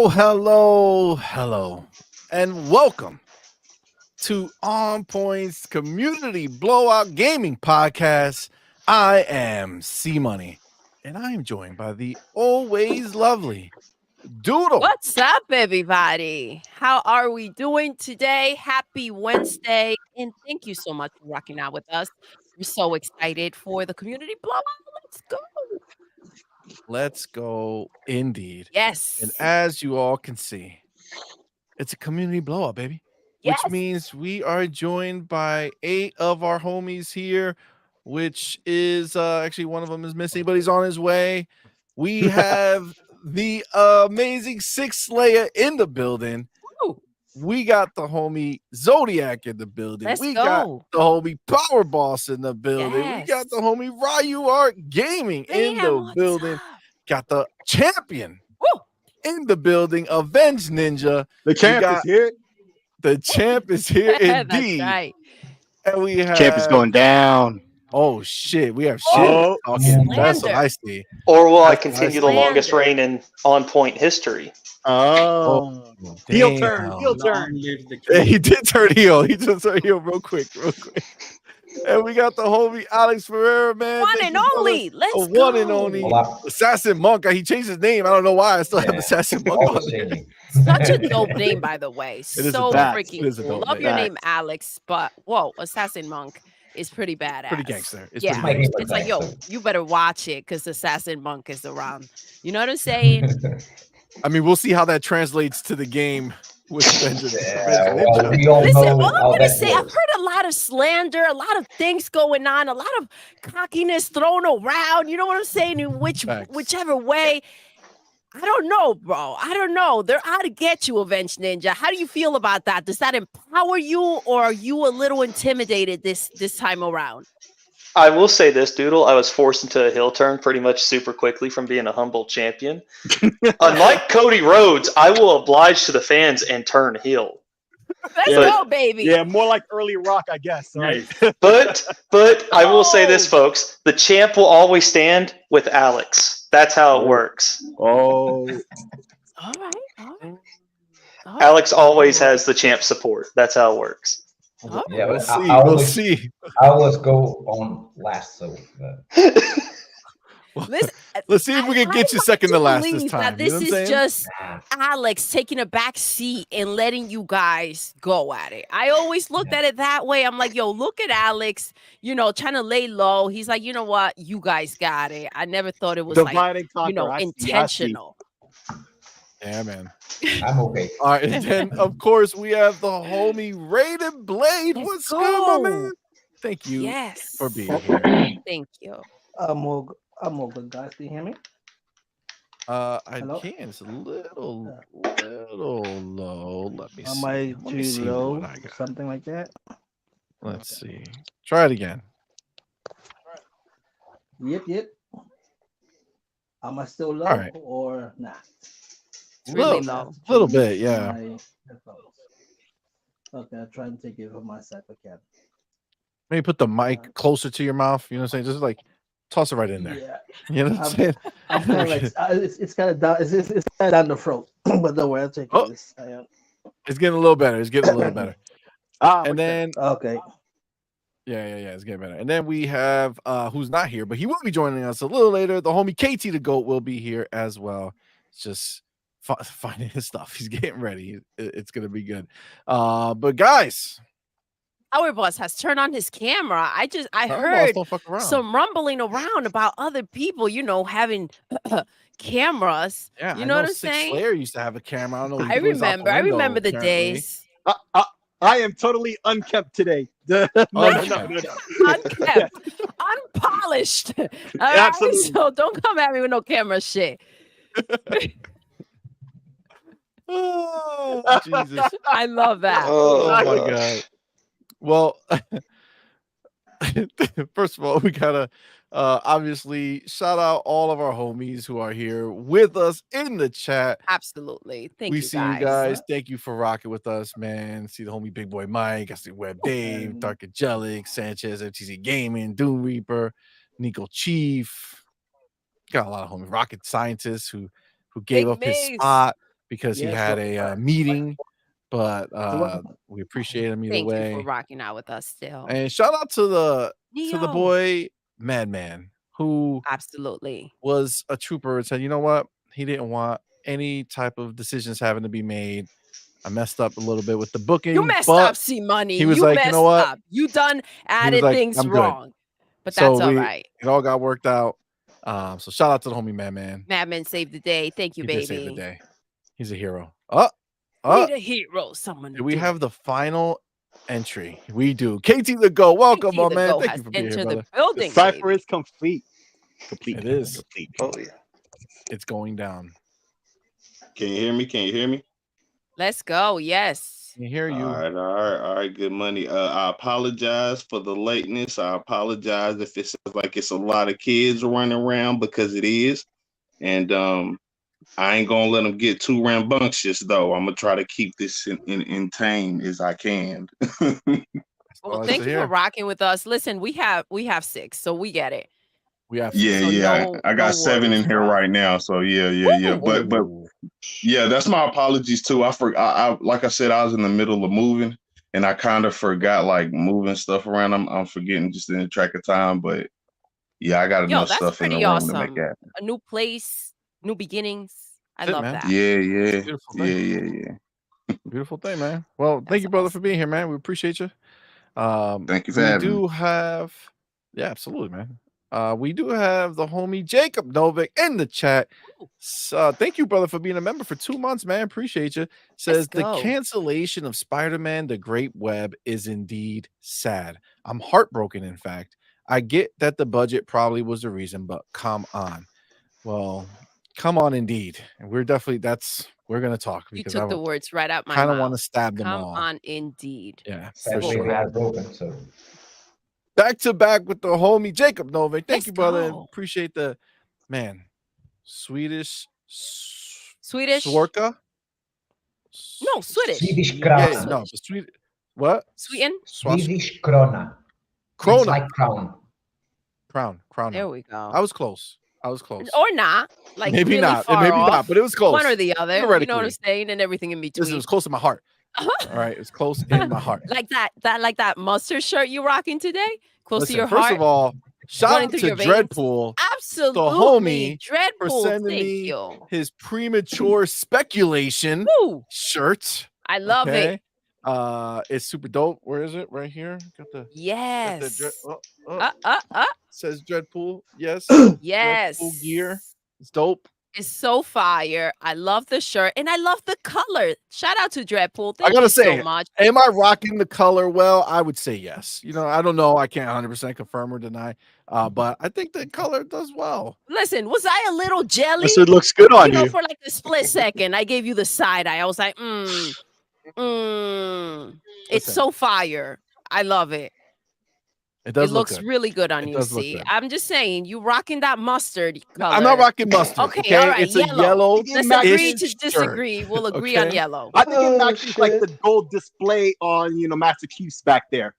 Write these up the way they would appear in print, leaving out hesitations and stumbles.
Hello, and welcome to OnPoint's Community Blowout Gaming Podcast. I am CMoney, and I am joined by the always lovely Doodle. What's up, everybody? How are we doing today? Happy Wednesday, and thank you so much for rocking out with us. We're so excited for the community blowout. Let's go. Let's go, indeed. Yes. And as you all can see, it's a community blowout, baby. Yes. Which means we are joined by 8 of our homies here, which is actually one of them is missing, but he's on his way. We have the amazing Six Slayer in the building. Woo. We got the homie Zodiac in the building. Let's we go. got the homie Power Boss in the building. Yes. We got the homie Ryu Art Gaming in Man, the what's building. up? Got the champion Woo. in the building, Avenge Ninja. The champ is here. The champ is here That's indeed. right. And we have Champ is going down. Oh shit, we have shit Oh, talking. That's what slander. I see. Or will I That's continue nice. the longest reign in OnPoint history? Oh. Heel Damn. turn. Heel turn. Yeah, he did turn heel. He just turned heel real quick. And we got the homie Alex Ferreira, man. One Thank and you, brother. only. Let's A go. one and only Hola. Assassin Monk. He changed his name. I don't know why. I still have Assassin Monk on Always there. changing. Such a dope name, by the way. is a So fact. freaking It is a cool. dope Love name. your name, Alex, but whoa, Assassin Monk is pretty badass. Pretty gangster. It's Yeah, pretty My gangster. favorite it's like, yo, gangster. you better watch it because Assassin Monk is around. You know what I'm saying? I mean, we'll see how that translates to the game with Vengeance. Yeah, Ninja. well, we all Listen, know all I'm how gonna that say, I've works. heard a lot of slander, a lot of things going on, a lot of cockiness thrown around. You know what I'm saying? In Facts. whichever way. I don't know, bro. I don't know. They're out to get you, Avenge Ninja. How do you feel about that? Does that empower you, or are you a little intimidated this time around? I will say this, Doodle. I was forced into a heel turn pretty much super quickly from being a humble champion. Unlike Cody Rhodes, I will oblige to the fans and turn heel. Let's Yeah. go, baby. Yeah, more like early rock, I guess. Right? But I will say this, folks. The champ will always stand with Alex. That's how it works. Oh. All right. All right. All right. Alex always has the champ support. That's how it works. All Yeah, We'll but see. I We'll always, see. I always go on last, so Listen, Let's see if we can get you second to last this believe time. that You know this what I'm is saying? just Alex taking a back seat and letting you guys go at it. I always looked at it that way. I'm like, yo, look at Alex, trying to lay low. He's like, you know what? You guys got it. I never thought it was Divide and conquer. I see. intentional. Yeah, man. I'm okay. All right, and then of course we have the homie Raiden Blade. Let's What's good, my go. man? Thank you Yes. for being here. Thank you. I'm all good, guys. Do you hear me? I Hello? can. It's a little low. Let me Am see. I Let me too see low? what I got. Something like that? Let's see. Try it again. Yep. Am I still low Alright. or not? It's really Little- low. Little bit, yeah. My headphones. Okay, I'll try and take it from my side if I can. Maybe put the mic closer to your mouth. You know what I'm saying? Just like toss it right in there. Yeah, You know what I'm saying? I'm kind of like it's kind of down. It's kind of down the throat, but don't worry, I'll take Oh. this. It's getting a little better. It's getting a little better. And then Okay. yeah, it's getting better. And then we have who's not here, but he will be joining us a little later. The homie KT the GOAT will be here as well. It's just finding his stuff. He's getting ready. It's gonna be good. But guys, Our boss has turned on his camera. I our boss heard don't fuck around. some rumbling around about other people, having cameras. Yeah, You I know what I'm Six saying? Slayer used to have a camera. I don't know. I remember the days. days. I am totally unkept today. No. Unkept, unpolished. All right? Absolutely. So don't come at me with no camera shit. Oh, Jesus. I love that. Oh, Oh my gosh. god. Well, first of all, we gotta obviously shout out all of our homies who are here with us in the chat. Absolutely. Thank we you, see guys. you guys. Thank you for rocking with us, man. See the homie Big Boy Mike. I see Web Dave, Dark Angelic, Sanchez, FTC Gaming, Doom Reaper, Nico Chief. Got a lot of homies. Rocket Scientists who gave Big up his Migs. spot because he Yeah, had so- a meeting, but we appreciate him either Thank you way. for rocking out with us still. And shout out to the Neo. boy Madman, who Absolutely. was a trooper and said, you know what? He didn't want any type of decisions having to be made. I messed up a little bit with the booking. You messed but up, CMoney. he was You like, messed you know what? up. You done added like, things "I'm good." wrong. But So that's all right. It all got worked out. So shout out to the homie Madman. Madman saved the day. Thank you, He baby. did save the day. He's a hero. Need a hero. Someone. Do we have the final entry? We do. KT the Go. Welcome, my man. Thank you for being here, entered brother. the building. The cipher baby. is complete. Complete. It is. Complete. Oh yeah. It's going down. Can you hear me? Can you hear me? Let's go. Yes. I hear you. All right. Good money. I apologize for the lateness. I apologize if it sounds like it's a lot of kids running around, because it is. And I ain't gonna let them get too rambunctious though. I'm gonna try to keep this in tame as I can. Well, thank you for rocking with us. Listen, we have 6, so we get it. We have Yeah. So I got no 7 in worries, here bro. right now. So yeah. But yeah, that's my apologies too. I like I said, I was in the middle of moving and I kind of forgot like moving stuff around. I'm forgetting just in the track of time, but yeah, I got enough that's stuff in the pretty room awesome. to make that. A new place, new beginnings. I That's it, love man. that. Yeah. Beautiful thing, man. Well, thank you, brother, for being here, man. We appreciate you. Thank you for we having do me. have, yeah, absolutely, man. We do have the homie Jacob Novik in the chat. Thank you, brother, for being a member for 2 months, man. Appreciate you. Says the go. cancellation of Spider-Man: The Great Web is indeed sad. I'm heartbroken, in fact. I get that the budget probably was the reason, but come on. Well, come on, indeed. And we're definitely we're gonna talk You because took I the words right out my mouth. kind of want to stab them Come all. on, indeed. Yeah, for Sadly, sure. we are broken, so Back to back with the homie Jacob Novik. Thank Let's you, brother. go. Appreciate the man. Swedish Swarka? No, Swedish. Swedish Yeah, krona. no, the sweet what? Sweden. Swedish krona. It's Krona. like crown. Crown. There we go. I was close. Or not. Like maybe really not. far Maybe off. not, but it was close. One or the other. You know what I'm Theoretically. saying? And everything in between. Listen, it was close to my heart. All right, it's close in my heart. Like that mustard shirt you rocking today? Close Listen, to your first heart. of all, shout running out through to your veins. Dreadpool, Absolutely. the homie, for Dreadpool. sending Thank me you. his premature speculation Woo. shirt. I love it. It's super dope. Where is it? Right here. Got the Yes. says Dreadpool. Yes. Yes. Dreadpool gear. It's dope. It's so fire. I love the shirt and I love the color. Shout out to Dreadpool. I Thank gotta you say, so much. am I rocking the color well? I would say yes. You know, I don't know. I can't 100% confirm or deny. But I think the color does well. Listen, was I a little jelly? This looks good on you. For like a split second, I gave you the side eye. I was like, It's Listen. so fire. I love it. It does It look looks good. really good on It you. does look See, good. I'm just saying, you rocking that mustard color. I'm not rocking mustard. Okay, all right, It's yellow. a yellow. Let's Matches agree to shirt. disagree. We'll agree on Okay. yellow. I think it Oh, matches like shit. the gold display on Master Chief's back there.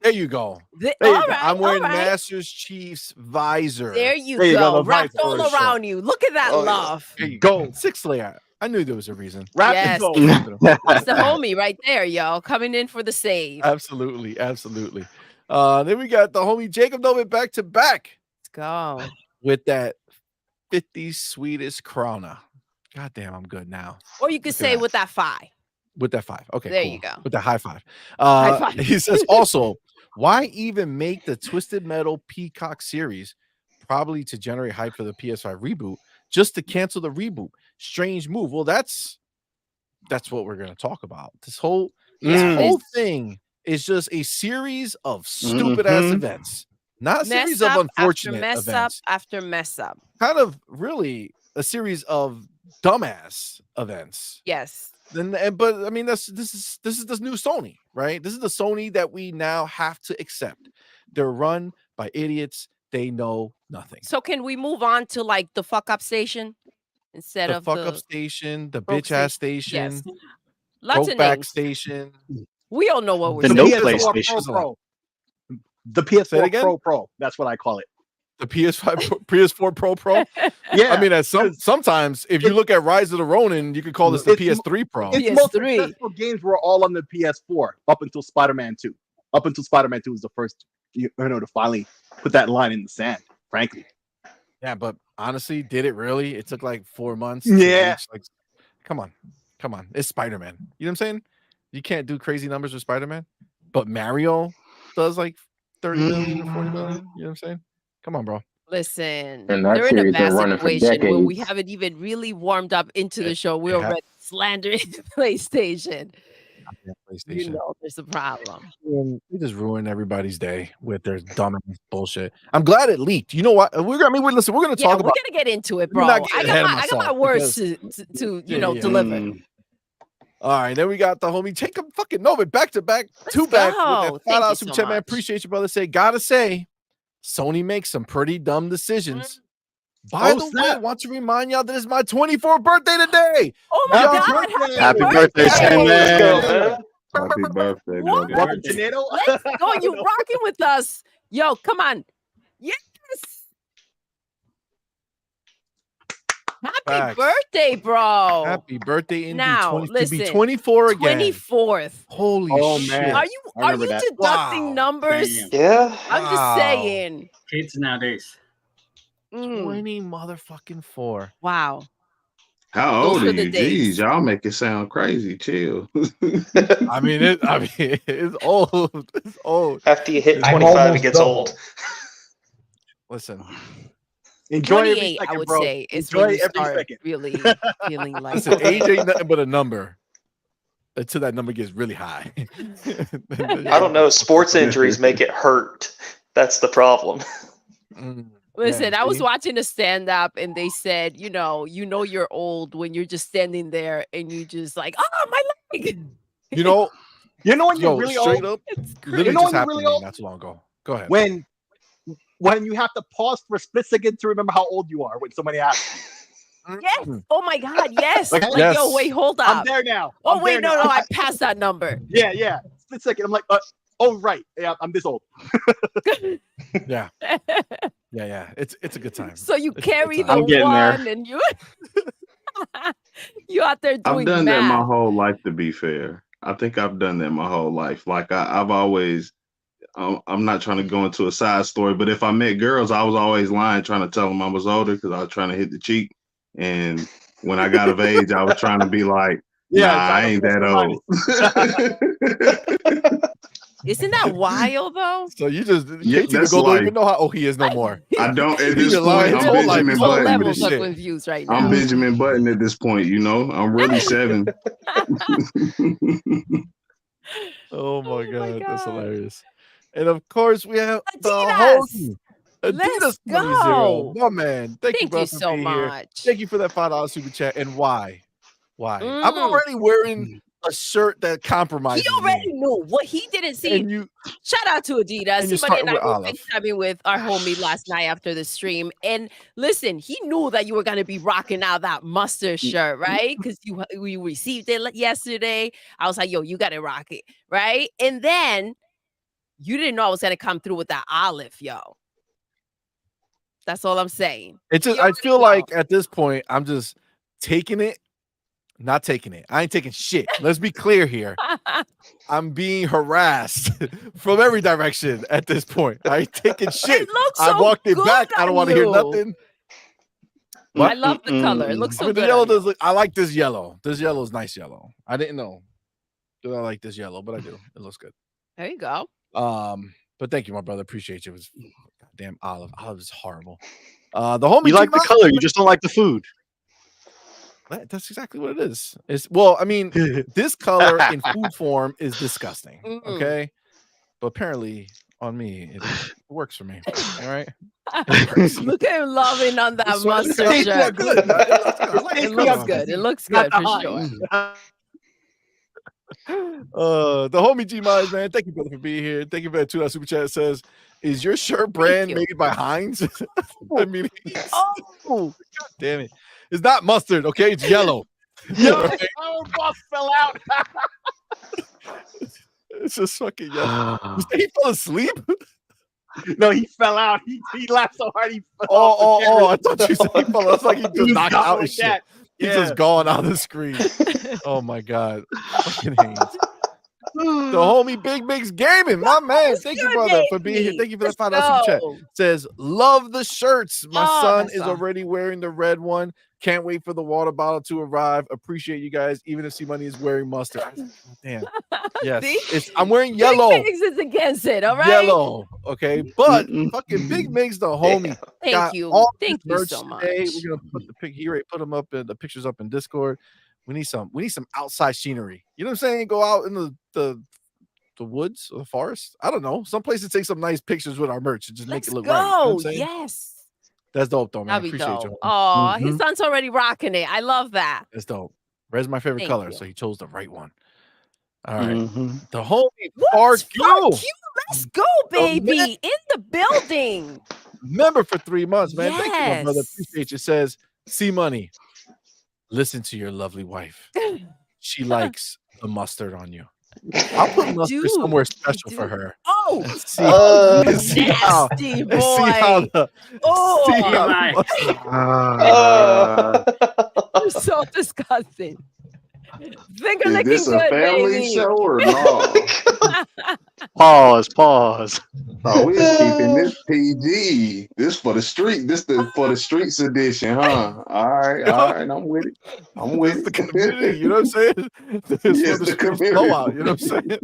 There you go. There There you all go. right, I'm wearing all right. Master's Chief's visor. There you There you go. go, the Wrapped visor all shirt. around you. Look at that Oh, yeah. love. There you go. Gold. 6 layer. I knew there was a reason. Wrap Yes. gold. That's the homie right there, y'all. Coming in for the save. Absolutely. Then we got the homie Jacob Novik back to back Let's go. with that 50 Swedish krona. God damn, I'm good now. Or you could Look at say that. with that 5. With that 5. Okay. There cool. you go. With that high 5. High five. He says also, why even make the Twisted Metal Peacock series? Probably to generate hype for the PS5 reboot, just to cancel the reboot. Strange move. Well, that's what we're gonna talk about. This whole thing is just a series of stupid ass events, not a series of unfortunate mess events. up after mess up. Kind of really a series of dumbass events. Yes. But I mean, this is the new Sony, right? This is the Sony that we now have to accept. They're run by idiots. They know nothing. So can we move on to like the fuck up station instead The of fuck the up station, the broke bitch ass station, Yes. Lots of broke back names. station. We all know what we're The saying. no PS4 PlayStation. Pro. The Say it PS4 again? Pro. That's what I call it. The PS5 Pro. PS4 Pro. Yeah, I mean, sometimes if you look at Rise of the Ronin, you could call this the PS3 Pro. its most PS3. successful games were all on the PS4 up until Spider-Man 2. Up until Spider-Man 2 was the first, to finally put that line in the sand. Frankly, Yeah, but honestly, did it really? It took like 4 months. Yeah. reach, like, come on. It's Spider-Man. You know what I'm saying? You can't do crazy numbers with Spider-Man, but Mario does like 30 million or 40 million. You know what I'm saying? Come on, bro. Listen, And that they're in a series bad been running for situation where we decades. haven't even really warmed up into the show. We're it ha- already slandering PlayStation. You PlayStation. know, there's a problem. They just ruin everybody's day with their dumb bullshit. I'm glad it leaked. You know what? Listen, we're gonna Yeah, talk we're about. gonna get into it, Let me bro. not get I ahead of got my myself words because- to Yeah, yeah. deliver. All right, then we got the homie Jacob fucking Novin back to back, two back go. with that Thank you $5 super so chat, man. much. Appreciate you, brother. Gotta say, Sony makes some pretty dumb decisions. By Oh, the way, snap. I want to remind y'all that it's my 24th birthday today. Oh my Happy God! birthday. Happy Happy birthday, birthday! Let's go, Sandman. man. Happy birthday, What? buddy. Welcome to NATO. Let's go. You rocking with us. Yo, come on. Yes. Happy Facts. birthday, bro. Happy birthday, indeed. Now, to be listen, 24 again. 24th. Holy Oh, shit. man. Are you I remember that. deducting Wow. numbers? Damn. Yeah. I'm just Wow. saying. Kids nowadays. Mm, 20 motherfucking 4. wow. How Those old were are the you? days. Jeez, y'all make it sound crazy. Chill. I mean, it's old. It's old. After you hit I'm 25, it almost gets double. old. Listen, Enjoy every 28, second, I would bro. say, is Enjoy when you every start second. really feeling like listen, age ain't nothing but a number until that number gets really high. I don't know. Sports injuries make it hurt. That's the problem. Listen, Yeah, I was see? watching a stand-up and they said, you're old when you're just standing there and you just like, oh, my leg. You know, You know when you're yo, really straight old? up, It's literally You know just when you're happened really to me old? not too long ago. Go ahead. When you have to pause for a split second to remember how old you are when somebody asks. Yes. Oh my God. Yes. Like, Like, yes. yo, wait, hold I'm up. there now. Oh, I'm wait, there no, now. I passed that number. Yeah. Split second. I'm like, oh right. Yeah, I'm this old. Yeah. It's a good time. So you It's a good carry time. the I'm getting there. one and you you out there doing I've done that my math. whole life, to be fair. I think I've done that my whole life. Like I've always, I'm not trying to go into a side story, but if I met girls, I was always lying, trying to tell them I was older because I was trying to hit the cheek. And when I got of age, I was trying to be like, Yeah, nah, I ain't that old. Isn't that wild though? So you just Yeah, KT that's don't life. even know how old he is no more. I don't at He's this been lying point. his I'm whole life. Benjamin His Whole whole Button. life levels with are shit. confused right now. I'm Benjamin Button at this point. I'm really 7. Oh my my god, that's God. hilarious. And of course, we have the Adidas. homie, Let's Adidas Money Zero. go. My man, thank you, Thank bro, you for so being here. much. Thank you for that $5 super chat. And why? I'm Mm. already wearing a shirt that compromises He already me. knew what he didn't see. And you, Shout out to Adidas. and you're Somebody starting and I with were Olive. FaceTiming with our homie last night after the stream. And listen, he knew that you were going to be rocking out that mustard shirt, right? Because you received it yesterday. I was like, yo, you got to rock it, right? And then you didn't know I was going to come through with that olive, yo. That's all I'm saying. It's just, You I already feel know. like at this point, I'm just taking it, not taking it. I ain't taking shit. Let's be clear here. I'm being harassed from every direction at this point. I ain't taking shit. It looks I so walked it good back. I on don't want to hear you. nothing. I love the color. It looks I so mean, the good. yellow on you. does look. I like this yellow. This yellow is nice yellow. I didn't know that I like this yellow, but I do. It looks good. There you go. But thank you, my brother. Appreciate you. It was goddamn Olive. Olive is horrible. The homie, You like the G-Money- color, you just don't like the food. That's exactly what it is. It's well, I mean, this color in food form is disgusting. Mm. Okay, but apparently on me it works for me. All right. Look at him loving on that This one- mustard it shirt. looks good. I like It it. looks good. It looks good for sure. The homie G Mize, man. Thank you, brother, for being here. Thank you for that $2 super chat. It says, "Is your shirt brand you. made by Heinz?" I mean, Oh, God damn it! It's not mustard, okay? It's yellow. Yo, Right? our boss fell out. It's just fucking yellow. You say he fell asleep? No, he fell out. He laughed so hard he fell Oh, off the I thought you said he fell. It's like he just was knocked gone out like his shit. that. He's Yeah. just gone out of the screen. Oh my god. Fucking Haynes. The homie Big Mix Gaming, my man. What's Thank you, good, brother, for being here. baby? Thank you for Let's the $5 super chat. go. Says, love the shirts. My Oh, son that's is all. already wearing the red one. Can't wait for the water bottle to arrive. Appreciate you guys, even if CMoney is wearing mustard. Damn. Yes. See? I'm wearing Big yellow. Mix is against it, all right? Yellow. Okay. But fucking Big Mix, the homie. Thank got you. all Thank his you merch so much. today. We're gonna put the put them up the pictures up in Discord. We need some outside scenery. You know what I'm saying? Go out in the woods or the forest. I don't know. Some places take some nice pictures with our merch and just make Let's it look go. right. You know what I'm saying? Yes. That's dope though, man. That'd be Appreciate dope. you. Oh, his son's already rocking it. I love that. That's dope. Red's my favorite Thank color, you. so he chose the right one. All right. Mhm. The homie What's Farq. Let's go, baby. In the building. Member for 3 months, man. Thank you, my brother. Yes. Appreciate you. Says, CMoney, listen to your lovely wife. She likes the mustard on you. I'll put mustard do. somewhere I special for do. her. Oh, See, you see how nasty see how boy. the Oh, see how the TMI. mustard- you're so disgusting. Finger Is licking this a good, family baby. show or no? Pause. Oh, we're keeping this PG. This for the street. This for the streets edition, huh? All right, I'm with it. I'm This with is the it. community, you know what I'm saying? This is Yes, for the the streets community. blowout, you know what I'm saying?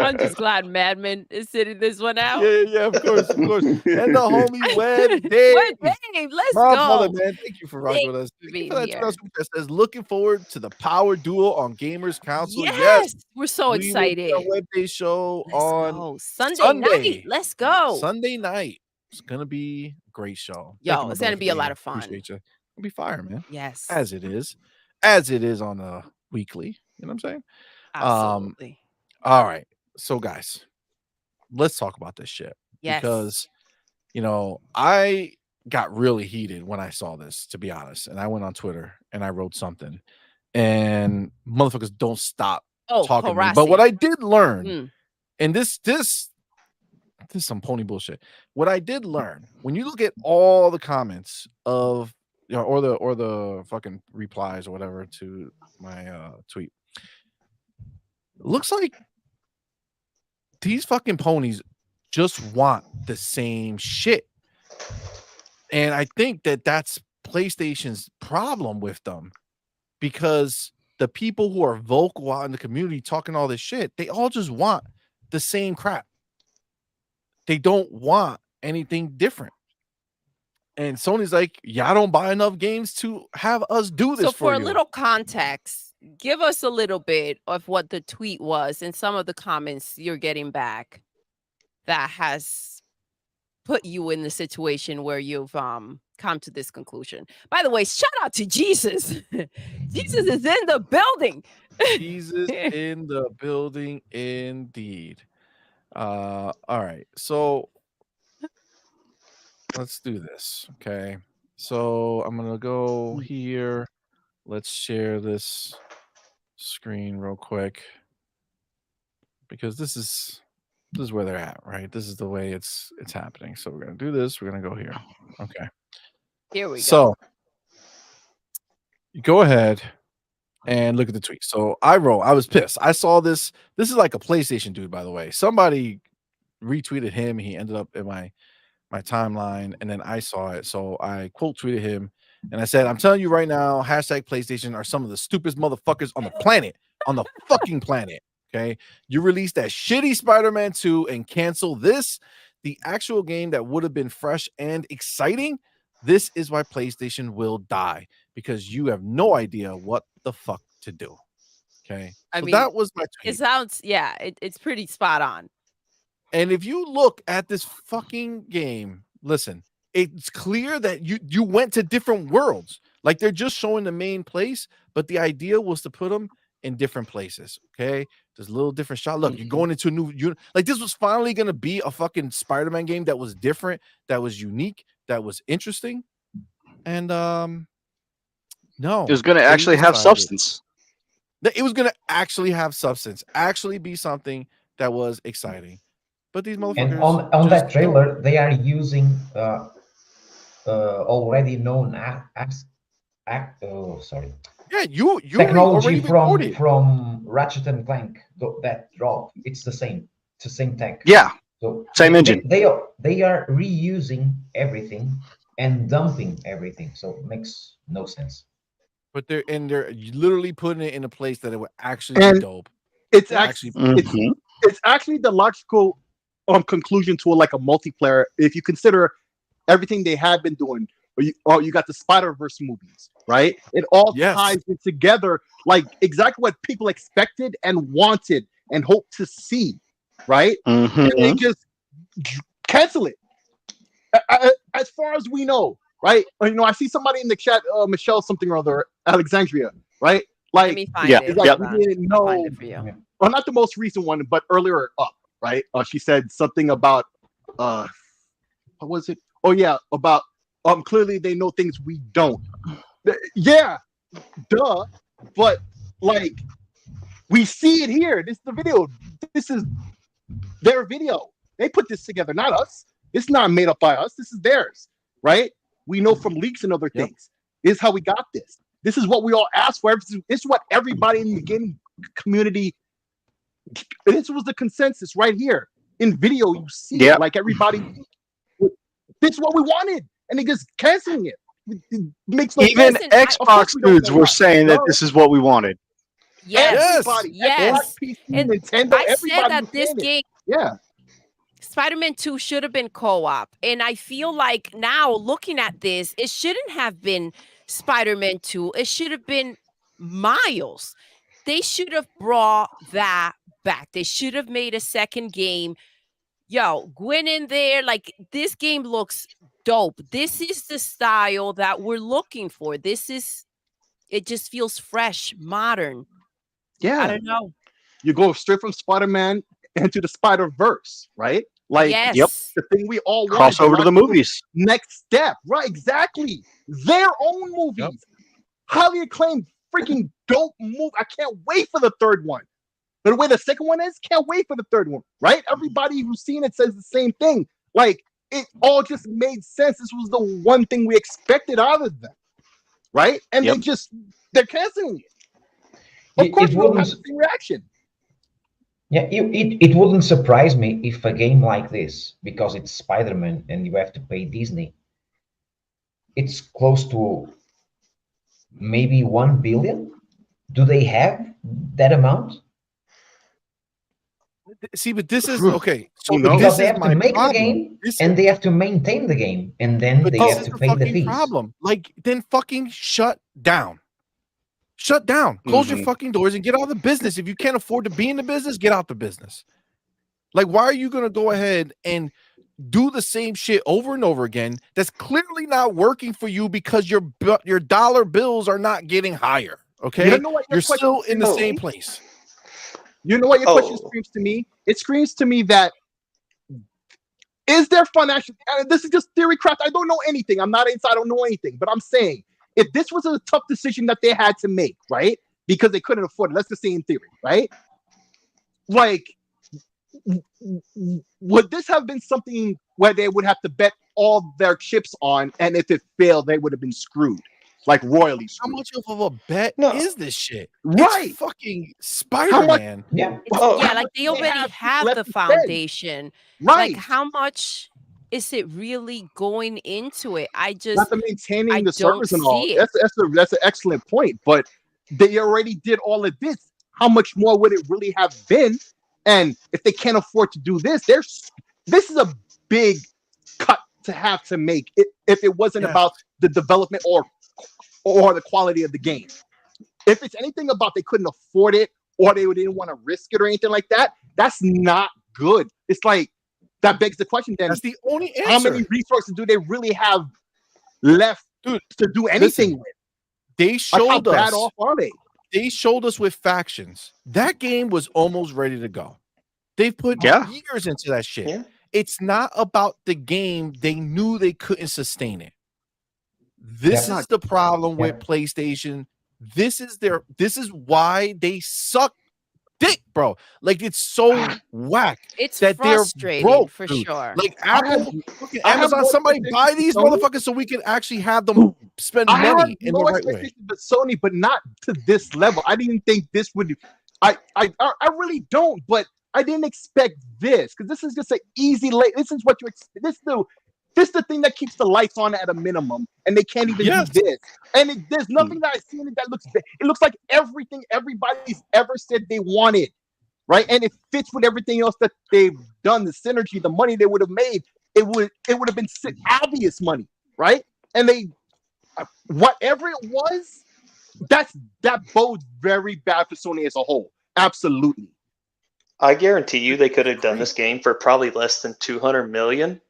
I'm just glad MADMAN is sitting this one out. Yeah, of course. And the homie Web What, Dave. babe? Let's My go. brother, man. Thank you for rocking Thank with us. you for Thank you being for that here. $2 super chat. Says, looking forward to the power duel on Gamers Council. Yes, we're so we will be excited. on Web Day show Let's on go. Sunday night. Let's go. Sunday night. It's gonna be a great show. Yo, Thank you, my it's brother, gonna for be a being lot here. of fun. Appreciate you. It'll be fire, man. Yes. As it is on a weekly. You know what I'm saying? Absolutely. All right. So, guys, let's talk about this shit. Yes. Because, I got really heated when I saw this, to be honest. And I went on Twitter and I wrote something. And motherfuckers don't stop talking to me. But what I did learn, and this is some pony bullshit. What I did learn, when you look at all the comments of or the fucking replies or whatever to my tweet, looks like these fucking ponies just want the same shit. And I think that that's PlayStation's problem with them, because the people who are vocal out in the community talking all this shit, they all just want the same crap. They don't want anything different. And Sony's like, y'all don't buy enough games to have us do this. So for a you. little context, give us a little bit of what the tweet was and some of the comments you're getting back that has put you in the situation where you've come to this conclusion. By the way, shout out to Jesus. Jesus is in the building. Jesus in the building indeed. All right, so let's do this. Okay, so I'm gonna go here. Let's share this screen real quick, because this is where they're at, right? This is the way it's happening. So we're gonna do this. We're gonna go here. Okay, Here we go. so you go ahead and look at the tweet. So I was pissed. I saw this. This is like a PlayStation dude, by the way. Somebody retweeted him. He ended up in my timeline, and then I saw it. So I quote tweeted him, and I said, I'm telling you right now, hashtag PlayStation are some of the stupidest motherfuckers on the planet, on the fucking planet. Okay, you released that shitty Spider-Man 2 and cancel this, the actual game that would have been fresh and exciting. This is why PlayStation will die, because you have no idea what the fuck to do. Okay, I so mean, that was my tweet. it sounds, yeah, it's pretty spot on. And if you look at this fucking game, listen, it's clear that you went to different worlds. Like, they're just showing the main place, but the idea was to put them in different places. Okay, there's a little different shot. Look, you're going into a new unit. Like, this was finally gonna be a fucking Spider-Man game that was different, that was unique, that was interesting. And no, It was going to they actually have decided- substance. It was gonna actually have substance, actually be something that was exciting. But these motherfuckers. And on that trailer, they are using already known Yeah, you technology already from Ratchet and Clank. That drop, it's the same. It's the same tech. Yeah. So Same engine. They are reusing everything and dumping everything. So it makes no sense. But they're literally putting it in a place that it would actually be dope. It's actually it's actually the logical conclusion to like a multiplayer if you consider everything they have been doing. Or you got the Spider-Verse movies, right? It all ties it together like exactly what people expected and wanted and hoped to see, right? And they just cancel it. As far as we know, right? You know, I see somebody in the chat, Michelle something or other, Alexandria, right? Like, Let me find it. like we didn't know. Find it for you. Well, not the most recent one, but earlier up, right? She said something about what was it? Oh yeah, about clearly they know things we don't. Yeah, duh. But like we see it here. This is the video. This is their video. They put this together, not us. It's not made up by us. This is theirs, right? We know from leaks and other things. This is how we got this. This is what we all asked for. This is what everybody in the gaming community. This was the consensus right here in video. You see it, like everybody. This is what we wanted, and they just canceling it. It makes no Even sense. Xbox dudes were saying that this is what we wanted. Yes, Everybody, yes. Xbox, PC, And Nintendo, I said everybody that was this saying it. game, Yeah. Spider-Man 2 should have been co-op. And I feel like now looking at this, it shouldn't have been Spider-Man 2. It should have been Miles. They should have brought that back. They should have made a second game. Yo, Gwen in there, like this game looks dope. This is the style that we're looking for. It just feels fresh, modern. Yeah. I don't know. You go straight from Spider-Man into the Spider-Verse, right? Like, the thing we all want. Crossover to the movies. Next step, right? Exactly. Their own movies. Highly acclaimed, freaking dope movie. I can't wait for the third one. The way the second one is, can't wait for the third one, right? Everybody who's seen it says the same thing. Like, it all just made sense. This was the one thing we expected out of them, right? And they're canceling it. Of course, we don't have the same reaction. Yeah, it wouldn't surprise me if a game like this, because it's Spider-Man and you have to pay Disney, it's close to maybe 1 billion. Do they have that amount? See, but this is okay. So because they have to make the game and they have to maintain the game, and then they have to pay the fees. Problem. Like, then fucking shut down. Shut down. Close your fucking doors and get out of the business. If you can't afford to be in the business, get out the business. Like, why are you gonna go ahead and do the same shit over and over again? That's clearly not working for you because your dollar bills are not getting higher. Okay, You know what your you're still question in the is? same place. You know what your question screams to me? It screams to me that is there financial? And this is just theory craft. I don't know anything. I'm not inside. I don't know anything. But I'm saying if this was a tough decision that they had to make, right? Because they couldn't afford it. Let's just say in theory, right? Like, would this have been something where they would have to bet all their chips on, and if it failed, they would have been screwed, like royally screwed? How much of a bet is this shit? Right, it's fucking Spider-Man. Yeah, like they already have the foundation. Right. Like, how much is it really going into it? I just not the maintaining the servers and all. see it. That's an excellent point. But they already did all of this. How much more would it really have been? And if they can't afford to do this, this is a big cut to have to make if it wasn't about the development or the quality of the game. If it's anything about they couldn't afford it or they didn't want to risk it or anything like that, that's not good. It's like that begs the question then. That's the only answer. How many resources do they really have left to do anything with? They showed how us. bad off are they? They showed us with factions. That game was almost ready to go. They've put years into that shit. Yeah. It's not about the game. They knew they couldn't sustain it. This is the problem with PlayStation. This is why they suck dick, bro. Like it's so whack It's that they're frustrating broke, for dude. sure. Like I have- Apple, fucking I have Amazon, no somebody expectations buy for these Sony. motherfuckers so we can actually have them spend I have money in no the right way. expectations for Sony, but not to this level. I didn't think this would. I really don't. But I didn't expect this because this is just an easy late. This is what you expect. This is the thing that keeps the lights on at a minimum, and they can't even Yes. do this. And there's nothing that I've seen in it that looks. It looks like everything everybody's ever said they wanted, right? And it fits with everything else that they've done. The synergy, the money they would have made, it would have been obvious money, right? And they, whatever it was, that bodes very bad for Sony as a whole. Absolutely. I guarantee you they could have done this game for probably less than 200 million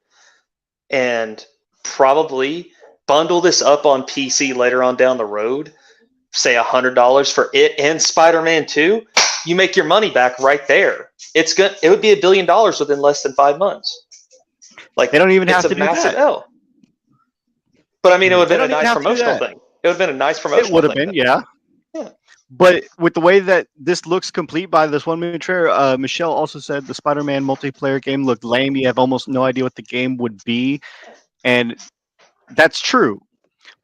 and probably bundle this up on PC later on down the road, say $100 for it and Spider-Man 2. You make your money back right there. It would be $1 billion within less than 5 months. Like They don't even it's have a to do massive that. L. But I mean, it would They have been a don't even nice have to do promotional that. thing. It would have been a nice promotional It would have thing. been, yeah. Yeah. But with the way that this looks complete by this 1 minute trailer, Michelle also said the Spider-Man multiplayer game looked lame. You have almost no idea what the game would be. And that's true.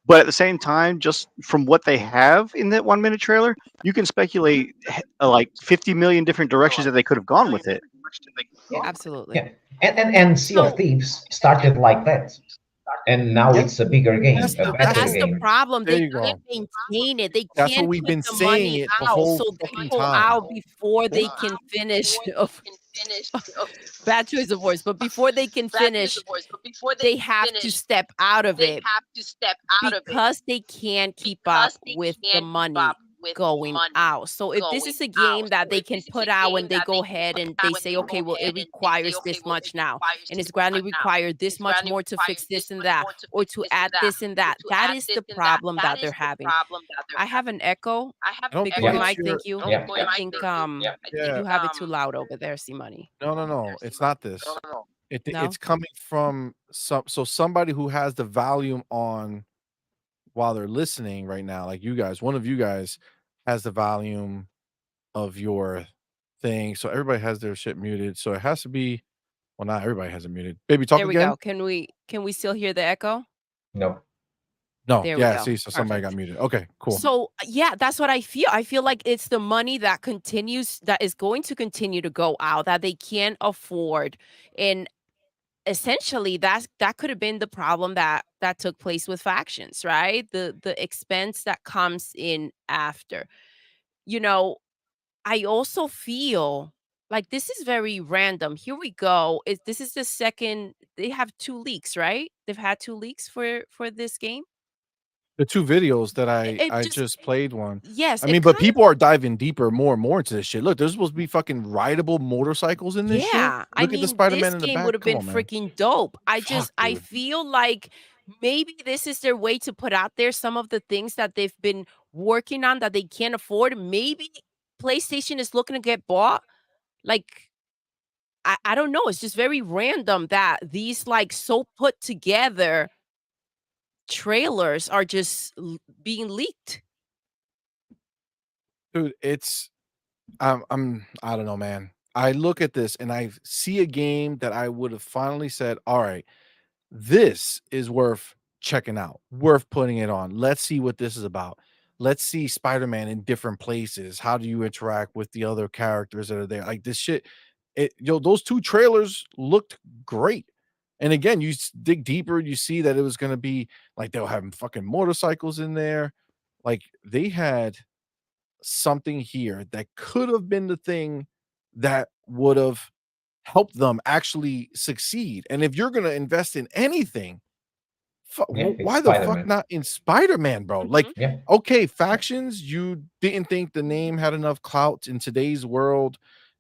But at the same time, just from what they have in that 1 minute trailer, you can speculate like 50 million different directions that they could have gone with it. Absolutely. Yeah, and Sea of So- Thieves started like that, and now Yeah. it's a bigger game, That's a the- better That's the game. problem. There They you go. can't maintain it. They That's can't what we've put been the saying money it the out, whole so they fucking pull time. out before they can finish. Bad choice of words, but before they can finish, they have to step out of it because they can't keep up with the money going out. So if this is a game that they can put out and they go ahead and they say, okay, well, it requires this much now, and it's going to require this much more to fix this and that, or to add this and that. That is the problem that they're having. I have an echo. I don't think Big boy Yeah. Mike, it's thank you. Yeah. I think Yeah. you have it too loud over there, CMoney. No. It's not this. No? It's coming from somebody who has the volume on while they're listening right now, like you guys. One of you guys has the volume of your thing, so everybody has their shit muted. So it has to be. Well, not everybody has it muted. Baby, talk There we again. go. Can we still hear the echo? No. No, There we yeah. go. See, so somebody got muted. Okay, cool. So yeah, that's what I feel. I feel like it's the money that is going to continue to go out that they can't afford. And essentially that could have been the problem that took place with factions, right? The expense that comes in after. I also feel like this is very random. Here we go. This is the second. They have 2 leaks, right? They've had 2 leaks for this game. The 2 videos that It I just- just played one. Yes, I it mean, but kinda- people are diving deeper, more and more into this shit. Look, there's supposed to be fucking rideable motorcycles in this shit. Yeah, I Look at mean, the Spider-Man this in the game back. would have Come been on, man. freaking dope. I dude. feel like maybe this is their way to put out there some of the things that they've been working on that they can't afford. Maybe PlayStation is looking to get bought. Like, I don't know. It's just very random that these like so put together trailers are just being leaked. Dude, it's I don't know, man. I look at this and I see a game that I would have finally said, all right, this is worth checking out, worth putting it on. Let's see what this is about. Let's see Spider-Man in different places. How do you interact with the other characters that are there? Like this shit, those 2 trailers looked great. And again, you dig deeper, you see that it was going to be like they were having fucking motorcycles in there. Like they had something here that could have been the thing that would have helped them actually succeed. And if you're going to invest in anything, Yeah, it's why the fuck Spider-Man. not in Spider-Man, bro? Mhm. Like, Yeah. okay, factions, you didn't think the name had enough clout in today's world.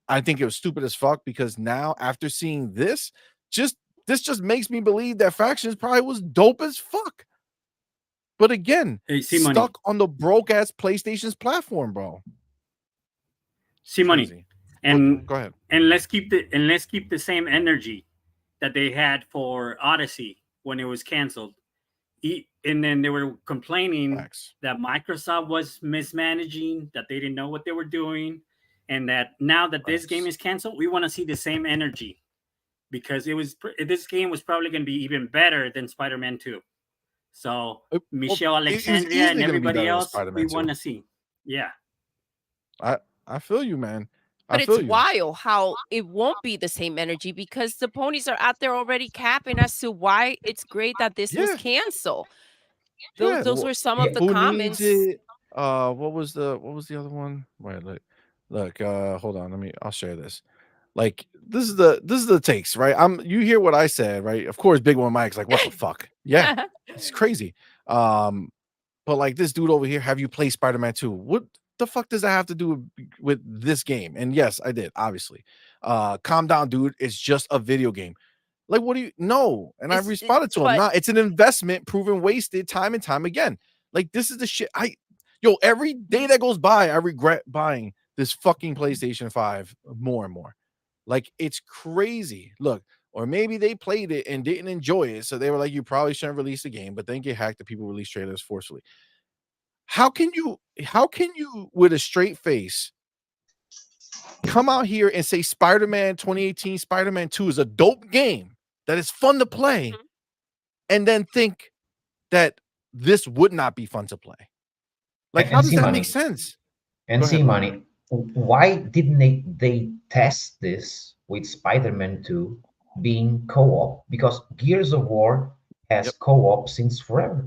I think it was stupid as fuck because now after seeing this just makes me believe that factions probably was dope as fuck. But again, Hey, CMoney. stuck on the broke ass PlayStation's platform, bro. CMoney. Crazy. And Go ahead. let's keep the same energy that they had for Odyssey when it was canceled. And then they were complaining Facts. that Microsoft was mismanaging, that they didn't know what they were doing. and that now that this game is canceled, we want to see the same energy, because this game was probably going to be even better than Spider-Man 2. So Michelle Alexandria and everybody else, we want to see. Yeah. I feel you, man. But it's wild how it won't be the same energy, because the ponies are out there already capping as to why it's great that this was canceled. Those were some of the comments. What was the other one? Wait, look, hold on, I'll share this. Like, this is the takes, right? You hear what I said, right? Of course, Big One Mike's like, what the fuck? Yeah, it's crazy. But like this dude over here, have you played Spider-Man 2? What the fuck does that have to do with this game? And yes, I did, obviously. Calm down, dude. It's just a video game. Like, what do you know? And I responded to him. Nah, it's an investment proven wasted time and time again. Like, this is the shit. Every day that goes by, I regret buying this fucking PlayStation 5 more and more. Like, it's crazy. Look, or maybe they played it and didn't enjoy it, so they were like, you probably shouldn't release the game, but then get hacked, the people release trailers forcefully. How can you, with a straight face, come out here and say Spider-Man 2018, Spider-Man 2 is a dope game that is fun to play, and then think that this would not be fun to play? Like, how does that make sense? And CMoney, why didn't they test this with Spider-Man 2 being co-op? Because Gears of War has co-op since forever.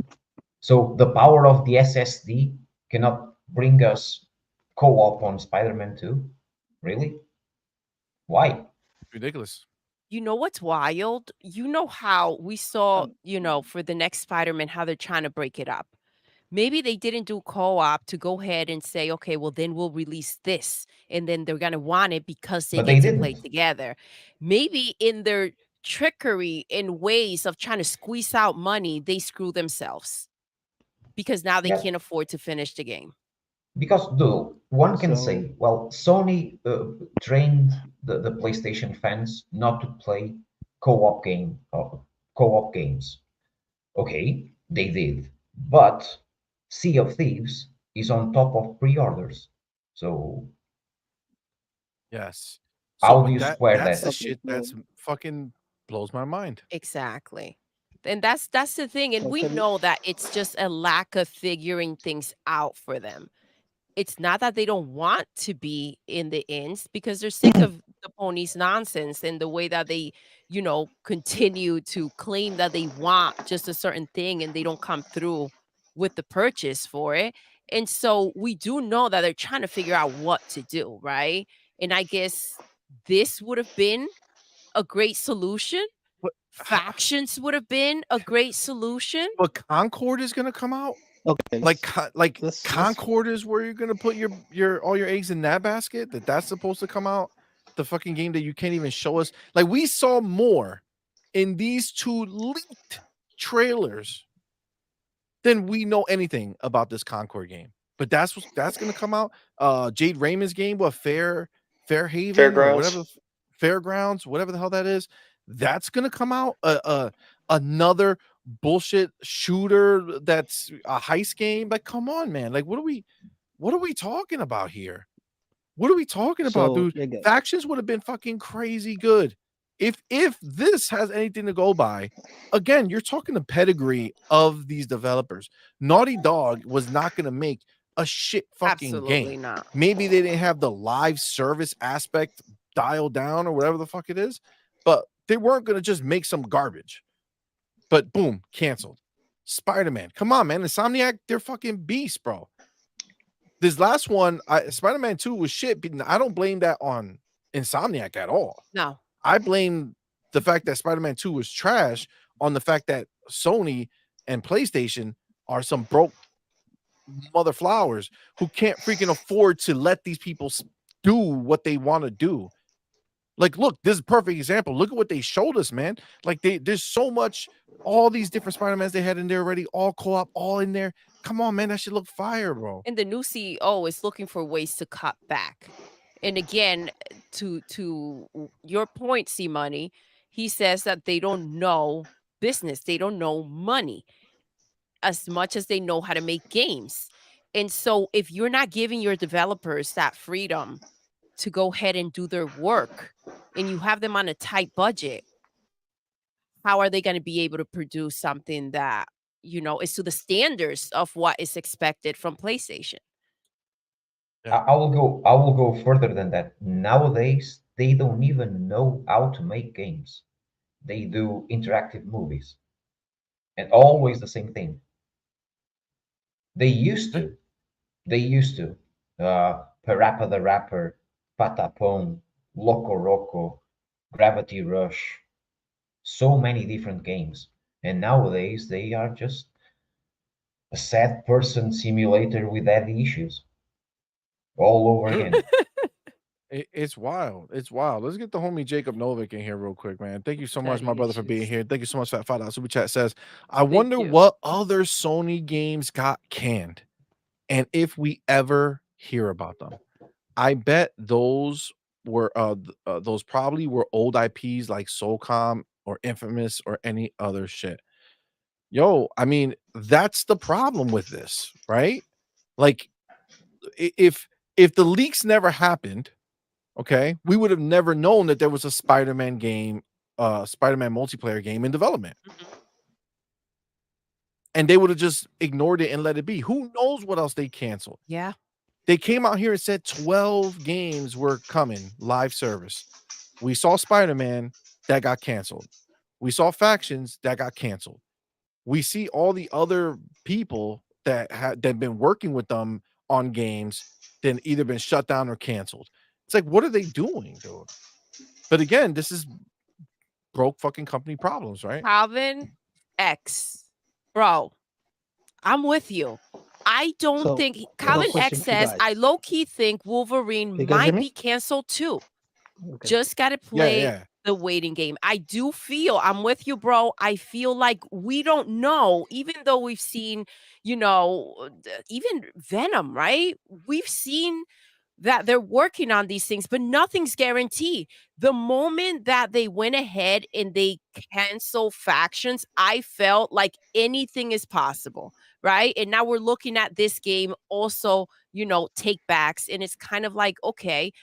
So the power of the SSD cannot bring us co-op on Spider-Man 2? Really? Why? Ridiculous. You know what's wild? You know how we saw, for the next Spider-Man, how they're trying to break it up. Maybe they didn't do co-op to go ahead and say, okay, well, then we'll release this. And then they're going to want it because they get to play together. Maybe in their trickery and ways of trying to squeeze out money, they screw themselves. Because now they can't afford to finish the game. Because one can say, well, Sony trained the PlayStation fans not to play co-op games. Okay, they did. But Sea of Thieves is on top of pre-orders. So yes. How do you square that? That's the shit that's fucking blows my mind. Exactly. And that's the thing. And we know that it's just a lack of figuring things out for them. It's not that they don't want to be in the ins, because they're sick of the ponies nonsense and the way that they, continue to claim that they want just a certain thing and they don't come through with the purchase for it. And so we do know that they're trying to figure out what to do, right? And I guess this would have been a great solution. Factions would have been a great solution. But Concord is going to come out. Okay, like Concord is where you're gonna put your all your eggs in that basket. That's supposed to come out. The fucking game that you can't even show us. Like, we saw more in these two leaked trailers than we know anything about this Concord game. But that's gonna come out. Jade Raymond's game, Fairhaven, Fairgrounds, whatever the hell that is. That's gonna come out. Another bullshit shooter that's a heist game. Like, come on, man. Like, what are we talking about here? What are we talking about, dude? Factions would have been fucking crazy good. If this has anything to go by, again, you're talking the pedigree of these developers. Naughty Dog was not going to make a shit fucking game. Not. Maybe they didn't have the live service aspect dialed down or whatever the fuck it is, but they weren't going to just make some garbage. But boom, canceled. Spider-Man, come on, man. Insomniac, they're fucking beasts, bro. This last one, Spider-Man 2 was shit, but I don't blame that on Insomniac at all. No. I blame the fact that Spider-Man 2 was trash on the fact that Sony and PlayStation are some broke mother flowers who can't freaking afford to let these people do what they want to do. Like, look, this is a perfect example. Look at what they showed us, man. Like, there's so much, all these different Spider-Mans they had in there already, all co-op, all in there. Come on, man, that should look fire, bro. And the new CEO is looking for ways to cut back. And again, to your point, CMoney, he says that they don't know business. They don't know money as much as they know how to make games. And so if you're not giving your developers that freedom to go ahead and do their work, and you have them on a tight budget, how are they going to be able to produce something that, is to the standards of what is expected from PlayStation? I will go further than that. Nowadays, they don't even know how to make games. They do interactive movies, and always the same thing. They used to. They used to. Parappa the Rapper, Patapon, Loco Roco, Gravity Rush, so many different games. And nowadays they are just a sad person simulator with daddy issues all over again. It's wild. It's wild. Let's get the homie Jacob Novick in here real quick, man. Thank you so much, my Daddy brother, for being issues. here. Thank you so much for that $5 super chat. Says, I Thank wonder you. what other Sony games got canned, and if we ever hear about them. I bet those were those probably were old IPs like Soulcom or Infamous or any other shit. Yo, I mean, that's the problem with this, right? Like, if the leaks never happened, okay, we would have never known that there was a Spider-Man game, Spider-Man multiplayer game in development. And they would have just ignored it and let it be. Who knows what else they canceled? Yeah. They came out here and said 12 games were coming live service. We saw Spider-Man, that got canceled. We saw Factions, that got canceled. We see all the other people that had been working with them on games, then either been shut down or canceled. It's like, what are they doing, dude? But again, this is broke fucking company problems, right? Calvin X, bro, I'm with you. I don't So, think I have a Calvin question X for you says, guys. I low key think Wolverine You guys hear might me? be canceled too. Okay. Just got to Yeah, play yeah. the waiting game. I do feel, I'm with you, bro. I feel like we don't know, even though we've seen, even Venom, right? We've seen that they're working on these things, but nothing's guaranteed. The moment that they went ahead and they cancel Factions, I felt like anything is possible, right? And now we're looking at this game also, take backs, and it's kind of like, okay,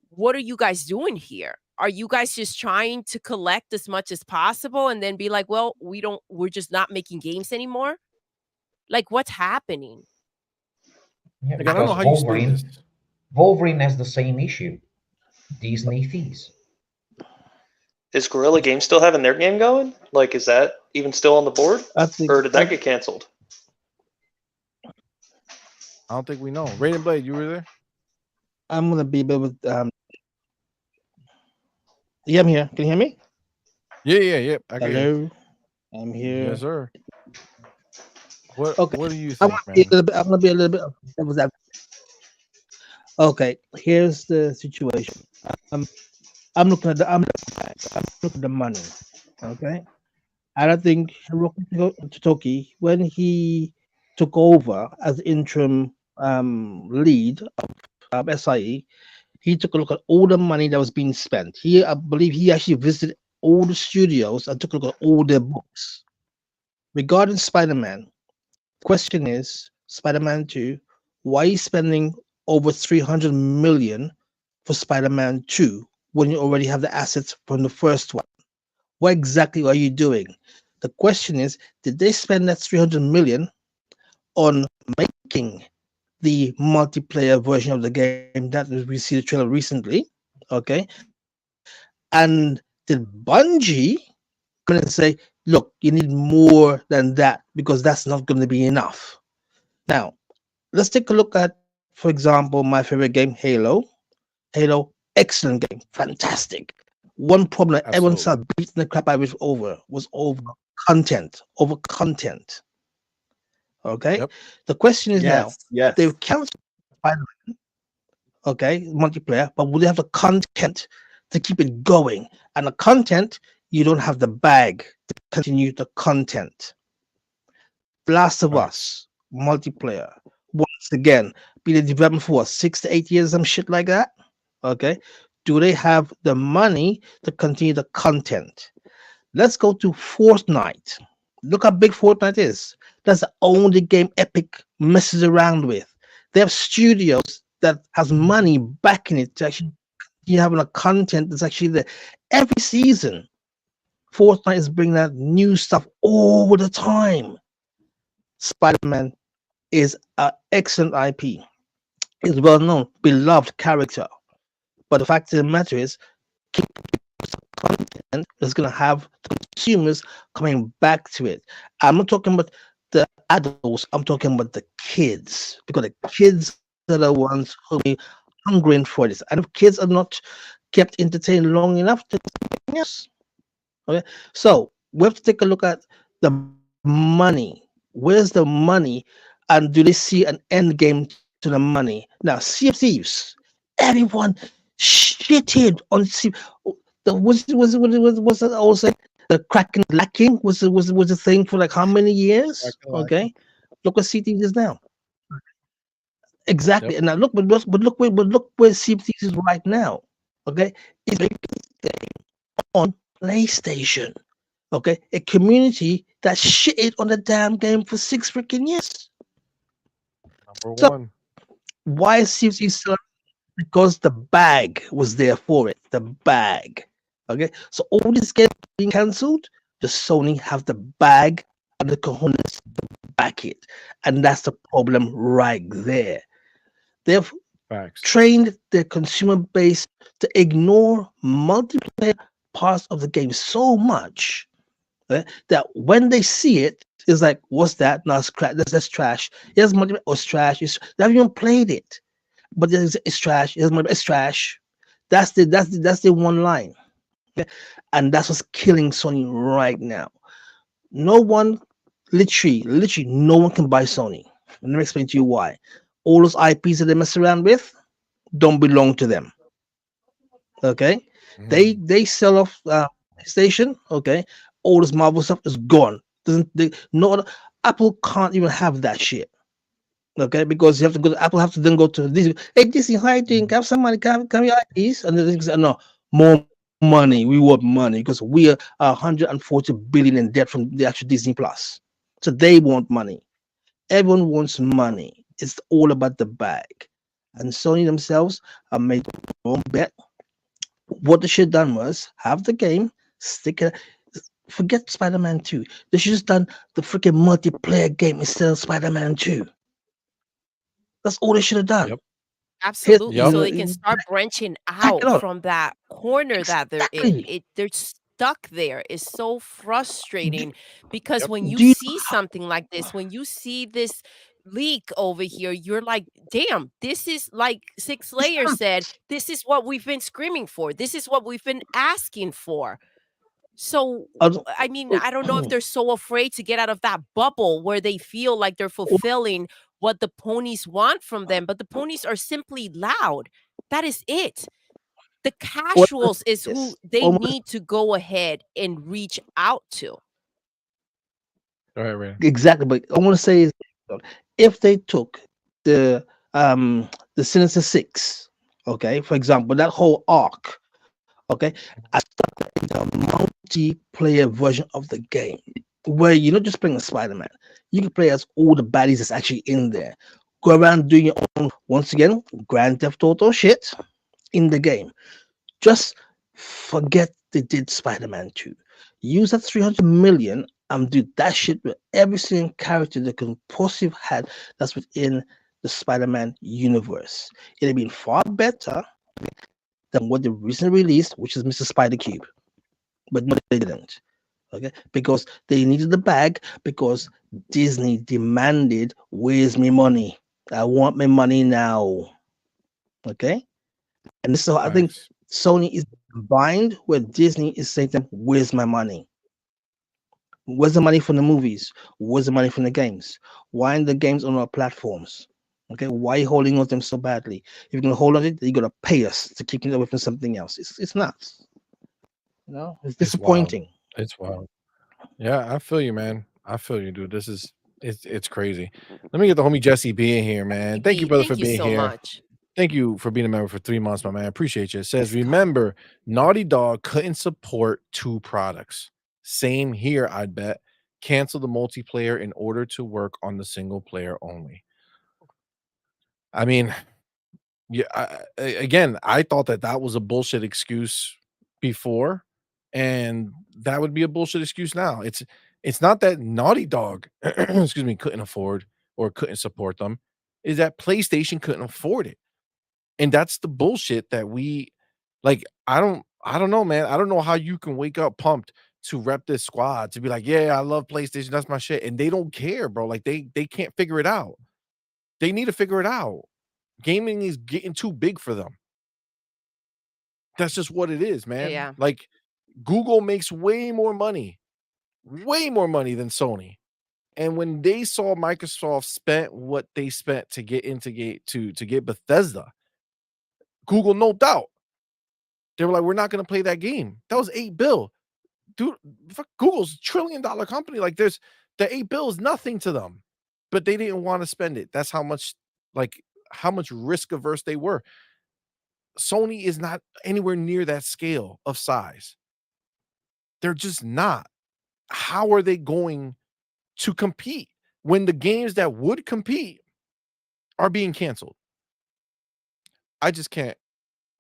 what are you guys doing here? Are you guys just trying to collect as much as possible and then be like, well, we're just not making games anymore? Like, what's happening? Yeah, Like, I don't know because how you spin this. Wolverine has the same issue. Disney fees. Is Guerrilla Games still having their game going? Like, is that even still on the board? I think, Or did that get canceled? I don't think we know. Raiden Blade, you were there? I'm gonna be a bit with yeah, I'm here. Can you hear me? Yeah. I can hear you. Hello. I'm here. Yes, sir. What Okay. do you I'm think, gonna be a little bit okay, here's the situation. I'm looking at I'm looking at the money. Okay. I don't think Hiroki Totoki, when he took over as interim lead of SIE, he took a look at all the money that was being spent. I believe he actually visited all the studios and took a look at all their books. Regarding Spider-Man, the question is, Spider-Man 2, why are you spending over 300 million for Spider-Man 2 when you already have the assets from the first one? What exactly are you doing? The question is, did they spend that 300 million on making the multiplayer version of the game that we see the trailer recently? Okay. And did Bungie come in and say, look, you need more than that because that's not going to be enough? Now, let's take a look at, for example, my favorite game, Halo. Halo, excellent game, fantastic. One problem that everyone started beating the crap out of it was over content. Okay. Yep. The question is now, Yes. they've canceled Spider-Man, okay, multiplayer, but will they have the content to keep it going? And the content, you don't have the bag to continue the content. Last of Us multiplayer, once again, been in development for what, 6 to 8 years, some shit like that. Okay. Do they have the money to continue the content? Let's go to Fortnite. Look how big Fortnite is. That's the only game Epic messes around with. They have studios that has money backing it to actually you having a content that's actually there every season. Fortnite is bringing out new stuff all the time. Spider-Man is an excellent IP. Is well known, beloved character. But the fact of the matter is, content is going to have consumers coming back to it. I'm not talking about the adults. I'm talking about the kids, because the kids are the ones who be hungering for this. And if kids are not kept entertained long enough, to yes. Okay, so we have to take a look at the money. Where's the money, and do they see an end game to the money? Now, Sea of Thieves, everyone shitted on Sea. The was it also the cracking lacking was a thing for like how many years? Okay, look what Sea of Thieves is now. Exactly, and now look, but look where Sea of Thieves is right now. Okay, it's on PlayStation. Okay, a community that shitted on the damn game for 6 freaking years. Number So one. why is CFC still? Because the bag was there for it. The bag. Okay, so all these games being cancelled, the Sony have the bag and the cojones to back it, and that's the problem right there. They've Facts. trained their consumer base to ignore multiplayer parts of the game so much that when they see it, it's like, what's that? No, it's crap. That's trash. Yes, multiplayer. Oh, it's trash. They haven't even played it, but it's trash. It's trash. That's the one line, and that's what's killing Sony right now. No one, literally, no one can buy Sony. Let me explain to you why. All those IPs that they mess around with don't belong to them. Okay, they sell off PlayStation. Okay, all this Marvel stuff is gone. Doesn't they? No, Apple can't even have that shit. Okay, because you have to go. Apple have to then go to Disney. Hey, Disney, how you doing? Have some money? Can we IPs? And then they say, no, more money. We want money because we are 140 billion in debt from the actual Disney Plus. So they want money. Everyone wants money. It's all about the bag. And Sony themselves have made the wrong bet. What they should have done was have the game, stick it. Forget Spider-Man 2. They should just done the freaking multiplayer game instead of Spider-Man 2. That's all they should have done. Yep. Absolutely. Yep. So they can start branching out from that corner that they're in. They're stuck there. It's so frustrating because when you see something like this, when you see this leak over here, you're like, damn, this is like Six Layers said, this is what we've been screaming for. This is what we've been asking for. So, I mean, I don't know if they're so afraid to get out of that bubble where they feel like they're fulfilling what the ponies want from them, but the ponies are simply loud. That is it. The casuals is who they need to go ahead and reach out to. All right, Ray. Exactly, but I want to say is if they took the Sinister Six, okay, for example, that whole arc, okay, I started the multiplayer version of the game where you're not just playing as Spider-Man, you can play as all the baddies that's actually in there. Go around doing your own, once again, Grand Theft Auto shit in the game. Just forget they did Spider-Man 2. Use that 300 million and do that shit with every single character they can possibly had that's within the Spider-Man universe. It'd have been far better than what they recently released, which is Mr. Spider Cube. But no, they didn't. Okay, because they needed the bag because Disney demanded, "Where's my money? I want my money now." Okay, and this is how I think Sony is combined where Disney is saying to them, "Where's my money? Where's the money from the movies? Where's the money from the games? Why aren't the games on our platforms? Okay, why are you holding on to them so badly? If you're gonna hold on to it, you're gonna pay us to keep it away from something else. It's nuts. You know, it's disappointing. It's wild. Yeah, I feel you, man. I feel you, dude. This is it's crazy. Let me get the homie Jesse B in here, man. Thank you, brother, for being so here. Much. Thank you for being a member for 3 months, my man. I appreciate you. It says, remember, Naughty Dog couldn't support 2 products. Same here, I'd bet. Cancel the multiplayer in order to work on the single player only. I mean, Yeah, again, I thought that was a bullshit excuse before, and that would be a bullshit excuse now. It's not that Naughty Dog, excuse me, couldn't afford or couldn't support them, is that PlayStation couldn't afford it. And that's the bullshit that we like. I don't know, man. I don't know how you can wake up pumped to rep this squad to be like, yeah, I love PlayStation, that's my shit, and they don't care, bro. Like they can't figure it out. They need to figure it out. Gaming is getting too big for them. That's just what it is, man. Yeah. Like Google makes way more money than Sony. And when they saw Microsoft spent what they spent to get to get Bethesda, Google no doubt. They were like, we're not going to play that game. That was $8 billion. Dude, Google's a $1 trillion company. Like the $8 billion is nothing to them. But they didn't want to spend it. That's how much risk averse they were. Sony is not anywhere near that scale of size. They're just not. How are they going to compete when the games that would compete are being canceled? I just can't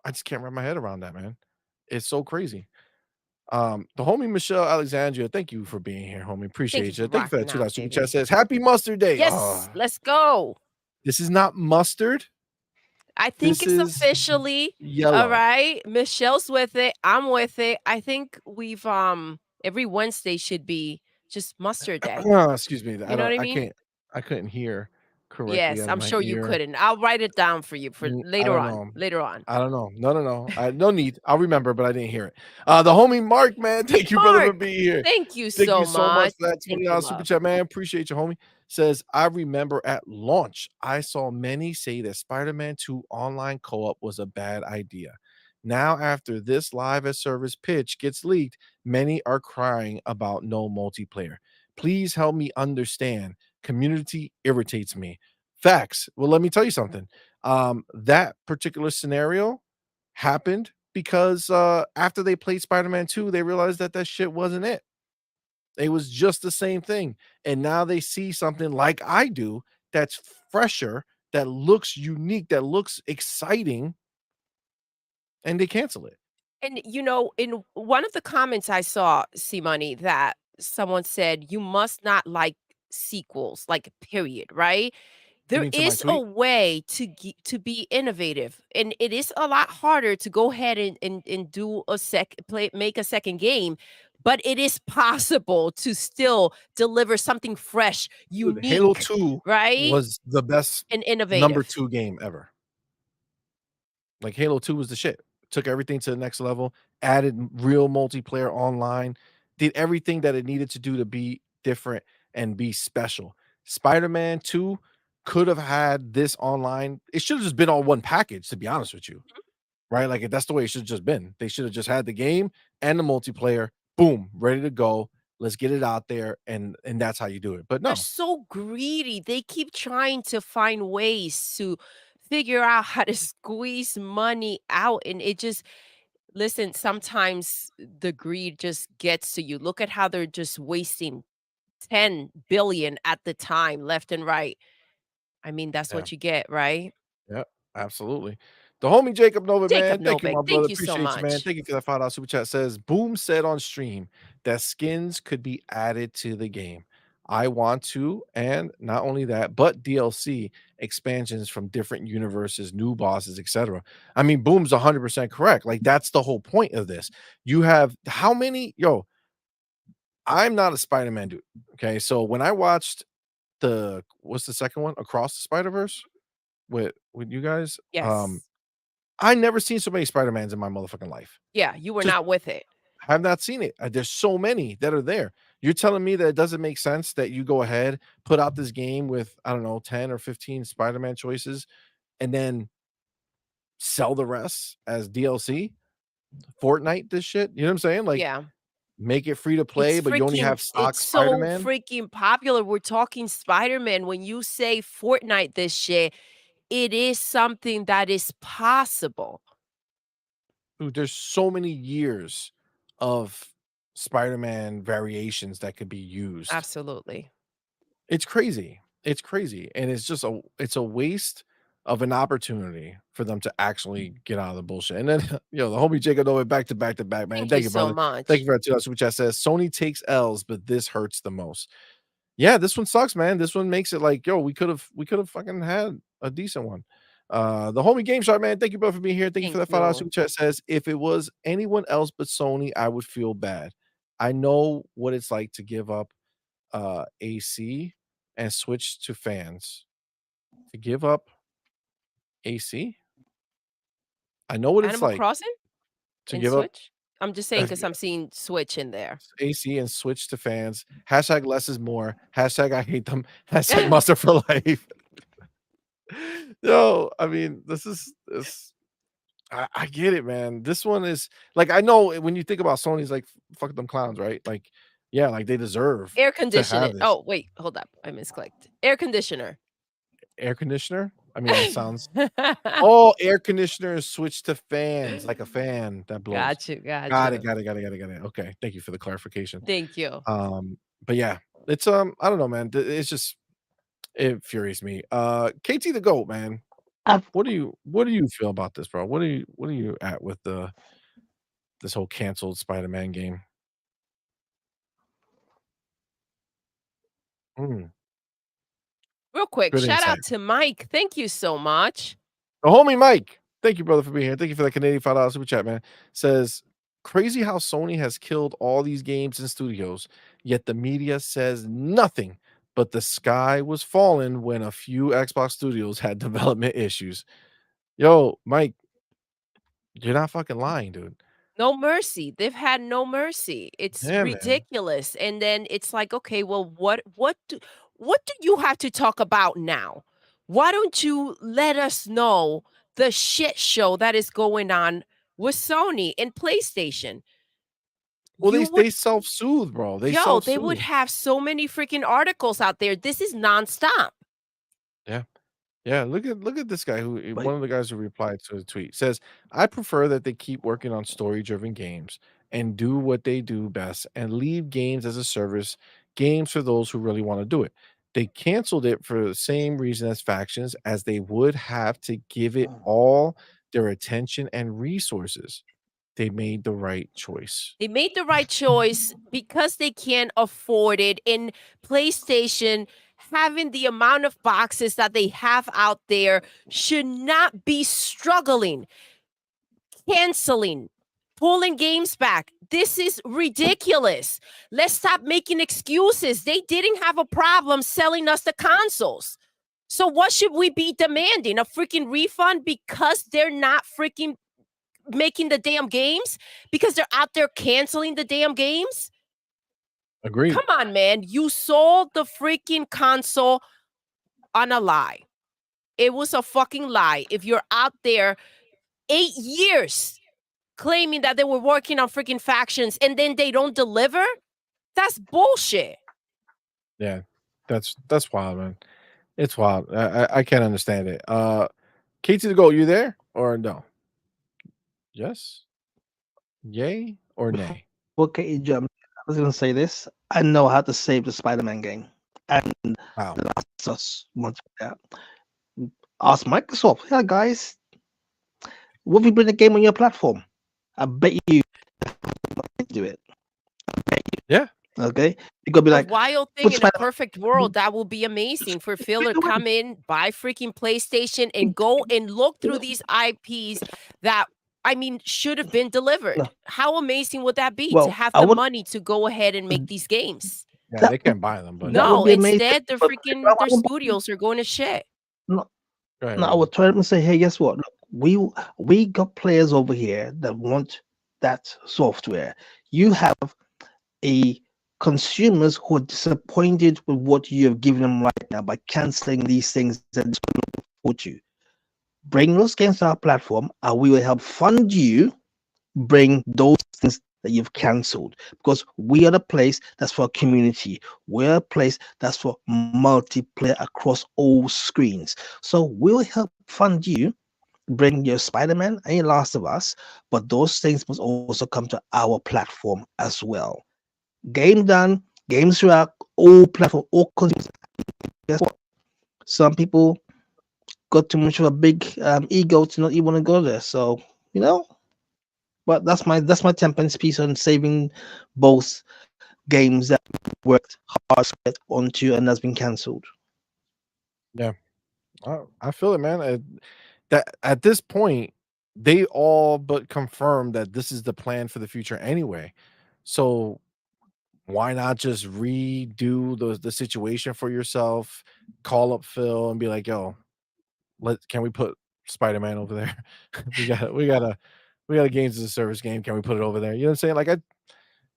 wrap my head around that, man. It's so crazy. The homie Michelle Alexandria, thank you for being here, homie. Appreciate you. Thank you for that $2 super chat. Says happy mustard day. Yes, let's go. This is not mustard. I think This it's is officially yellow. all right. Michelle's with it. I'm with it. I think we've every Wednesday should be just mustard day. Excuse me. You know what I mean? I couldn't hear correctly. Yes, out of I'm my sure you ear. couldn't. I'll write it down for you for I later don't on. know. Later on. I don't know. No. No need. I'll remember, but I didn't hear it. The homie Mark, man. Thank you, brother, for Mark, being here. thank you Thank so you so much for that Thank you, $20 super love. chat, man. Appreciate you, homie. Says, I remember at launch, I saw many say that Spider-Man 2 online co-op was a bad idea. Now, after this live as service pitch gets leaked, many are crying about no multiplayer. Please help me understand. Community irritates me. Facts. Well, let me tell you something. That particular scenario happened because after they played Spider-Man 2, they realized that shit wasn't it. It was just the same thing. And now they see something like I do that's fresher, that looks unique, that looks exciting, and they cancel it. And in one of the comments I saw, CMoney, that someone said you must not like sequels, like period, right? You There mean to my is a tweet? way to be innovative, and it is a lot harder to go ahead and do make a second game, but it is possible to still deliver something fresh, Dude, Halo unique, 2 right? was the best And number innovative. 2 game ever. Like Halo 2 was the shit. Took everything to the next level, added real multiplayer online, did everything that it needed to do to be different and be special. Spider-Man 2 could have had this online. It should have just been all one package, to be honest with you. Right? Like that's the way it should have just been. They should have just had the game and the multiplayer, boom, ready to go. Let's get it out there, and that's how you do it. But They're no, so greedy. They keep trying to find ways to figure out how to squeeze money out, and it just listen, sometimes the greed just gets to you. Look at how they're just wasting 10 billion at the time, left and right. I mean, that's yeah. what you get, right? Yeah, absolutely. The homie Jacob Novik, Jacob man. Thank you, Novik, my brother. thank you so Appreciate you, man. much. Thank you for that $5 super chat. Says Boom said on stream that skins could be added to the game. I want to, and not only that, but DLC expansions from different universes, new bosses, etc. I mean, Boom's 100% correct. Like, that's the whole point of this. You have how many? Yo, I'm not a Spider-Man dude. Okay, so when I watched what's the second one? Across the Spider-Verse with you guys, Yes. I never seen so many Spider-Mans in my motherfucking life. Yeah, you were Just not with it. have not seen it. There's so many that are there. You're telling me that it doesn't make sense that you go ahead, put out this game with, I don't know, 10 or 15 Spider-Man choices, and then sell the rest as DLC? Fortnite this shit? You know what I'm saying? Like, Yeah. make it free to play, but you only have stock It's so Spider-Man? freaking popular. We're talking Spider-Man. When you say Fortnite this shit, it is something that is possible. Dude, there's so many years of Spider-Man variations that could be used. Absolutely. It's crazy. It's crazy. And it's a waste of an opportunity for them to actually get out of the bullshit. And then, the homie Jacob went back to back to back, man. Thank you, so brother. much. Thank you for that $2 super chat. Says Sony takes L's, but this hurts the most. Yeah, this one sucks, man. This one makes it like, we could have fucking had a decent one. The homie Game Shark, man. Thank you, bro, for being here. Thank you for that $5 super chat. Says if it was anyone else but Sony, I would feel bad. I know what it's like to give up AC and switch to fans. To give up AC? I know what it's Animal like Crossing to and give up Switch. I'm just saying because I'm seeing Switch in there. AC and switch to fans. Hashtag less is more. Hashtag I hate them. Hashtag mustard for life. No, I mean, this. I get it, man. This one is like, I know when you think about Sony's like, fuck them clowns, right? Like, yeah, like they deserve Air to conditioning. have this. Oh, wait, hold up. I misclicked. Air conditioner. Air conditioner? I mean, that sounds. Oh, air conditioners switch to fans, like a fan that blows. Got you. Got it. Okay, thank you for the clarification. Thank you. But yeah, it's I don't know, man. It's just, it infuriates me. KT the GOAT, man. What do you feel about this, bro? What are you at with this whole canceled Spider-Man game? Real quick, Good shout out insight. to Mike. Thank you so much. The homie Mike. Thank you, brother, for being here. Thank you for that Canadian $5 super chat, man. Says, crazy how Sony has killed all these games and studios, yet the media says nothing. But the sky was falling when a few Xbox studios had development issues. Yo, Mike, you're not fucking lying, dude. No mercy. They've had no mercy. It's ridiculous. And then it's like, okay, well, what do you have to talk about now? Why don't you let us know the shit show that is going on with Sony and PlayStation? Well, they self-soothe, bro. They would have so many freaking articles out there. This is nonstop. Yeah, look at this guy one of the guys who replied to the tweet says, I prefer that they keep working on story-driven games and do what they do best and leave games as a service, games for those who really want to do it. They canceled it for the same reason as factions, as they would have to give it all their attention and resources. They made the right choice. They made the right choice because they can't afford it. In PlayStation, having the amount of boxes that they have out there should not be struggling, canceling, pulling games back. This is ridiculous. Let's stop making excuses. They didn't have a problem selling us the consoles. So what should we be demanding? A freaking refund because they're not freaking making the damn games? Because they're out there canceling the damn games? Agreed. Come on, man. You sold the freaking console on a lie. It was a fucking lie. If you're out there 8 years claiming that they were working on freaking factions and then they don't deliver, that's bullshit. Yeah, that's wild, man. It's wild. I can't understand it. KT the GOAT, you there or no? Yes? Yay or nay? Okay, jump. I was gonna say this. I know how to save the Spider-Man game, and wow. The Last of Us once. Ask Microsoft, yeah, guys, what if we bring the game on your platform? I bet you do it. I bet you. Yeah. Okay. You're gonna be like, wild thing in a perfect world, that will be amazing for Phil to come in, buy freaking PlayStation, and go and look through these IPs that, I mean, should have been delivered. No. How amazing would that be to have the money to go ahead and make these games? Yeah, they can't buy them, but no, instead their freaking their studios are going to shit. No, I would try and say, hey, guess what? Look, we got players over here that want that software. You have consumers who are disappointed with what you have given them right now by canceling these things that support you. Bring those games to our platform, and we will help fund you bring those things that you've canceled, because we are the place that's for community. We're a place that's for multiplayer across all screens. So we'll help fund you bring your Spider-Man and your Last of Us, but those things must also come to our platform as well. Game done, games throughout all platform, all consumers. Guess what? Some people got too much of a big ego to not even want to go there. So you know, but that's my 10 pence piece on saving both games that worked hard to get onto and has been cancelled. Yeah, I feel it, man. That at this point, they all but confirmed that this is the plan for the future anyway. So why not just redo the situation for yourself? Call up Phil and be like, "Yo, can we put Spider-Man over there? we got a games as a service game. Can we put it over there?" You know what I'm saying? Like, I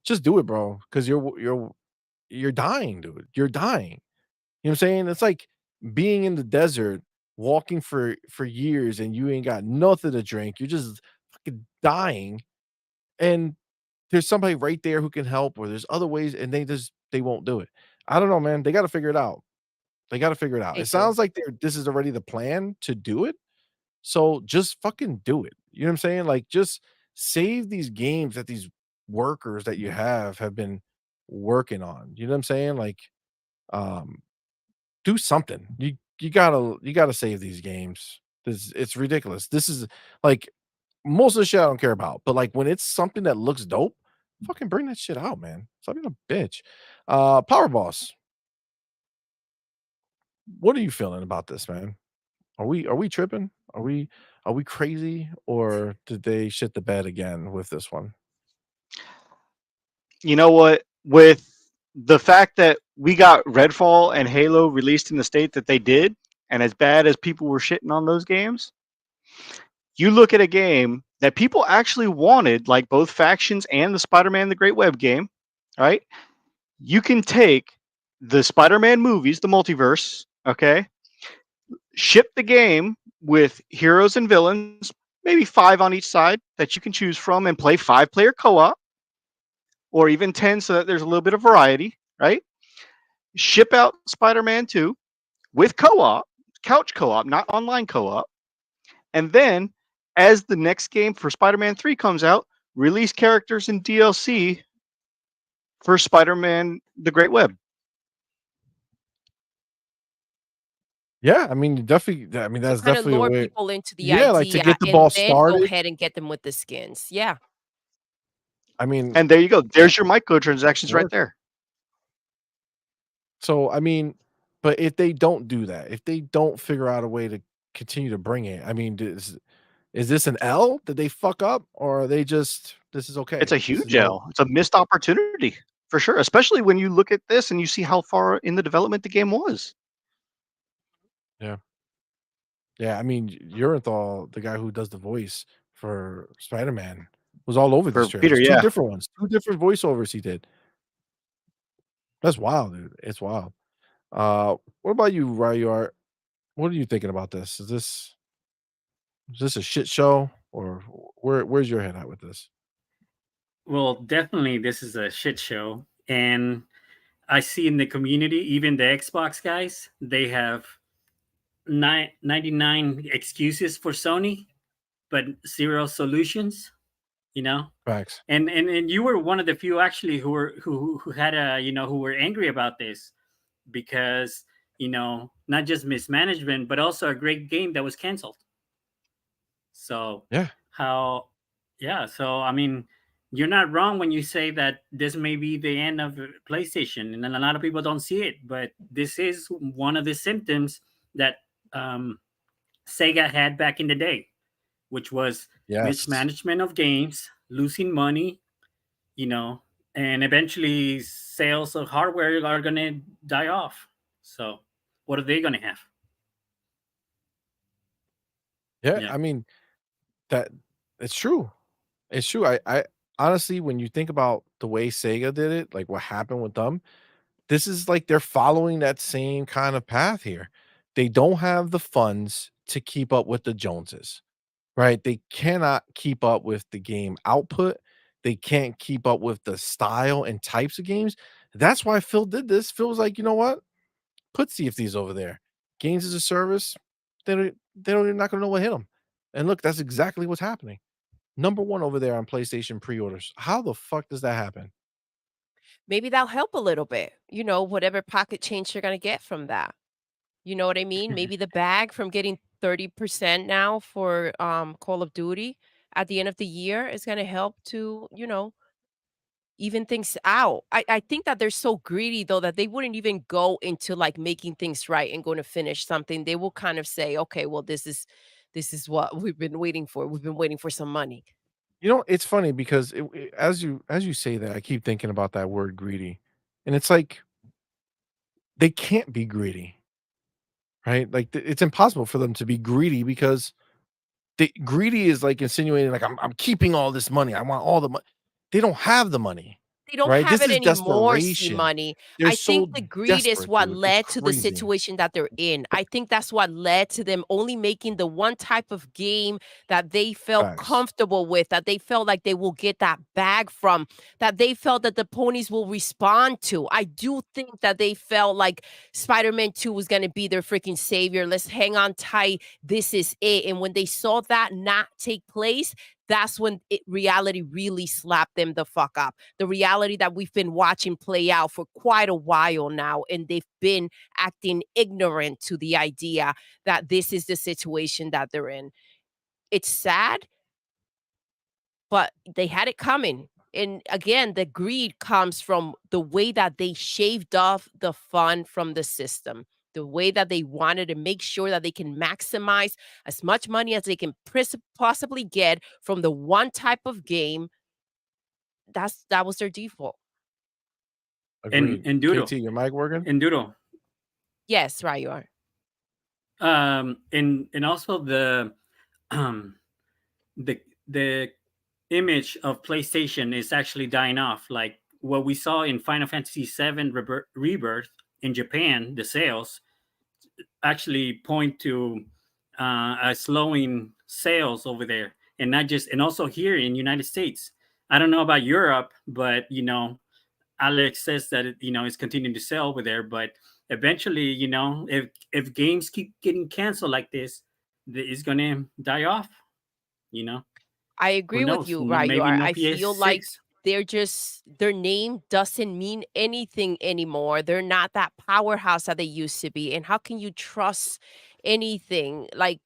just do it, bro, because you're dying, dude. You're dying. You know what I'm saying? It's like being in the desert, walking for years, and you ain't got nothing to drink. You're just fucking dying, and there's somebody right there who can help, or there's other ways, and they won't do it. I don't know, man. They got to figure it out. They got to figure it out. They It do. sounds like this is already the plan to do it. So just fucking do it. You know what I'm saying? Like, just save these games that these workers that you have been working on. You know what I'm saying? Like, um, do something. You gotta save these games. It's ridiculous. This is like most of the shit I don't care about, but like when it's something that looks dope, fucking bring that shit out, man. Stop being a bitch. Power Boss, what are you feeling about this, man? Are we tripping? Are we crazy, or did they shit the bed again with this one? You know what? With the fact that we got Redfall and Halo released in the state that they did, and as bad as people were shitting on those games, you look at a game that people actually wanted, like both factions and the Spider-Man the Great Web game, right? You can take the Spider-Man movies, the multiverse, okay? Ship the game with heroes and villains, maybe 5 on each side that you can choose from, and play 5-player co-op, or even 10 so that there's a little bit of variety, right? Ship out Spider-Man 2 with co-op, couch co-op, not online co-op. And then as the next game for Spider-Man 3 comes out, release characters in DLC for Spider-Man the Great Web. Yeah, I mean, definitely. I mean, To that's kind of definitely a lure way. people into the Yeah, like to idea get the and ball then go started. ahead and get them with the skins. Yeah. I mean, And there you go. There's your microtransactions right work. there. So I mean, but if they don't do that, if they don't figure out a way to continue to bring it, I mean, is this an L? Did they fuck up, or are they just this is okay? It's a This huge is no. L. It's a missed opportunity for sure, especially when you look at this and you see how far in the development the game was. Yeah, yeah. I mean, Urenthal, the guy who does the voice for Spider-Man, was all over these For Peter, trailers. Two yeah. different ones, two different voiceovers he did. That's wild, dude. It's wild. What about you, Ryar? What are you thinking about this? Is this a shit show, or where's your head at with this? Well, definitely this is a shit show. And I see in the community, even the Xbox guys, they have 99 excuses for Sony, but zero solutions, you know? Facts. And you were one of the few actually who had a, who were angry about this because, not just mismanagement, but also a great game that was canceled. So Yeah. how, yeah. So I mean, you're not wrong when you say that this may be the end of PlayStation, and a lot of people don't see it. But this is one of the symptoms that um, Sega had back in the day, which was Yes. mismanagement of games, losing money, you know, and eventually sales of hardware are going to die off. So what are they going to have? Yeah. Yeah. I mean, that it's true. It's true. I honestly, when you think about the way Sega did it, like what happened with them, this is like they're following that same kind of path here. They don't have the funds to keep up with the Joneses, right? They cannot keep up with the game output. They can't keep up with the style and types of games. That's why Phil did this. Phil was like, you know what? Put Sea of Thieves over there. Games as a service, they don't even not gonna know what hit them. And look, that's exactly what's happening. Number one over there on PlayStation pre-orders. How the fuck does that happen? Maybe that'll help a little bit. Whatever pocket change you're gonna get from that. You know what I mean? Maybe the bag from getting 30% now for Call of Duty at the end of the year is going to help to, even things out. I think that they're so greedy though that they wouldn't even go into like making things right and going to finish something. They will kind of say, okay, well, this is what we've been waiting for. We've been waiting for some money. It's funny because as you say that, I keep thinking about that word greedy, and it's like they can't be greedy, right? Like it's impossible for them to be greedy because greedy is like insinuating like I'm keeping all this money. I want all the money. They don't have the money, They don't right? have This it is anymore, see desperation. money. They're I think so the greed is desperate, what dude. It's led to the crazy. situation that they're in. I think that's what led to them only making the one type of game that they felt Facts. comfortable with, that they felt like they will get that bag from, that they felt that the ponies will respond to. I do think that they felt like Spider-Man 2 was going to be their freaking savior. Let's hang on tight. This is it. And when they saw that not take place, that's when reality really slapped them the fuck up. The reality that we've been watching play out for quite a while now, and they've been acting ignorant to the idea that this is the situation that they're in. It's sad, but they had it coming. And again, the greed comes from the way that they shaved off the fun from the system, the way that they wanted to make sure that they can maximize as much money as they can possibly get from the one type of game. That was their default. Agreed. And Doodle. KT, your mic working? And Doodle. Yes, right, you are. And also the the image of PlayStation is actually dying off. Like what we saw in Final Fantasy VII Rebirth in Japan, the sales actually point to a slowing sales over there, and not just, and also here in United States. I don't know about Europe, but Alex says that it's continuing to sell over there, but eventually, if games keep getting canceled like this, it's gonna die off. I Who agree with knows? you, right? You Maybe are. no I feel like PS6. their name doesn't mean anything anymore. They're not that powerhouse that they used to be. And how can you trust anything? Like,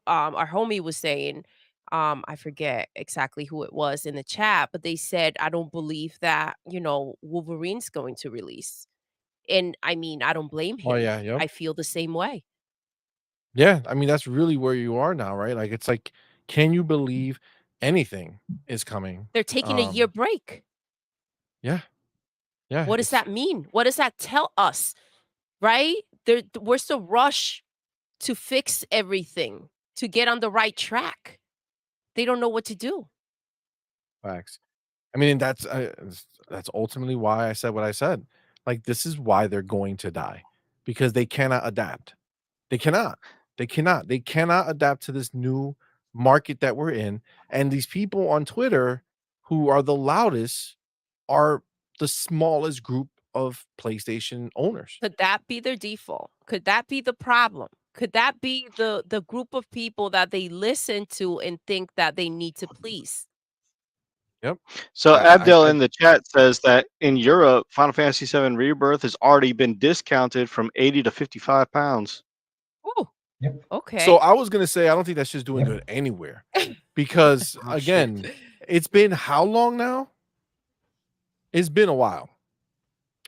our homie was saying, I forget exactly who it was in the chat, but they said, I don't believe that, Wolverine's going to release. And I mean, I don't blame Oh him. yeah, yep. I feel the same way. Yeah, I mean that's really where you are now, right? Like it's like, can you believe anything is coming? They're taking a year break. Yeah, yeah. What does that mean? What does that tell us? Right? We're so rushed to fix everything, to get on the right track. They don't know what to do. Facts. I mean, that's ultimately why I said what I said. Like this is why they're going to die because they cannot adapt. They cannot. They cannot. They cannot adapt to this new market that we're in. And these people on Twitter who are the loudest are the smallest group of PlayStation owners. Could that be their default? Could that be the problem? Could that be the group of people that they listen to and think that they need to please? Yep. So Abdel in the chat says that in Europe, Final Fantasy VII Rebirth has already been discounted from 80 to 55 pounds. Oh, okay. So I was gonna say I don't think that's just doing good anywhere because again, it's been how long now? It's been a while.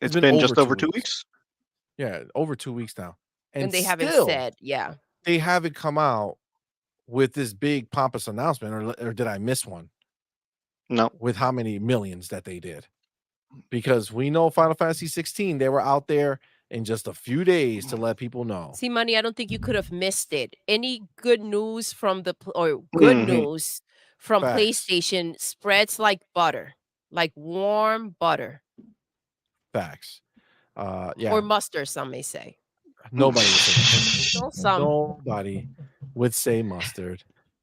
It's been just over 2 weeks. Yeah, over 2 weeks now. And they haven't still, said, yeah. They haven't come out with this big pompous announcement, or did I miss one? No. With how many millions that they did? Because we know Final Fantasy 16, they were out there in just a few days to let people know. CMoney, I don't think you could have missed it. Any good news from news from Facts. PlayStation spreads like butter, like warm butter. Facts. Yeah. Or mustard, some may say. Nobody would say Well, some. Nobody would say mustard.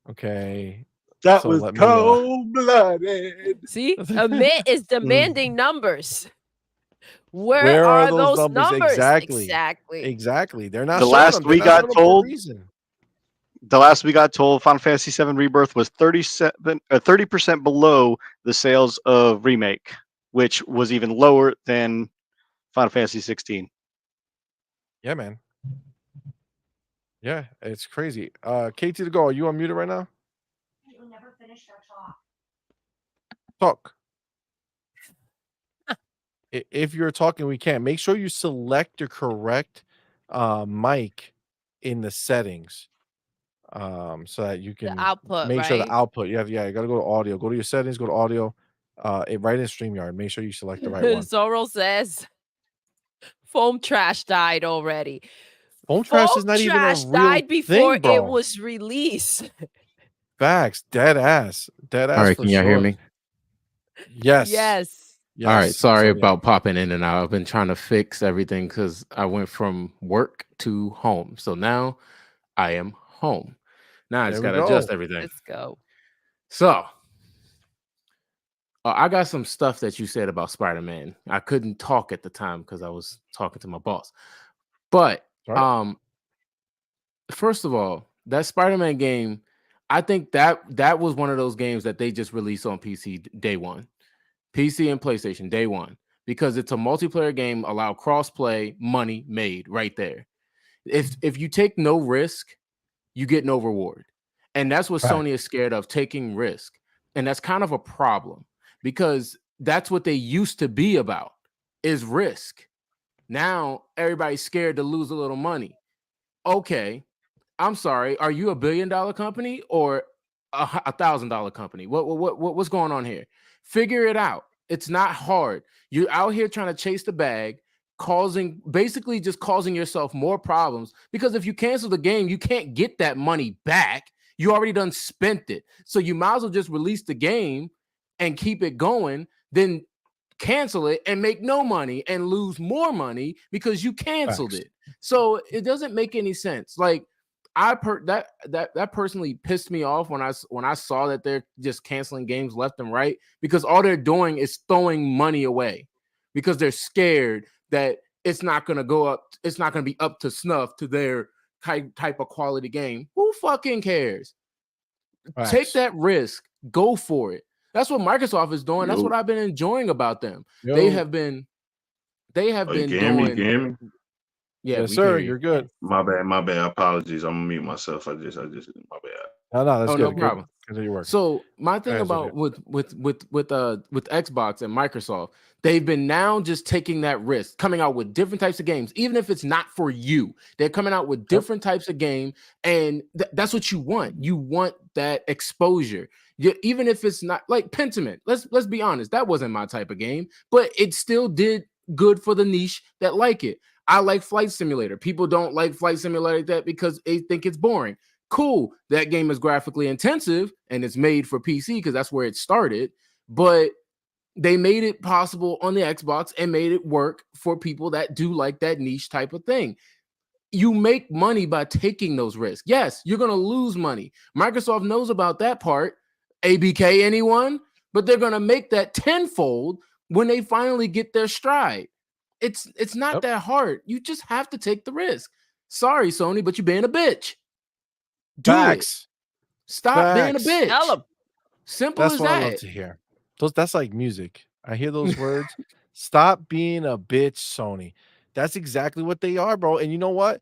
Okay. That was cold-blooded. See, Amit is demanding numbers. Where are those numbers? Exactly. They're not. The last we got told. The last we got told, Final Fantasy VII Rebirth was 30% below the sales of Remake, which was even lower than Final Fantasy 16. Yeah, man. Yeah, it's crazy. KT to go. Are you unmuted right now? You never finished our talk. Talk. If you're talking, we can't. Make sure you select your correct mic in the settings. So that you can output, make sure the right? output. You gotta go to audio. Go to your settings, go to audio. Right in StreamYard. Make sure you select the right one. Zorro says foam trash died already. Foam Foam trash is not even a trash real died before thing, it bro. was released. Facts. Dead ass. Dead All ass right, for can y'all hear sure. me? Yes. Yes. All right, sorry So, yeah. about popping in and out. I've been trying to fix everything because I went from work to home. So now I am home. Now I just There we got to adjust go. everything. Let's go. So I got some stuff that you said about Spider-Man. I couldn't talk at the time because I was talking to my boss. But Right. first of all, that Spider-Man game, I think that was one of those games that they just released on PC day one. PC and PlayStation day one, because it's a multiplayer game, allow cross-play, money made right there. If you take no risk, you get no reward. And that's what Right. Sony is scared of, taking risk. And that's kind of a problem because that's what they used to be about, is risk. Now everybody's scared to lose a little money. Okay, I'm sorry. Are you $1 billion company or $1,000 company? What's going on here? Figure it out. It's not hard. You're out here trying to chase the bag, basically just causing yourself more problems, because if you cancel the game, you can't get that money back. You already done spent it. So you might as well just release the game and keep it going, then cancel it and make no money and lose more money because you canceled Facts. it. So it doesn't make any sense. Like that personally pissed me off when I saw that they're just canceling games left and right, because all they're doing is throwing money away because they're scared that it's not going to go up. It's not going to be up to snuff to their type of quality game. Who fucking cares? Facts. Take that risk. Go for it. That's what Microsoft is doing. That's Yo. what I've been enjoying about them. Yo. They have been Oh, you can hear me? You doing. can hear me? Yeah, Yes, we sir. can hear you. You're good. My bad. Apologies. I'm gonna mute myself. I just my bad. No, that's Oh, good. no Good. problem. Continue your work. So my thing ahead, about with Xbox and Microsoft, they've been now just taking that risk, coming out with different types of games, even if it's not for you. They're coming out with different types of game, and that's what you want. You want that exposure. Even if it's not like Pentiment. Let's be honest, that wasn't my type of game, but it still did good for the niche that like it. I like Flight Simulator. People don't like Flight Simulator like that because they think it's boring. Cool, that game is graphically intensive and it's made for PC because that's where it started, but they made it possible on the Xbox and made it work for people that do like that niche type of thing. You make money by taking those risks. Yes, you're going to lose money. Microsoft knows about that part. ABK, anyone? But they're going to make that tenfold when they finally get their stride. It's not that hard. You just have to take the risk. Sorry, Sony, but you're being a bitch. Do Facts. it. Stop being a Facts. bitch. Tell 'em. Simple That's as what I that. love to hear. That's like music. I hear those words. Stop being a bitch, Sony. That's exactly what they are, bro. And you know what?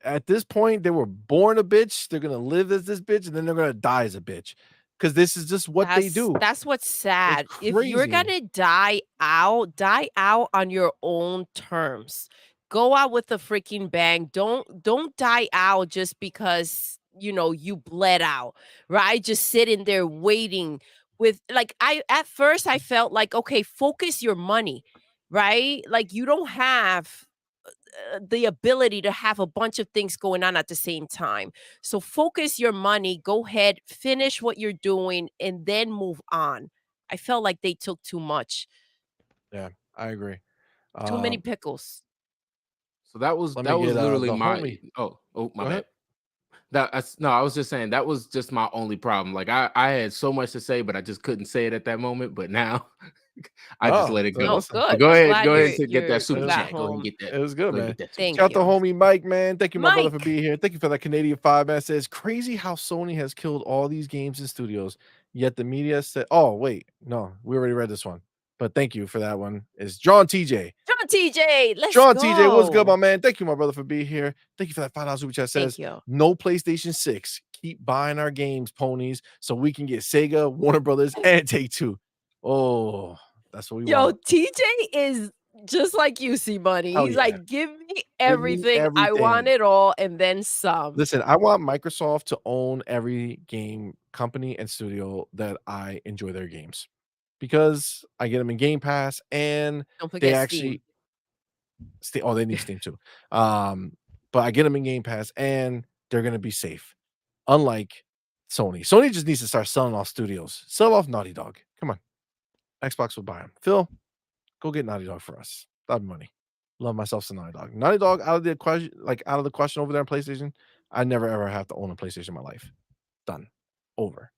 At this point, they were born a bitch. They're gonna live as this bitch, and then they're gonna die as a bitch. Because this is just what they do. That's what's sad. If you're crazy. gonna die out on your own terms. Go out with a freaking bang. Don't die out just because you bled out, right? Just sitting there waiting with at first I felt like, okay, focus your money, right? Like you don't have the ability to have a bunch of things going on at the same time. So focus your money, go ahead, finish what you're doing, and then move on. I felt like they took too much, Yeah, I agree. too many pickles. So that was Let me get literally the my homie. my Go bad. ahead. I was just saying that was just my only problem. Like I had so much to say, but I just couldn't say it at that moment. But now I just let it go. listen. Good. Go I'm ahead glad to get that super you got chat. Go ahead and home. get that. It was good, Go ahead man. and get that. Thank Shout out to you. homie Mike, man. Thank you, my brother, for Mike. being here. Thank you for that Canadian 5, man. Says crazy how Sony has killed all these games and studios, yet the media said, "Oh, wait, no, we already read this one." but thank you for that one. Is John TJ. John TJ, let's John go. TJ, what's good, my man? Thank you, my brother, for being here. Thank you for that $5 super chat. Says, Thank you. no PlayStation 6. Keep buying our games, ponies, so we can get Sega, Warner Brothers, and Take-Two. Oh, that's what we Yo, want. TJ is just like you, CMoney. Hell He's yeah. like, give me everything. I everything. want it all and then some. Listen, I want Microsoft to own every game company and studio that I enjoy their games, because I get them in Game Pass, and Don't they forget actually they need Steam too. But I get them in Game Pass, and they're gonna be safe. Unlike Sony. Sony just needs to start selling off studios. Sell off Naughty Dog. Come on. Xbox will buy them. Phil, go get Naughty Dog for us. That'd be money. Love myself some Naughty Dog. Naughty Dog out of the question over there on PlayStation. I never ever have to own a PlayStation in my life. Done. Over.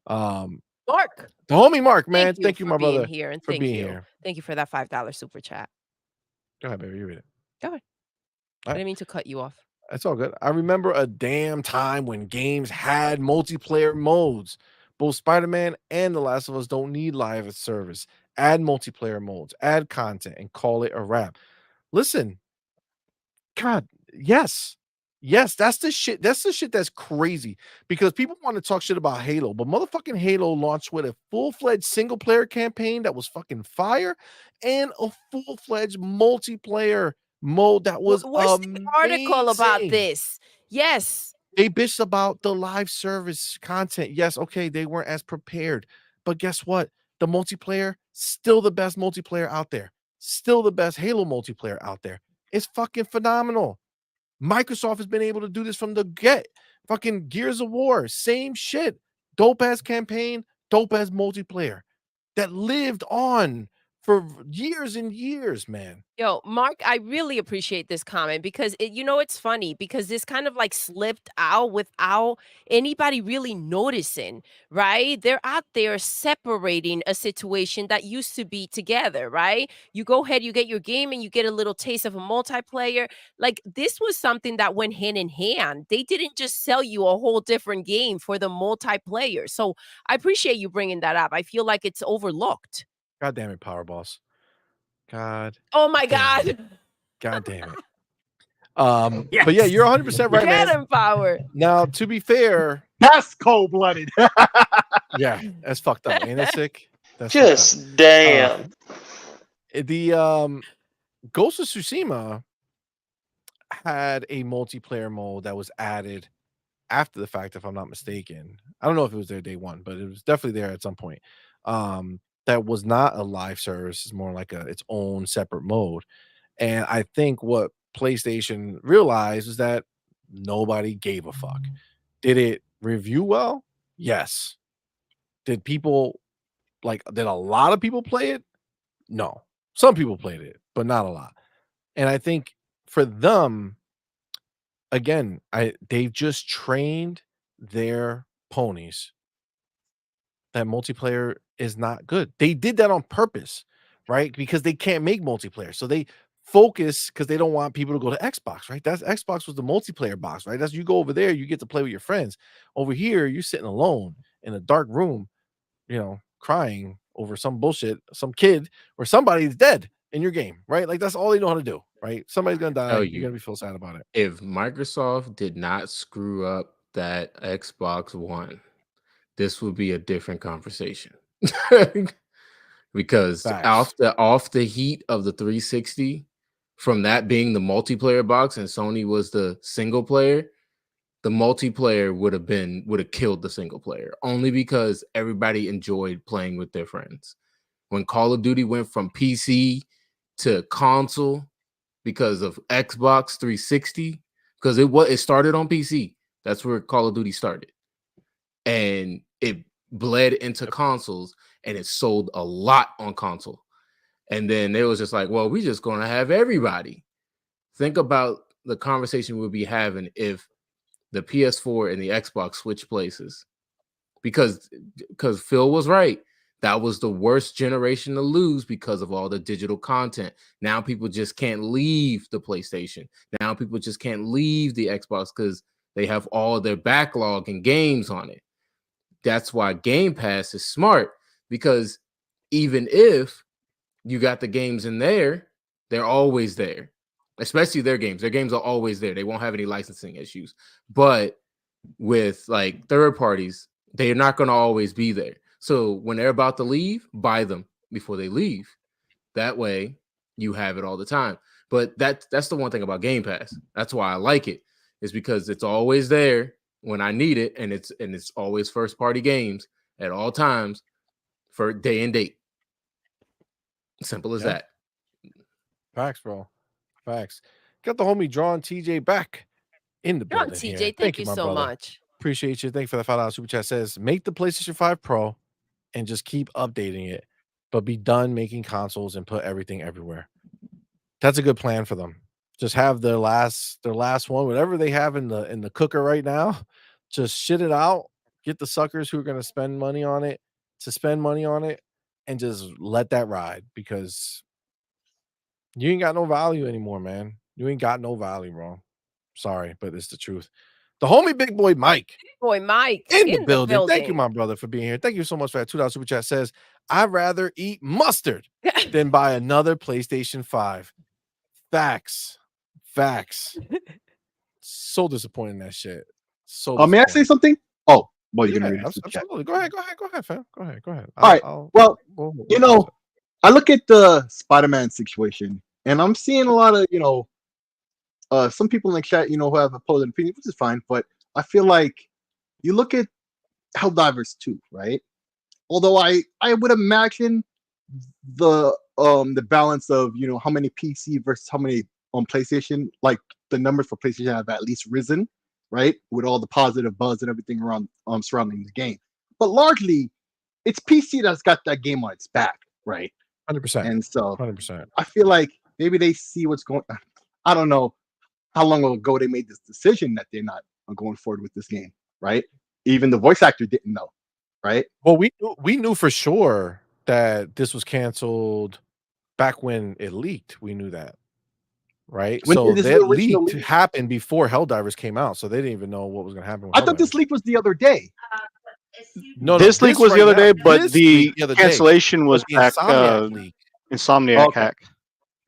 Mark. The homie Mark, man. Thank you, for my being brother, here, and for thank being you. here. Thank you for that $5 super chat. Go ahead, baby. You read it. Go ahead. I didn't mean to cut you off. It's all good. I remember a damn time when games had multiplayer modes. Both Spider-Man and The Last of Us don't need live service. Add multiplayer modes, add content, and call it a wrap. Listen, God, yes. Yes, that's the shit. That's the shit that's crazy, because people want to talk shit about Halo, but motherfucking Halo launched with a full-fledged single-player campaign that was fucking fire, and a full-fledged multiplayer mode that was Where's the article about amazing. this? Yes. They bitched about the live service content. Yes, okay, they weren't as prepared. But guess what? The multiplayer, still the best multiplayer out there. Still the best Halo multiplayer out there. It's fucking phenomenal. Microsoft has been able to do this from the get. Fucking Gears of War, same shit. Dope ass campaign, dope ass multiplayer that lived on for years and years, man. Yo, Mark, I really appreciate this comment, because it's funny, because this kind of like slipped out without anybody really noticing, right? They're out there separating a situation that used to be together, right? You go ahead, you get your game, and you get a little taste of a multiplayer. Like, this was something that went hand in hand. They didn't just sell you a whole different game for the multiplayer. So I appreciate you bringing that up. I feel like it's overlooked. God damn it, Power Boss. God. Oh my damn it. God. God damn it. But yeah, you're 100% right, Get man. him, Power. Now, to be fair, that's cold-blooded. Yeah, that's fucked up. Ain't it sick? That's just damn. The Ghost of Tsushima had a multiplayer mode that was added after the fact, if I'm not mistaken. I don't know if it was there day one, but it was definitely there at some point. That was not a live service. It's more like its own separate mode. And I think what PlayStation realized is that nobody gave a fuck. Did it review well? Yes. Did a lot of people play it? No. Some people played it, but not a lot. And I think for them, again, they've just trained their ponies that multiplayer is not good. They did that on purpose, right? Because they can't make multiplayer. So they focus, because they don't want people to go to Xbox, right? That's Xbox was the multiplayer box, right? That's, you go over there, you get to play with your friends. Over here, you're sitting alone in a dark room, crying over some bullshit, some kid or somebody's dead in your game, right? Like, that's all they know how to do, right? Somebody's gonna die. You're gonna be feel sad about it. If Microsoft did not screw up that Xbox One, this would be a different conversation. Because off the heat of the 360, from that being the multiplayer box and Sony was the single player, the multiplayer would have killed the single player, only because everybody enjoyed playing with their friends. When Call of Duty went from PC to console because of Xbox 360, because it started on PC. That's where Call of Duty started. And it bled into consoles, and it sold a lot on console. And then it was just like, well, we're just going to have everybody. Think about the conversation we'll be having if the PS4 and the Xbox switch places. Because Phil was right. That was the worst generation to lose because of all the digital content. Now people just can't leave the PlayStation. Now people just can't leave the Xbox because they have all their backlog and games on it. That's why Game Pass is smart, because even if you got the games in there, they're always there. Especially their games. Their games are always there. They won't have any licensing issues. But with like third parties, they're not going to always be there. So when they're about to leave, buy them before they leave. That way you have it all the time. But that's the one thing about Game Pass. That's why I like it, is because it's always there when I need it, and it's always first party games at all times for day and date. Simple as that. Facts, bro. Facts. Got the homie Drawn TJ back in the John building. TJ, here. thank you my so brother. much. Appreciate you. Thank you for the $5 super chat. Says make the PlayStation 5 Pro and just keep updating it, but be done making consoles and put everything everywhere. That's a good plan for them. Just have their last one, whatever they have in the cooker right now. Just shit it out. Get the suckers who are going to spend money on it to spend money on it, and just let that ride, because you ain't got no value anymore, man. You ain't got no value, bro. Sorry, but it's the truth. The homie Big Boy Mike. Boy Mike In the building. Thank you, my brother, for being here. Thank you so much for that $2 super chat. Says, I'd rather eat mustard than buy another PlayStation 5. Facts. So disappointed in that shit. So may I say something? Oh, well, you're gonna read the chat. absolutely. Go ahead, fam. Go ahead. All right. Well, I look at the Spider-Man situation, and I'm seeing a lot of, some people in the chat, who have opposing opinions, which is fine. But I feel like you look at Helldivers 2, right? Although I would imagine the balance of how many PC versus how many on PlayStation, like the numbers for PlayStation have at least risen, right? With all the positive buzz and everything around surrounding the game. But largely, it's PC that's got that game on its back, right? 100%. And so 100%. I feel like maybe they see what's going on. I don't know how long ago they made this decision that they're not going forward with this game, right? Even the voice actor didn't know, right? Well, we knew for sure that this was canceled back when it leaked. We knew that, right? So that leak happened before Helldivers came out, so they didn't even know what was going to happen with I thought this leak was the other day. No, this leak was right the other now- day, but this the leak other day cancellation was the back. Insomniac leak. Insomniac hack.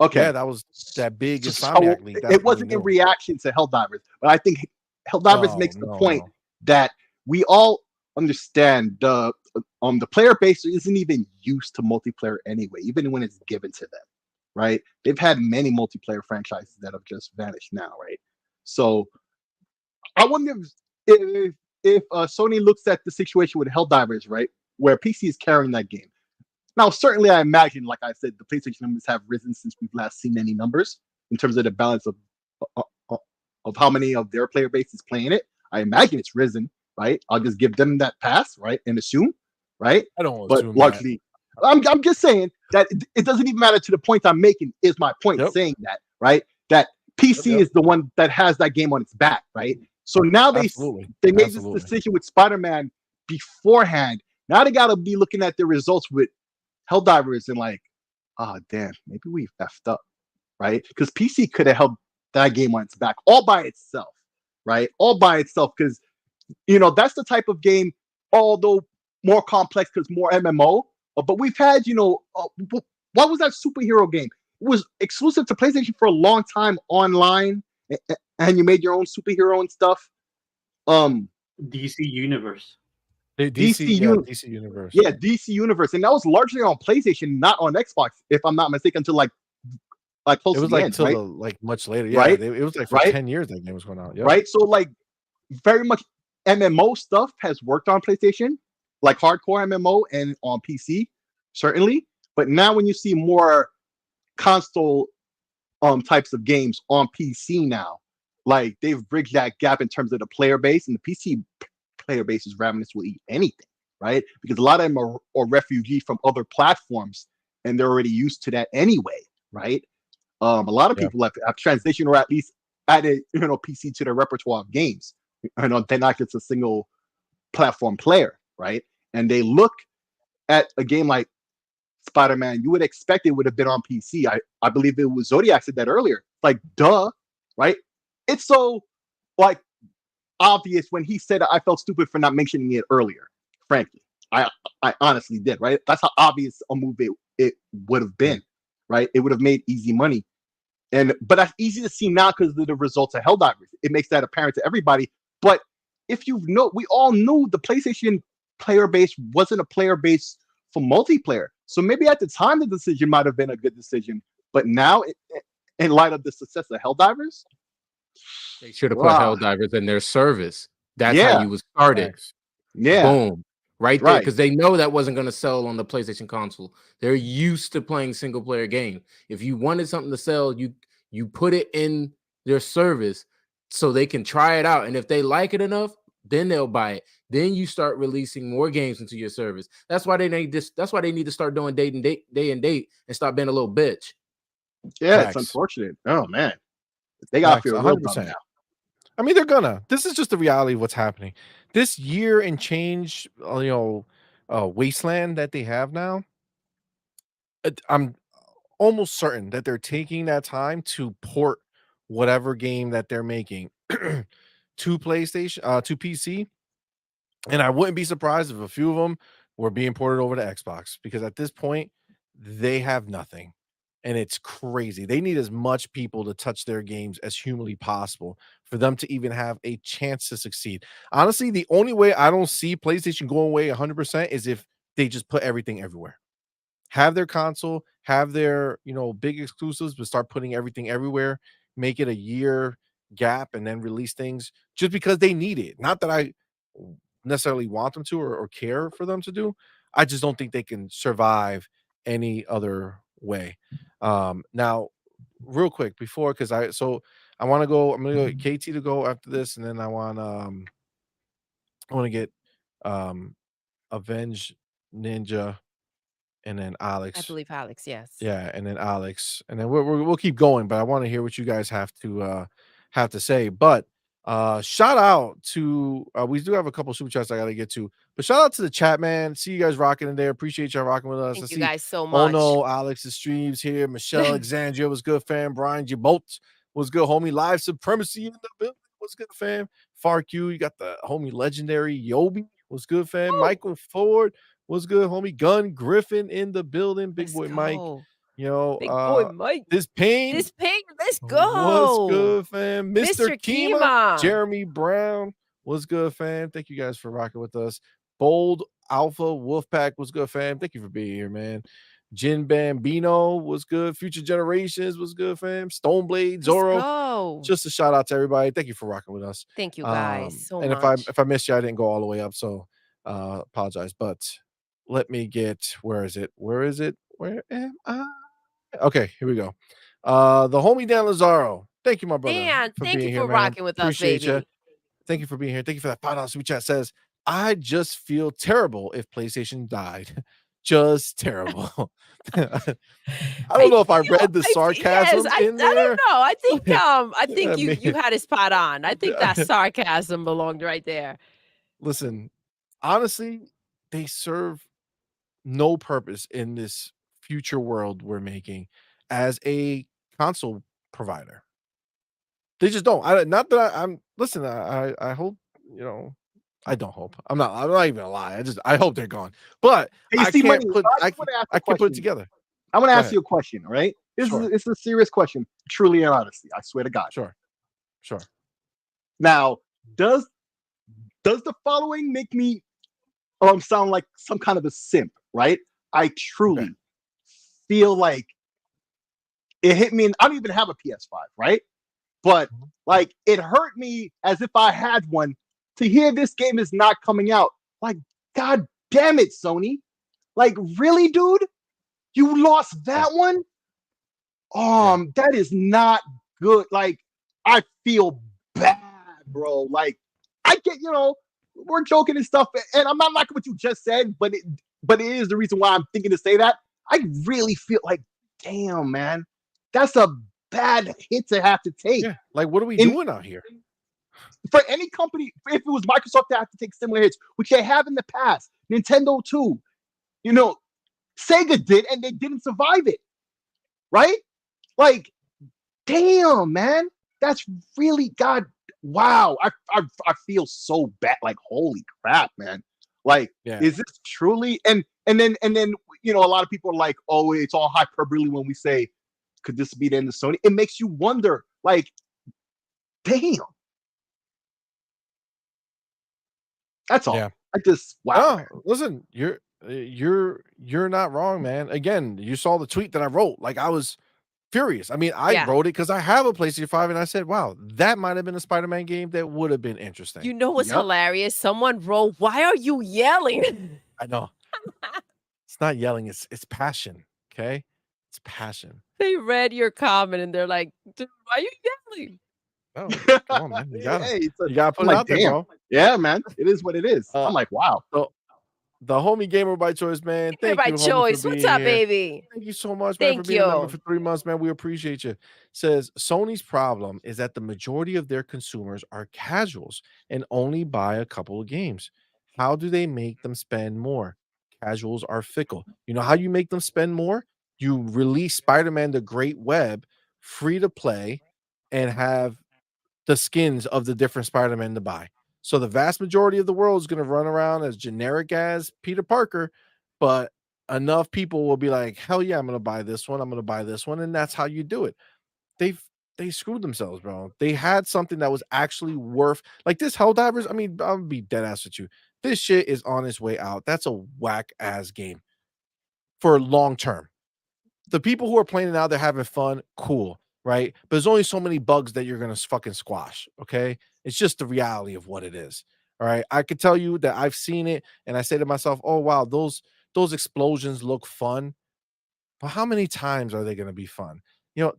Okay. Yeah, that was that big So Insomniac leak. That's it wasn't in reaction to Helldivers, but I think Helldivers makes the point that we all understand the player base isn't even used to multiplayer anyway, even when it's given to them, right? They've had many multiplayer franchises that have just vanished now, right? So I wonder if Sony looks at the situation with Helldivers, right, where PC is carrying that game. Now, certainly, I imagine, like I said, the PlayStation numbers have risen since we've last seen any numbers in terms of the balance of how many of their player base is playing it. I imagine it's risen, right? I'll just give them that pass, right, and assume, right? I don't but assume largely, I'm just saying that it doesn't even matter to the point I'm making. Is my point saying that, right? That PC is the one that has that game on its back, right? So now they made this decision with Spider-Man beforehand. Now they got to be looking at the results with Helldivers and like, damn, maybe we effed up, right? Because PC could have held that game on its back all by itself, right? All by itself, because that's the type of game, although more complex because more MMO. But we've had, what was that superhero game? It was exclusive to PlayStation for a long time online, and you made your own superhero and stuff. DC Universe. DC Universe. Yeah, DC Universe, and that was largely on PlayStation, not on Xbox, if I'm not mistaken. Until like close it was to the end, till right? much later. Yeah, right? It was like for 10 years that game was going out. Yep. Right. So like very much MMO stuff has worked on PlayStation, like hardcore MMO, and on PC certainly. But now when you see more console types of games on PC now, like they've bridged that gap in terms of the player base, and the PC player base is ravenous, will eat anything, right? Because a lot of them are refugees from other platforms, and they're already used to that anyway, right? A lot of people have transitioned, or at least added, PC to their repertoire of games. They're not just a single platform player, right? And they look at a game like Spider-Man, you would expect it would have been on PC. I believe it was Zodiac said that earlier. Like, duh, right? It's so like obvious when he said I felt stupid for not mentioning it earlier. Frankly, I honestly did, right? That's how obvious a move it would have been, right? It would have made easy money. But that's easy to see now because of the results of Helldivers. It makes that apparent to everybody. But if we all knew the PlayStation player base wasn't a player base for multiplayer. So maybe at the time the decision might have been a good decision. But now, in light of the success of Helldivers, They should have put Helldivers in their service. That's how you would start it. Yeah. Boom. Right there. Right. Because they know that wasn't going to sell on the PlayStation console. They're used to playing single player game. If you wanted something to sell, you put it in their service so they can try it out. And if they like it enough, then they'll buy it. Then you start releasing more games into your service. That's why they need this. That's why they need to start doing day and date and stop being a little bitch. Yeah, it's unfortunate. Oh man. They gotta feel 100%. Now. I mean, they're gonna. This is just the reality of what's happening. This year and change, wasteland that they have now. I'm almost certain that they're taking that time to port whatever game that they're making to PlayStation, to PC. And I wouldn't be surprised if a few of them were being ported over to Xbox because at this point they have nothing. And it's crazy. They need as much people to touch their games as humanly possible for them to even have a chance to succeed. Honestly, the only way I don't see PlayStation going away 100% is if they just put everything everywhere. Have their console, have their, big exclusives, but start putting everything everywhere, make it a year gap and then release things just because they need it. Not that I necessarily want them to or care for them to do. I just don't think they can survive any other way. Now real quick before because I'm gonna go KT to go after this, and then I want to get Avenge Ninja and then Alex. I believe Alex, yes. Yeah, and then Alex, and then we'll keep going, but I want to hear what you guys have to say. But shout out to we do have a couple super chats I gotta get to, but shout out to the chat, man. See you guys rocking in there. Appreciate y'all rocking with us. Thank you guys so much. Oh no, Alex's streams here. Michelle Alexandria was good, fam. Brian Gibolt was good, homie. Live Supremacy in the building was good, fam. Farq, you got the homie legendary Yobi was good, fam. Woo! Michael Ford was good, homie. Gun Griffin in the building. Big boy Mike. Big boy Mike. This pain. Let's go. What's good, fam? Mr. Kima. Jeremy Brown was good, fam. Thank you guys for rocking with us. Bold Alpha Wolfpack was good, fam. Thank you for being here, man. Jin Bambino was good. Future Generations was good, fam. Stoneblade, Zorro. Just a shout out to everybody. Thank you for rocking with us. Thank you guys so and much. If I missed you, I didn't go all the way up, so apologize. But let me get where is it? Where am I? Okay, here we go. The homie Dan Lazaro. Thank you, my brother. Dan, thank you for man. rocking with Appreciate us, baby. You. Thank you for being here. Thank you for that $5 super chat. Says, I just feel terrible if PlayStation died. Just terrible. I don't know if I read the sarcasm in there. I don't know. I think you had it spot on. I think that sarcasm belonged right there. Listen, honestly, they serve no purpose in this future world we're making as a console provider. They just don't. I hope, I don't hope. I'm not even gonna lie. I hope they're gone. But I can put it together. I want to ask you a question, all right? It's a serious question, truly and honestly. I swear to God. Sure. Now, does the following make me sound like some kind of a simp, right? I truly feel like it hit me, and I don't even have a PS5, right? But like it hurt me as if I had one to hear this game is not coming out. Like, God damn it, Sony. Like, really, dude? You lost that one? That is not good. Like, I feel bad, bro. Like, I get, we're joking and stuff, and I'm not liking what you just said, but it is the reason why I'm thinking to say that. I really feel like, damn, man, that's a bad hit to have to take. Yeah. Like, what are we doing out here? For any company, if it was Microsoft to have to take similar hits, which they have in the past, Nintendo too, Sega did, and they didn't survive it, right? Like, damn, man, that's really wow. I feel so bad. Like, holy crap, man. Like, is this truly? And then a lot of people are like, oh, it's all hyperbole when we say, could this be the end of Sony? It makes you wonder, like, damn. That's all. Yeah. I just wow. Oh, listen, you're not wrong, man. Again, you saw the tweet that I wrote. Like, I was furious. I mean, I wrote it because I have a PlayStation 5, and I said, wow, that might have been a Spider-Man game that would have been interesting. You know what's hilarious? Someone wrote, "Why are you yelling?" I know. It's not yelling, it's passion. Okay. It's passion. They read your comment and they're like, "Dude, why are you yelling?" Oh, come on, man. You gotta, Hey, you gotta put I'm it like, out there, damn. bro. Yeah, man. It is what it is. I'm like, wow. So, the homie gamer by choice, man. Gamer Thank by you, homie, choice. for What's being up, here. baby? Thank you so much, man, Thank for being a member you. for 3 months, man. We appreciate you. Says Sony's problem is that the majority of their consumers are casuals and only buy a couple of games. How do they make them spend more? Casuals are fickle. You know how you make them spend more? You release Spider-Man the Great Web free to play and have the skins of the different Spider-Man to buy. So the vast majority of the world is going to run around as generic as Peter Parker, but enough people will be like, hell yeah, I'm going to buy this one. I'm going to buy this one. And that's how you do it. They screwed themselves, bro. They had something that was actually worth, like this Helldivers. I mean, I'll be dead ass with you. This shit is on its way out. That's a whack ass game for long term. The people who are playing it now, they're having fun, cool, right? But there's only so many bugs that you're gonna fucking squash. Okay, it's just the reality of what it is. All right, I could tell you that I've seen it, and I say to myself, "Oh wow, those explosions look fun," but how many times are they gonna be fun? You know,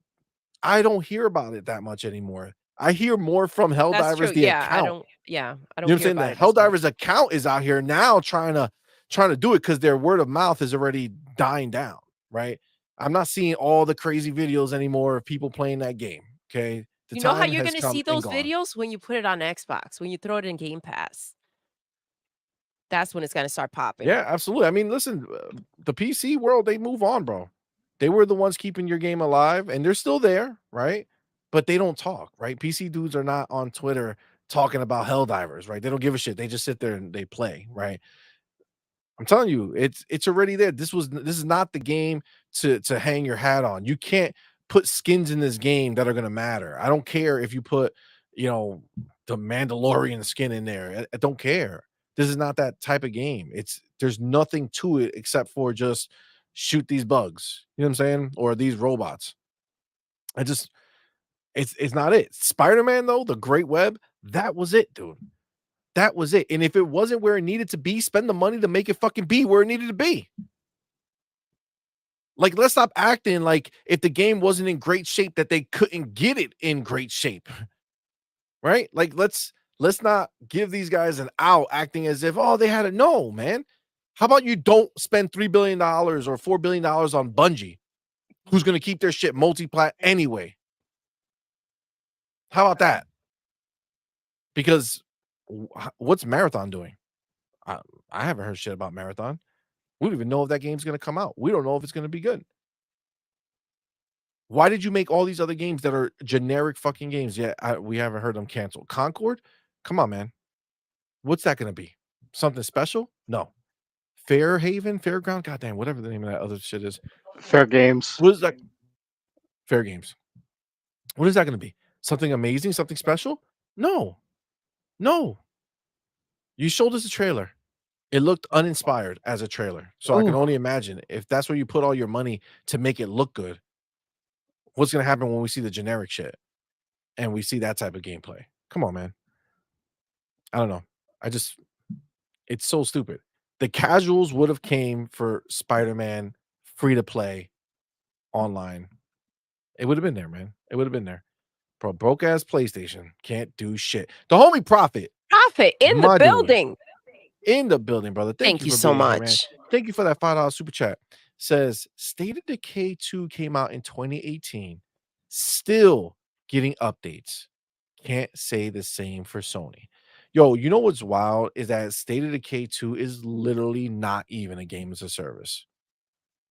I don't hear about it that much anymore. I hear more from That's true. Helldivers the Yeah, I account. don't. Yeah, I You know don't what I'm hear saying? about The it as much. Helldivers account is out here now trying to do it because their word of mouth is already dying down, right? I'm not seeing all the crazy videos anymore of people playing that game. Okay. The You know how time you're has gonna come see and those gone. videos? When you put it on Xbox, when you throw it in Game Pass. That's when it's gonna start popping. Yeah, absolutely. I mean, listen, the PC world, they move on, bro. They were the ones keeping your game alive, and they're still there, right? But they don't talk, right? PC dudes are not on Twitter talking about Helldivers, right? They don't give a shit. They just sit there and they play, right? I'm telling you, it's already there. This is not the game to hang your hat on. You can't put skins in this game that are gonna matter. I don't care if you put, the Mandalorian skin in there. I don't care. This is not that type of game. There's nothing to it except for just shoot these bugs. You know what I'm saying? Or these robots. I just it's not it. Spider-Man though, the Great Web, that was it, dude. That was it. And if it wasn't where it needed to be, spend the money to make it fucking be where it needed to be. Like, let's stop acting like if the game wasn't in great shape that they couldn't get it in great shape. Right? Like, let's not give these guys an out acting as if, oh, they had it. No, man. How about you don't spend $3 billion or $4 billion on Bungie, who's going to keep their shit multi-plat anyway? How about that? Because what's Marathon doing? I haven't heard shit about Marathon. We don't even know if that game's going to come out. We don't know if it's going to be good. Why did you make all these other games that are generic fucking games? Yeah, we haven't heard them canceled. Concord? Come on, man. What's that going to be? Something special? No. Fairhaven? Fairground? Goddamn, whatever the name of that other shit is. Fair Games. What is that? Fair Games. What is that going to be? Something amazing? Something special? No. No. You showed us a trailer. It looked uninspired as a trailer. So I can only imagine if that's where you put all your money to make it look good. What's going to happen when we see the generic shit and we see that type of gameplay? Come on, man. I don't know. It's so stupid. The casuals would have came for Spider-Man free to play online. It would have been there, man. It would have been there. Bro, broke ass PlayStation can't do shit. The homie Profit in the building. In the building, brother. Thank you for so being here, man. much. Thank you for that $5 super chat. Says State of Decay 2 came out in 2018. Still getting updates. Can't say the same for Sony. Yo, you know what's wild is that State of Decay 2 is literally not even a game as a service.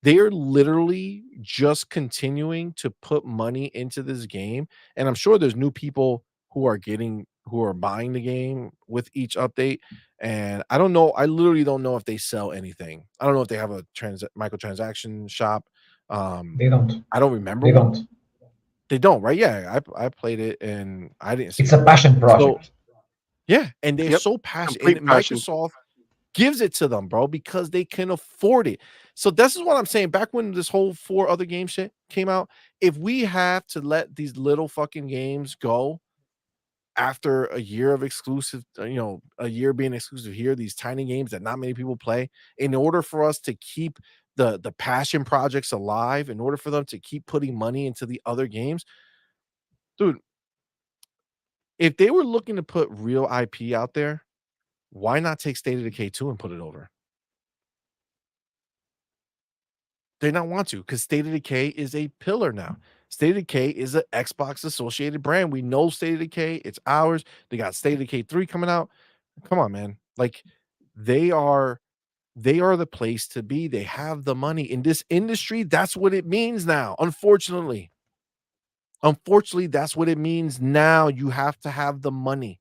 They are literally just continuing to put money into this game. And I'm sure there's new people who who are buying the game with each update. And I don't know. I literally don't know if they sell anything. I don't know if they have a microtransaction shop. They don't. I don't remember They one. don't. They don't, right? Yeah, I played it and I didn't see It's a one. passion project. So, yeah, and they're Yep, so passionate. complete And passion. Microsoft gives it to them, bro, because they can afford it. So this is what I'm saying. Back when this whole 4 other game shit came out, if we have to let these little fucking games go after a year of exclusive, a year being exclusive here, these tiny games that not many people play, in order for us to keep the passion projects alive, in order for them to keep putting money into the other games, dude, if they were looking to put real IP out there, why not take State of Decay 2 and put it over? They don't want to, because State of Decay is a pillar now. State of Decay is an Xbox associated brand. We know State of Decay, it's ours. They got State of Decay 3 coming out. Come on, man. Like they are the place to be. They have the money in this industry. That's what it means now. Unfortunately, that's what it means now. You have to have the money.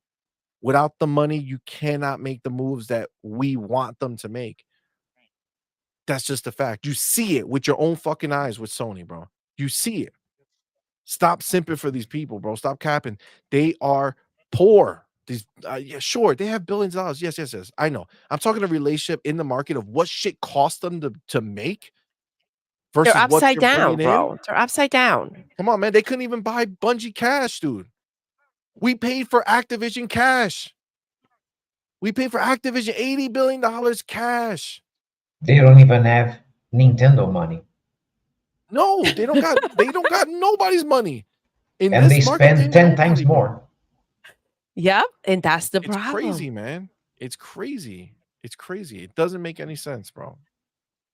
Without the money, you cannot make the moves that we want them to make. That's just a fact. You see it with your own fucking eyes with Sony, bro. You see it. Stop simping for these people, bro. Stop capping. They are poor. These, yeah, sure, they have billions of dollars. Yes. I know. I'm talking a relationship in the market of what shit cost them to make versus They're what upside they're down, bringing in. bro. They're upside down. Come on, man. They couldn't even buy Bungie cash, dude. We paid for Activision cash. We paid for Activision $80 billion cash. They don't even have Nintendo money. No, they don't got nobody's money. In And this they market, spend 10 times more. Yep, and that's the It's problem. crazy, man. It's crazy. It doesn't make any sense, bro.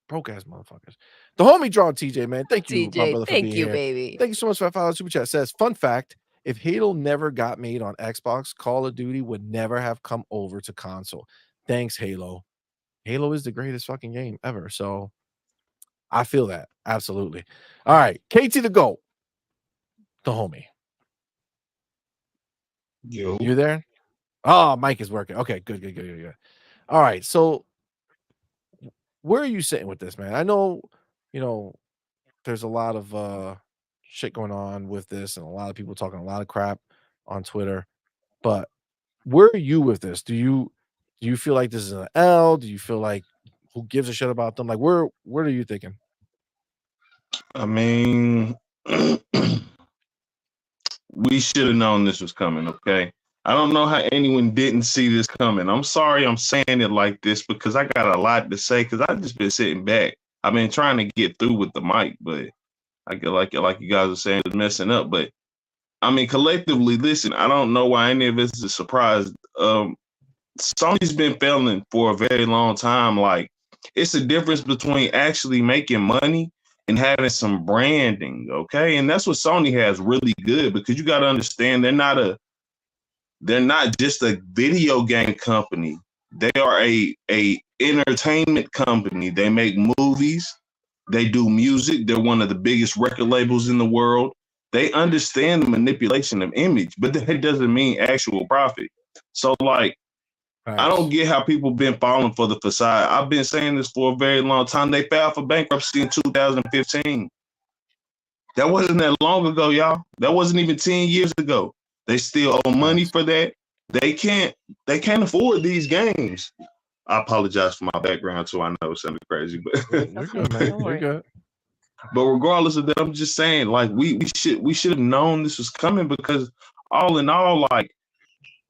Broke ass motherfuckers. The homie draw TJ, man. Thank you, my TJ, brother, for thank being you, here. baby. Thank you so much for that follow. Super chat says, fun fact: if Halo never got made on Xbox, Call of Duty would never have come over to console. Thanks, Halo. Halo is the greatest fucking game ever. So I feel that absolutely. All right, KT the GOAT, the homie. Yo, You there? Oh, mic is working. Okay, good. All right, so where are you sitting with this, man? I know, there's a lot of shit going on with this, and a lot of people talking a lot of crap on Twitter. But where are you with this? Do you feel like this is an L? Do you feel like who gives a shit about them? Like, where are you thinking? I mean, we should have known this was coming, okay? I don't know how anyone didn't see this coming. I'm sorry I'm saying it like this because I got a lot to say because I've just been sitting back. I've been trying to get through with the mic, but I get like you guys are saying, it's messing up. But I mean, collectively, listen, I don't know why any of this is surprised. Sony's been failing for a very long time. Like, it's a difference between actually making money and having some branding, okay? And that's what Sony has really good because you got to understand they're not just a video game company. They are a entertainment company. They make movies. They do music. They're one of the biggest record labels in the world. They understand the manipulation of image, but that doesn't mean actual profit. So, like, I don't get how people been falling for the facade. I've been saying this for a very long time. They filed for bankruptcy in 2015. That wasn't that long ago, y'all. That wasn't even 10 years ago. They still owe money for that. They can't afford these games. I apologize for my background too. I know it sounded crazy, but You're good, man. You're good. But regardless of that, I'm just saying, like, we should have known this was coming because all in all, like,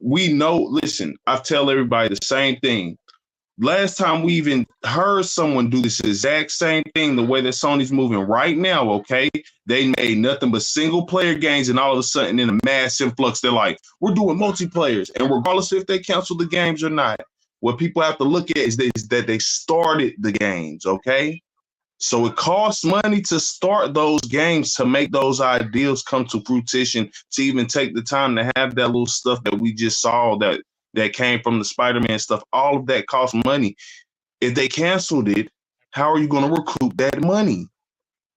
we know, listen, I tell everybody the same thing. Last time we even heard someone do this exact same thing, the way that Sony's moving right now, okay? They made nothing but single player games, and all of a sudden in a mass influx, they're like, we're doing multiplayers. And regardless if they cancel the games or not, what people have to look at is that they started the games, okay? So it costs money to start those games, to make those ideals come to fruition, to even take the time to have that little stuff that we just saw that came from the Spider-Man stuff. All of that costs money. If they canceled it, how are you going to recoup that money?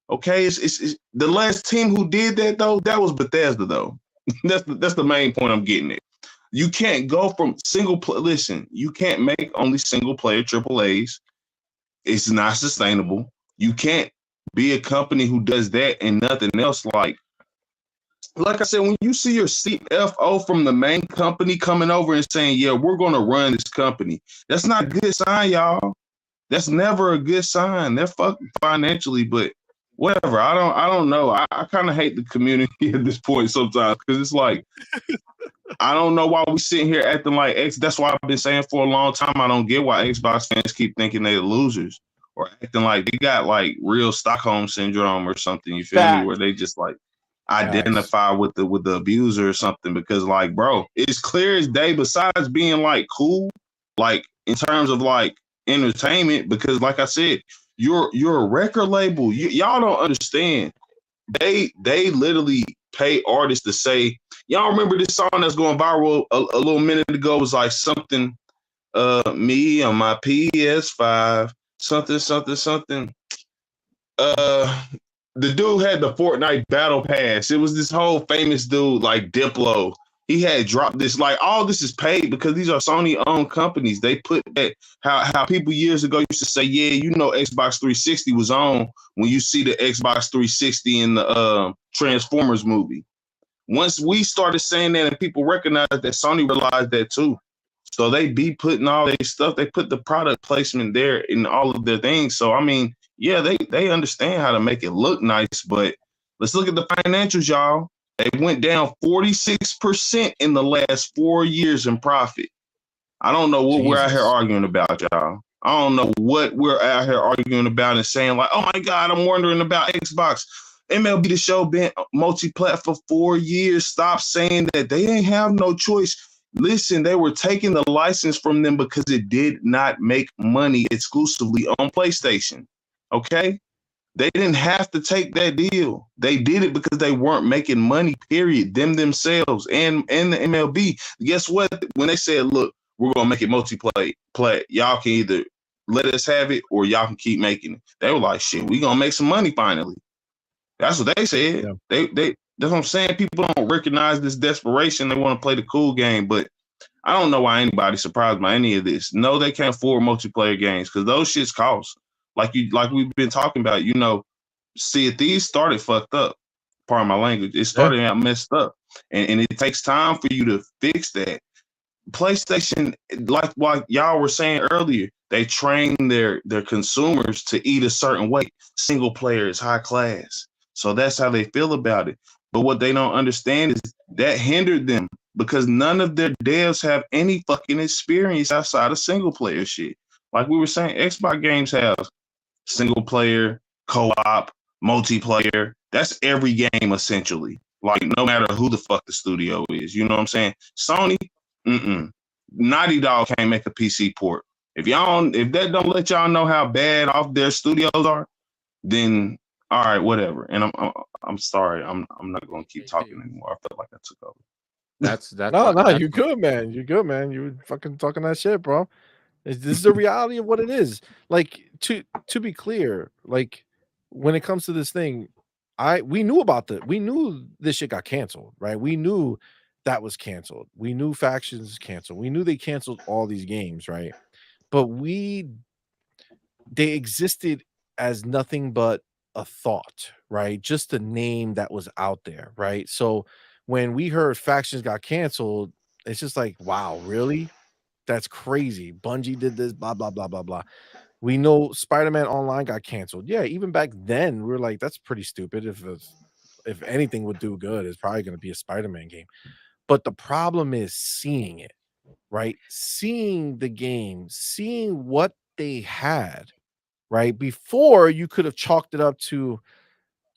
Okay, it's the last team who did that though. That was Bethesda though. That's the main point I'm getting at. You can't go from single play. Listen, you can't make only single player AAAs. It's not sustainable. You can't be a company who does that and nothing else. Like I said, when you see your CFO from the main company coming over and saying, yeah, we're going to run this company, that's not a good sign, y'all. That's never a good sign. They're fucked financially, but whatever. I don't know. I kind of hate the community at this point sometimes because it's like, I don't know why we sitting here acting like X. That's why I've been saying for a long time. I don't get why Xbox fans keep thinking they're losers or acting like they got like real Stockholm syndrome or something. You feel me? Where they just like identify with the abuser or something. Because like, bro, it's clear as day. Besides being like cool, like in terms of like entertainment, because like I said, you're a record label. Y'all don't understand. They literally pay artists to say, y'all remember this song that's going viral a little minute ago? It was like something, me on my PS5, something. The dude had the Fortnite Battle Pass. It was this whole famous dude like Diplo. He had dropped this, like all this is paid because these are Sony-owned companies. They put that, how people years ago used to say, yeah, you know, Xbox 360 was on when you see the Xbox 360 in the Transformers movie. Once we started saying that and people recognized that, Sony realized that too. So they be putting all their stuff, they put the product placement there in all of their things. So, I mean, yeah, they understand how to make it look nice, but let's look at the financials, y'all. They went down 46% in the last 4 years in profit. I don't know what we're out here arguing about, y'all. I don't know what we're out here arguing about and saying like, oh my God, I'm wondering about Xbox. MLB The Show been multi-plat for 4 years. Stop saying that. They ain't have no choice. Listen, they were taking the license from them because it did not make money exclusively on PlayStation. Okay? They didn't have to take that deal. They did it because they weren't making money, period. Themselves and the MLB. Guess what? When they said, look, we're going to make it multiplayer, y'all can either let us have it or y'all can keep making it. They were like, shit, we going to make some money finally. That's what they said. Yeah. That's what I'm saying. People don't recognize this desperation. They want to play the cool game, but I don't know why anybody's surprised by any of this. No, they can't afford multiplayer games because those shits cost. Like we've been talking about, you know, Sea of Thieves started fucked up. Pardon my language. It started out messed up. And it takes time for you to fix that. PlayStation, like what y'all were saying earlier, they train their consumers to eat a certain way. Single player is high class. So that's how they feel about it. But what they don't understand is that hindered them because none of their devs have any fucking experience outside of single player shit. Like we were saying, Xbox games have single player, co-op, multiplayer. That's every game essentially. Like no matter who the fuck the studio is, you know what I'm saying? Sony, Naughty Dog can't make a PC port. If that don't let y'all know how bad off their studios are, then all right, whatever. And I'm sorry, I'm not going to keep talking anymore. I felt like I took over. That's no, you're good, man. You're good, man. You were fucking talking that shit, bro. This is the reality of what it is. Like to be clear, like when it comes to this thing, we knew about we knew this shit got canceled, right? We knew that was canceled. We knew Factions canceled. We knew they canceled all these games, right? But they existed as nothing but a thought, right? Just a name that was out there, right? So when we heard Factions got canceled, it's just like, wow, really? That's crazy. Bungie did this, blah, blah, blah, blah, blah. We know Spider-Man Online got canceled. Yeah, even back then, we were like, that's pretty stupid. If anything would do good, it's probably going to be a Spider-Man game. But the problem is seeing it, right? Seeing the game, seeing what they had, right? Before you could have chalked it up to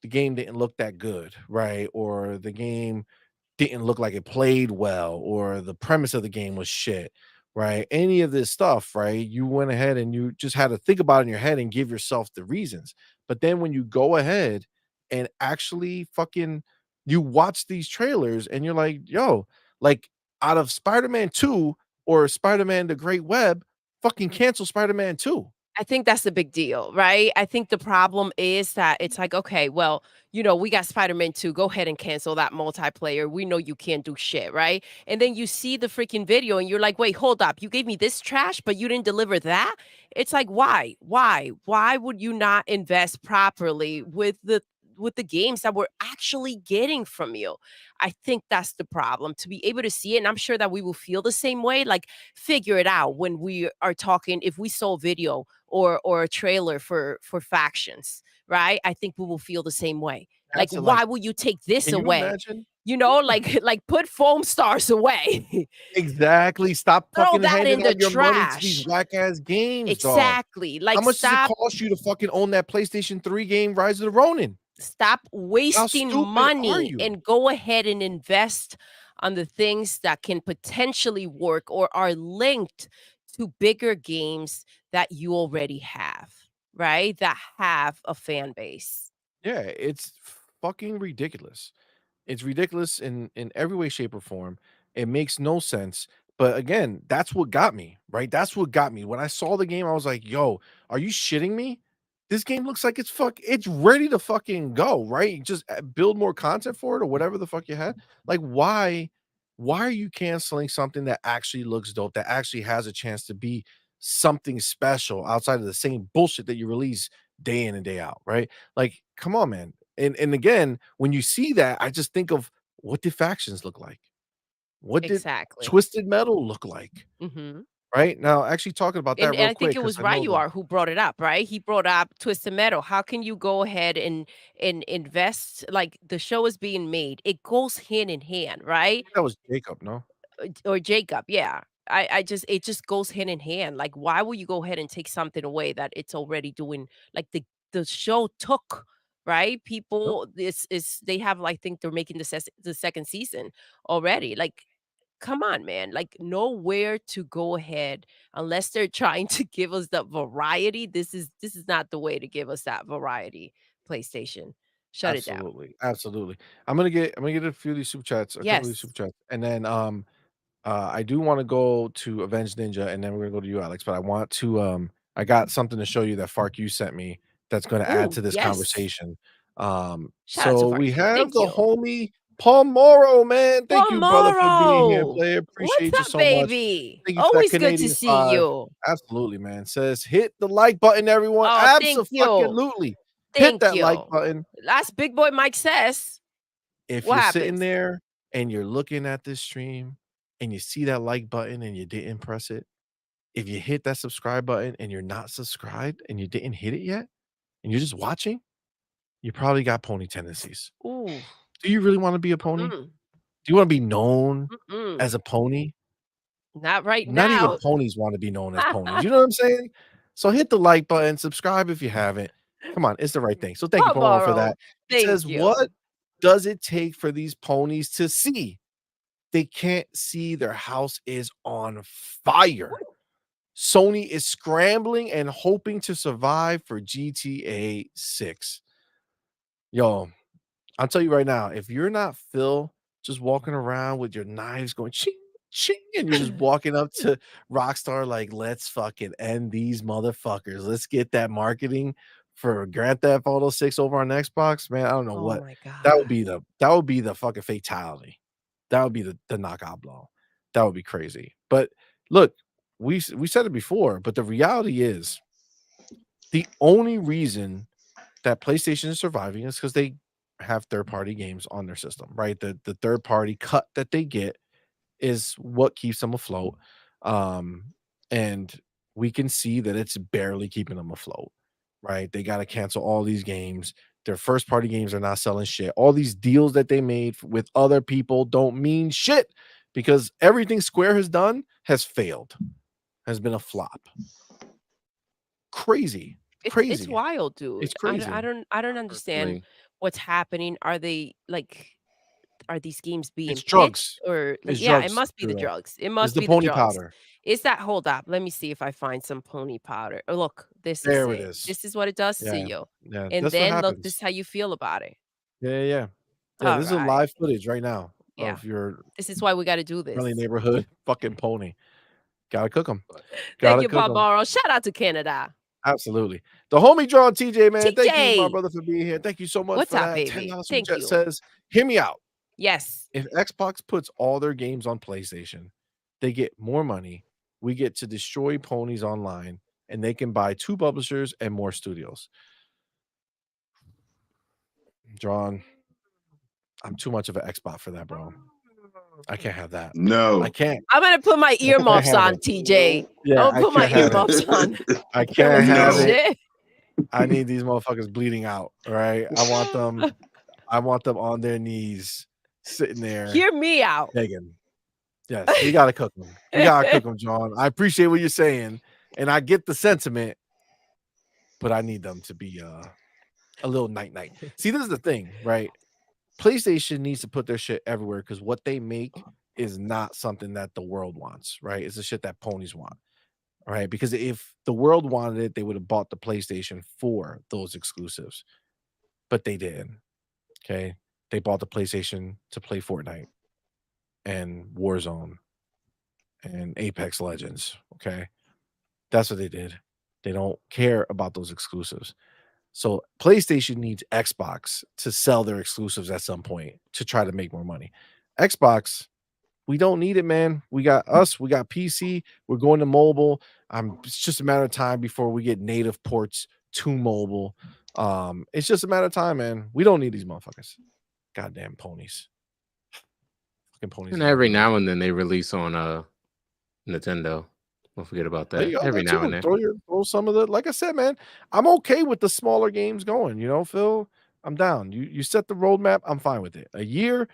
the game didn't look that good, right? Or the game didn't look like it played well, or the premise of the game was shit, right? Any of this stuff, right? You went ahead and you just had to think about it in your head and give yourself the reasons. But then when you go ahead and actually fucking you watch these trailers and you're like, yo, like out of Spider-Man 2 or Spider-Man The Great Web, fucking cancel Spider-Man 2. I think that's the big deal, right? I think the problem is that it's like, okay, well, we got Spider-Man 2. Go ahead and cancel that multiplayer. We know you can't do shit, right? And then you see the freaking video and you're like, wait, hold up. You gave me this trash, but you didn't deliver that? It's like, why? Why? Why would you not invest properly with the games that we're actually getting from you? I think that's the problem. To be able to see it, and I'm sure that we will feel the same way. Like, figure it out when we are talking. If we saw a video or a trailer for factions, right? I think we will feel the same way. Like, That's like, why will you take this can you away? imagine? Like put foam stars away. Exactly. Stop Throw fucking that in handing the out your money to these trash. whack ass games, dog. Exactly. How Like, much does it cost you to fucking own that PlayStation 3 game, Rise of the Ronin? stop How wasting stupid are money you? and go ahead and invest on the things that can potentially work or are linked to bigger games that you already have, right? That have a fan base. Yeah, it's fucking ridiculous. It's ridiculous in every way, shape, or form. It makes no sense. But again, that's what got me, right? That's what got me. When I saw the game, I was like, yo, are you shitting me? This game looks like it's ready to fucking go, right? Just build more content for it or whatever the fuck you had. Like, why are you canceling something that actually looks dope, that actually has a chance to be something special outside of the same bullshit that you release day in and day out, right? Like, come on, man. And again, when you see that, I just think of what did factions look like? What did Exactly. Twisted Metal look like? Mhm. Right? Now, actually talking about that And real I think quick, it because was I know the Ryuar who brought it up, right? He brought up Twisted Metal. How can you go ahead and invest, like, the show is being made? It goes hand in hand, right? that was Jacob, no? Or Jacob, yeah. I just it just goes hand in hand. Like, why will you go ahead and take something away that it's already doing? Like, the show took, right? Yep. People, this is they have, I think they're making the second season already. Like, come on, man. Like, nowhere to go ahead unless they're trying to give us the variety. This is not the way to give us that variety. PlayStation, shut it down. Absolutely. Absolutely. I'm gonna get a few of these super chats, a couple of these Yes. super chats, and then I do want to go to Avenged Ninja, and then we're gonna go to you, Alex. But I want to I got something to show you that Fark you sent me that's gonna add Oh, to this yes. conversation. Shout out to So we Farky. have Thank the you. homie Paul Morrow, man. Thank you, brother, for being here. Tomorrow. Player, What's appreciate you up, so much. baby? Thank you for that Always good to Canadian see 5. you. Absolutely, man. Says hit the like button, everyone. Oh, thank you. Absolutely. Hit Thank that like you. button. Last Big Boy Mike says, If what you're sitting happens? there and you're looking at this stream and you see that like button and you didn't press it, if you hit that subscribe button and you're not subscribed and you didn't hit it yet and you're just watching, you probably got pony tendencies. Ooh. Do you really want to be a pony? Mm-mm. Do you want to be known Mm-mm. as a pony? Not right Not even now. ponies want to be known as ponies. You know what I'm saying? So hit the like button, subscribe if you haven't. Come on, it's the right thing. So thank you, Paul, for Tomorrow. that. He says, Thank what you. does it take for these ponies to see? They can't see their house is on fire. Sony is scrambling and hoping to survive for GTA 6. Yo, I'll tell you right now, if you're not Phil just walking around with your knives going ching, ching, and you're just walking up to Rockstar like, let's fucking end these motherfuckers. Let's get that marketing for Grand Theft Auto 6 over on Xbox. Man, I don't know Oh what my that God. would be the fucking fatality. That would be the knockout blow. That would be crazy. But look, we said it before, but the reality is the only reason that PlayStation is surviving is because they have third-party games on their system, right? The third-party cut that they get is what keeps them afloat. And we can see that it's barely keeping them afloat, right? They got to cancel all these games. Their first-party games are not selling shit. All these deals that they made with other people don't mean shit because everything Square has done has failed, has been a flop. Crazy, It's crazy. wild, It's dude. crazy. I don't understand Personally, what's happening. Are they like are these games being It's pitched drugs. or like, It's yeah, it drugs, must be the Truro. drugs. It It's must the be the pony drugs. powder. Is that hold up? Let me see if I find some pony powder. Oh, look, this is There it it. is. This is what it does to Yeah. you. Yeah, And that's what then look, this happens. is how you feel about it. Yeah. Yeah, All this is a right. live footage right now Yeah. of your This is why we got to do friendly this. neighborhood fucking pony. Gotta cook them. Thank Gotta you, cook them. Palmaro. Shout out to Canada. Absolutely. The homie Drawn TJ, man. Thank you, my TJ. brother, for being here. Thank you so much What's for up, that. baby? $10 super Thank chat you. says, hear me out. Yes. If Xbox puts all their games on PlayStation, they get more money. We get to destroy ponies online, and they can buy 2 publishers and more studios. Drawn, I'm too much of an Xbox for that, bro. I can't have that. No. I can't. I'm gonna put my earmuffs have on, it. TJ. Yeah, I'm gonna put my can't have it. earmuffs on. I Can't can't listen to have this it. shit. I need these motherfuckers bleeding out. All right. I want them on their knees, sitting there Hear me out. begging. Yes, we gotta cook them. We gotta cook them, John. I appreciate what you're saying, and I get the sentiment, but I need them to be a little night. See, this is the thing, right? PlayStation needs to put their shit everywhere because what they make is not something that the world wants, right? It's the shit that ponies want. All right. Because if the world wanted it, they would have bought the PlayStation for those exclusives. But they didn't. Okay. They bought the PlayStation to play Fortnite and Warzone and Apex Legends. Okay. That's what they did. They don't care about those exclusives. So PlayStation needs Xbox to sell their exclusives at some point to try to make more money. Xbox, we don't need it, man. We got us. We got PC. We're going to mobile. It's just a matter of time before we get native ports to mobile. It's just a matter of time, man. We don't need these motherfuckers. Goddamn ponies. Fucking ponies. And every now and then they release on Nintendo. Don't forget about that. Every now and then. Throw some of the, like I said, man. I'm okay with the smaller games going. You know, Phil. I'm down. You set the roadmap. I'm fine with it. A year.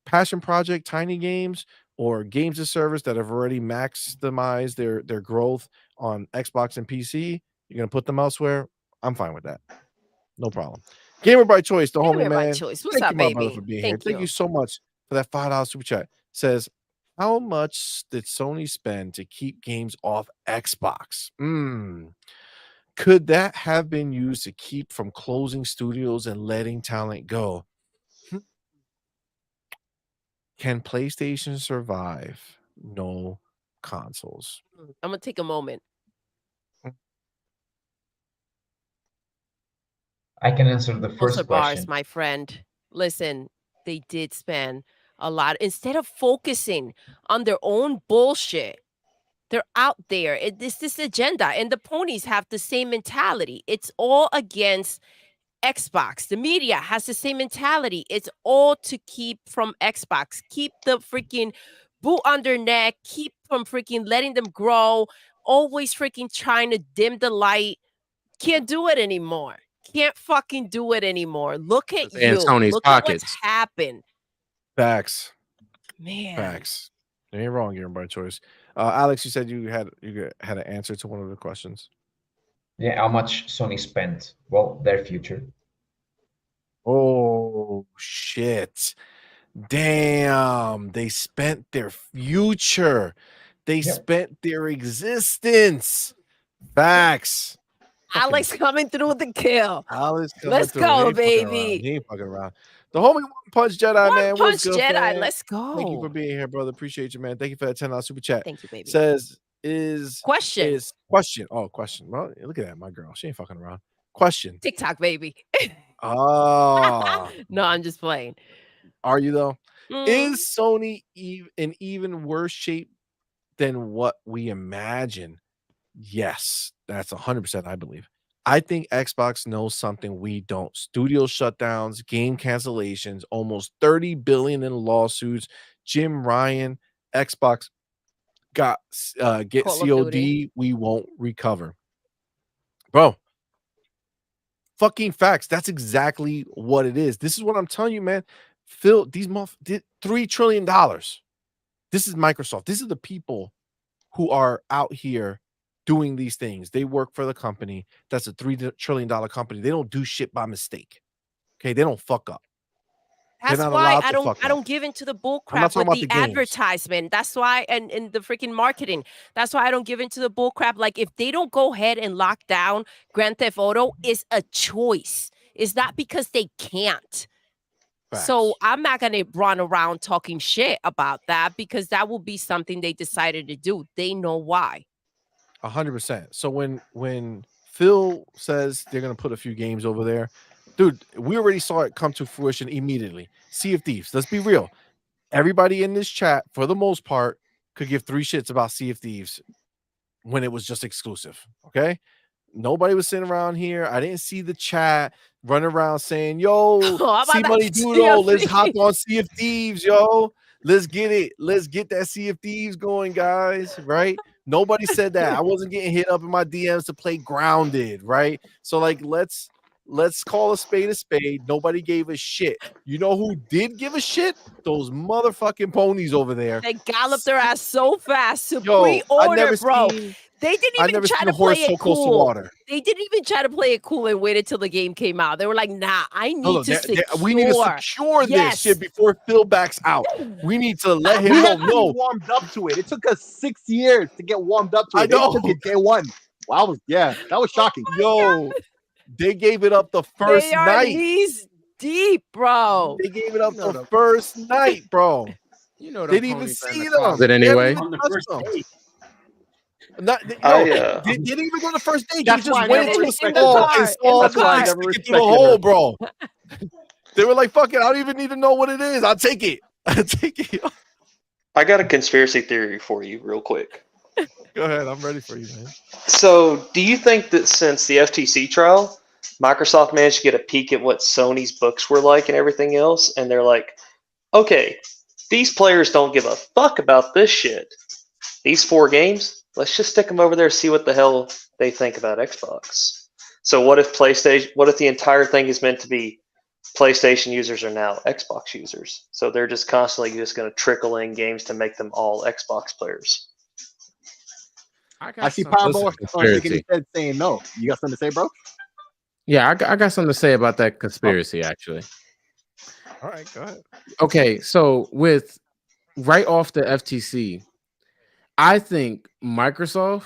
Passion project, tiny games, or games of service that have already maximized their growth on Xbox and PC. You're gonna put them elsewhere. I'm fine with that. No problem. Gamer by choice, the homie, Gamer by man. choice. What's Thank up, you, my brother, baby? for being Thank here. Thank you so much for that $5 super chat. Says, how much did Sony spend to keep games off Xbox? Could that have been used to keep from closing studios and letting talent go? Can PlayStation survive no consoles? I'm gonna take a moment. I can answer the first Closer question. bars, my friend. Listen, they did spend a lot. Instead of focusing on their own bullshit, they're out there. It's this agenda, and the ponies have the same mentality. It's all against Xbox. The media has the same mentality. It's all to keep from Xbox. Keep the freaking boot on their neck. Keep from freaking letting them grow. Always freaking trying to dim the light. Can't do it anymore. Can't fucking do it anymore. Look at In you. Sony's Look at what's pockets. happened. Facts. Man. Facts. You ain't wrong, Gamer by choice. Alex, you said you had an answer to one of the questions. Yeah, how much Sony spent? Well, their future. Oh shit. Damn. They spent their future. They spent their existence. Facts. Alex coming through with the kill. Alex Let's go, baby. He ain't fucking around. The homie One Punch Jedi, man. Punch What's good, Jedi. fam? Let's go. Thank you for being here, brother. Appreciate you, man. Thank you for that $10 super chat. Thank you, baby. Says question. Oh, question. Well, look at that, my girl. She ain't fucking around. Question. TikTok, baby. Oh. No, I'm just playing. Are you though? Is Sony in even worse shape than what we imagine? Yes, that's 100%. I believe. I think Xbox knows something we don't. Studio shutdowns, game cancellations, almost 30 billion in lawsuits. Jim Ryan, Xbox get COD. We won't recover, bro. Fucking facts. That's exactly what it is. This is what I'm telling you, man. Phil, these did $3 trillion. This is Microsoft. This is the people who are out here doing these things. They work for the company. That's a $3 trillion company. They don't do shit by mistake. Okay, they don't fuck up. That's why I don't give into the bull crap with the advertisement. That's why, and the freaking marketing. That's why I don't give into the bull crap. Like, if they don't go ahead and lock down Grand Theft Auto, is a choice. It's not because they can't. Facts. So I'm not gonna run around talking shit about that, because that will be something they decided to do. They know why. 100%. So when Phil says they're gonna put a few games over there. Dude, we already saw it come to fruition immediately. Sea of Thieves. Let's be real. Everybody in this chat, for the most part, could give 3 shits about Sea of Thieves when it was just exclusive. Okay. Nobody was sitting around here. I didn't see the chat running around saying, yo, CMoney Doodle, let's hop on Sea of Thieves, yo. Let's get it. Let's get that Sea of Thieves going, guys. Right? Nobody said that. I wasn't getting hit up in my DMs to play Grounded, right? So, like, let's call a spade a spade. Nobody gave a shit. You know who did give a shit? Those motherfucking ponies over there. They galloped their ass so fast to pre-order, bro. They didn't even try to play it cool. They didn't even try to play it cool and wait until the game came out. They were like, nah, I need to secure. We need to secure this shit before Phil backs out. We need to let him know. No, warmed up to it. It took us 6 years to get warmed up to it. I know. They took it day one. Wow, that was shocking. Yo, they gave it up the first night. Knees deep, bro. They gave it up the first night, bro. You know, they didn't even see them. It anyway. On the first day. They didn't even go the first day. They just went into a stall and saw the stick through the hole, bro. They were like, "Fuck it, I don't even need to know what it is. I'll take it. I'll take it." I got a conspiracy theory for you, real quick. Go ahead, I'm ready for you, man. So, do you think that since the FTC trial, Microsoft managed to get a peek at what Sony's books were like and everything else, and they're like, "Okay, these players don't give a fuck about this shit. These 4 games." Let's just stick them over there, see what the hell they think about Xbox. So what if the entire thing is meant to be PlayStation users are now Xbox users? So they're just constantly just going to trickle in games to make them all Xbox players. I see Powerball shaking his head saying no. You got something to say, bro? Yeah, I got something to say about that conspiracy, actually. All right, go ahead. Okay, so with right off the FTC, I think Microsoft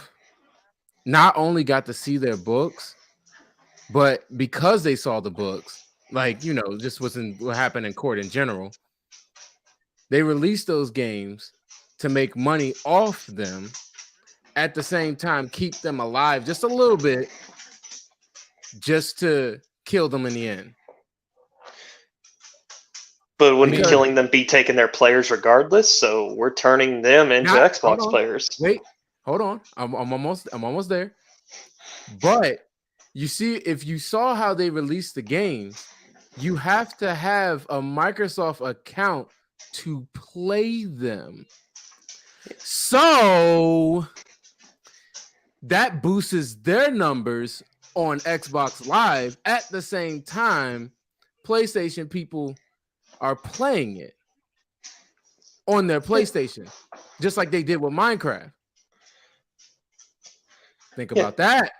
not only got to see their books, but because they saw the books, like, you know, just wasn't what happened in court in general, they released those games to make money off them, at the same time keep them alive just a little bit, just to kill them in the end. But wouldn't killing them be taking their players regardless? So we're turning them into Xbox players. Wait, hold on. I'm almost there. But you see, if you saw how they released the games, you have to have a Microsoft account to play them. So that boosts their numbers on Xbox Live. At the same time, PlayStation people are playing it on their PlayStation, just like they did with Minecraft. Think about that.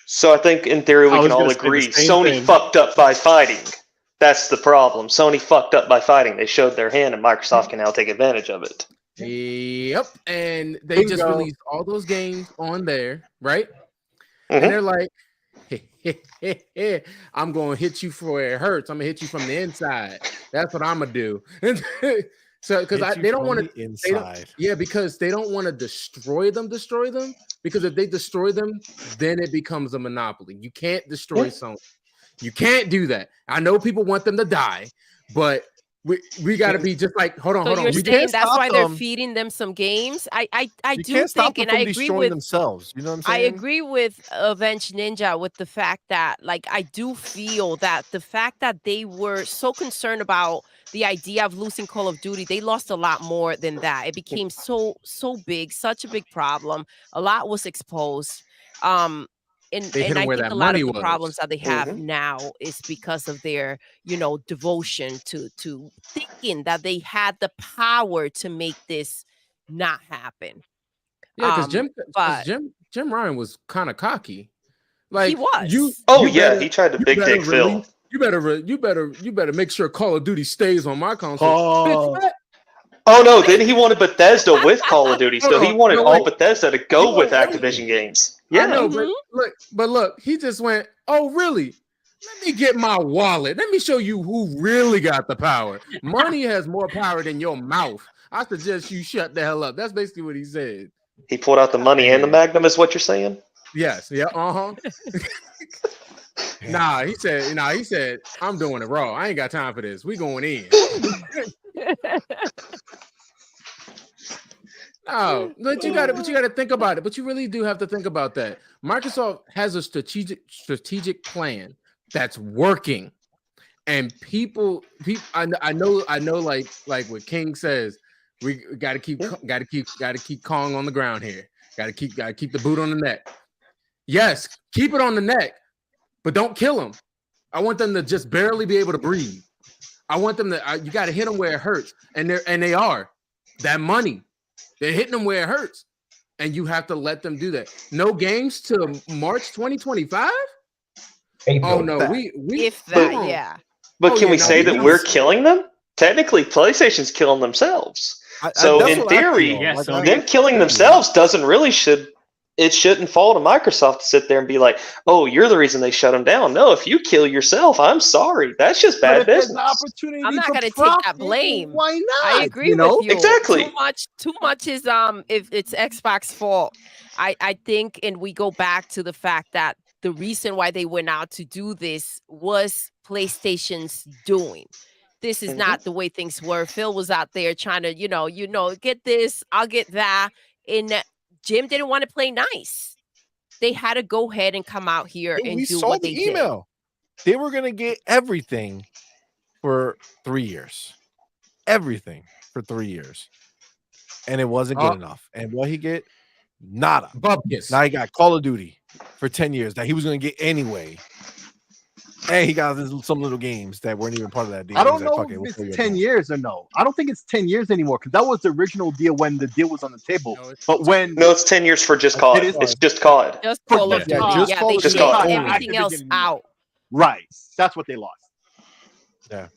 So I think in theory we can all agree Sony fucked up by fighting. That's the problem. Sony fucked up by fighting. They showed their hand, and Microsoft can now take advantage of it. Yep, and they just released all those games on there, right? And they're like, I'm going to hit you for where it hurts. I'm going to hit you from the inside. That's what I'm going to do. So, because they don't want to inside. Because they don't want to destroy them. Because if they destroy them, then it becomes a monopoly. You can't destroy Sony. You can't do that. I know people want them to die, but we got to be just like, hold on. You're saying that's why they're feeding them some games? I do think, and I agree with themselves. You know what I'm saying? I agree with Avenged Ninja with the fact that, like, I do feel that the fact that they were so concerned about the idea of losing Call of Duty, they lost a lot more than that. It became so big, such a big problem. A lot was exposed. And I think a lot of the problems that they have now is because of their, devotion to thinking that they had the power to make this not happen. Yeah, because Jim Ryan was kind of cocky. Like, he was. He tried to big dick Phil. You better make sure Call of Duty stays on my console. Oh no! Then he wanted Bethesda with Call of Duty. So he wanted all Bethesda to go with Activision games. Yeah, I know, but look, he just went, "Oh, really? Let me get my wallet. Let me show you who really got the power. Money has more power than your mouth. I suggest you shut the hell up." That's basically what he said. He pulled out the money and the Magnum, is what you're saying? Yes. Yeah. He said, I'm doing it raw. I ain't got time for this. We going in. No, but you got to think about it. But you really do have to think about that. Microsoft has a strategic plan that's working, and people. I know. Like what King says, we got to keep Kong on the ground here. Got to keep the boot on the neck. Yes, keep it on the neck, but don't kill them. I want them to just barely be able to breathe. I want them to. You got to hit them where it hurts, and they are that money. They're hitting them where it hurts, and you have to let them do that. No games to March 2025. Oh no, we if that, yeah. But can we say that we're killing them? Technically, PlayStation's killing themselves. So in theory, them killing themselves shouldn't fall to Microsoft to sit there and be like, "Oh, you're the reason they shut them down." No, if you kill yourself, I'm sorry. That's just bad business. I'm not going to take that blame. Why not? I agree with you. Exactly. Too much is if it's Xbox fault. I think, and we go back to the fact that the reason why they went out to do this was PlayStation's doing. This is not the way things were. Phil was out there trying to, get this, I'll get that. And Jim didn't want to play nice. They had to go ahead and come out here and do what they did. They were going to get everything for 3 years. Everything for 3 years. And it wasn't good enough. And what he get? Nada. Bupkis. Now he got Call of Duty for 10 years that he was going to get anyway. And he got some little games that weren't even part of that deal. I don't know if it's 10 years or no. I don't think it's 10 years anymore because that was the original deal when the deal was on the table. No, it's 10 years for just COD. It's just COD. Just Call of Duty. Yeah, they just got everything else out. Right. That's what they lost. Yeah.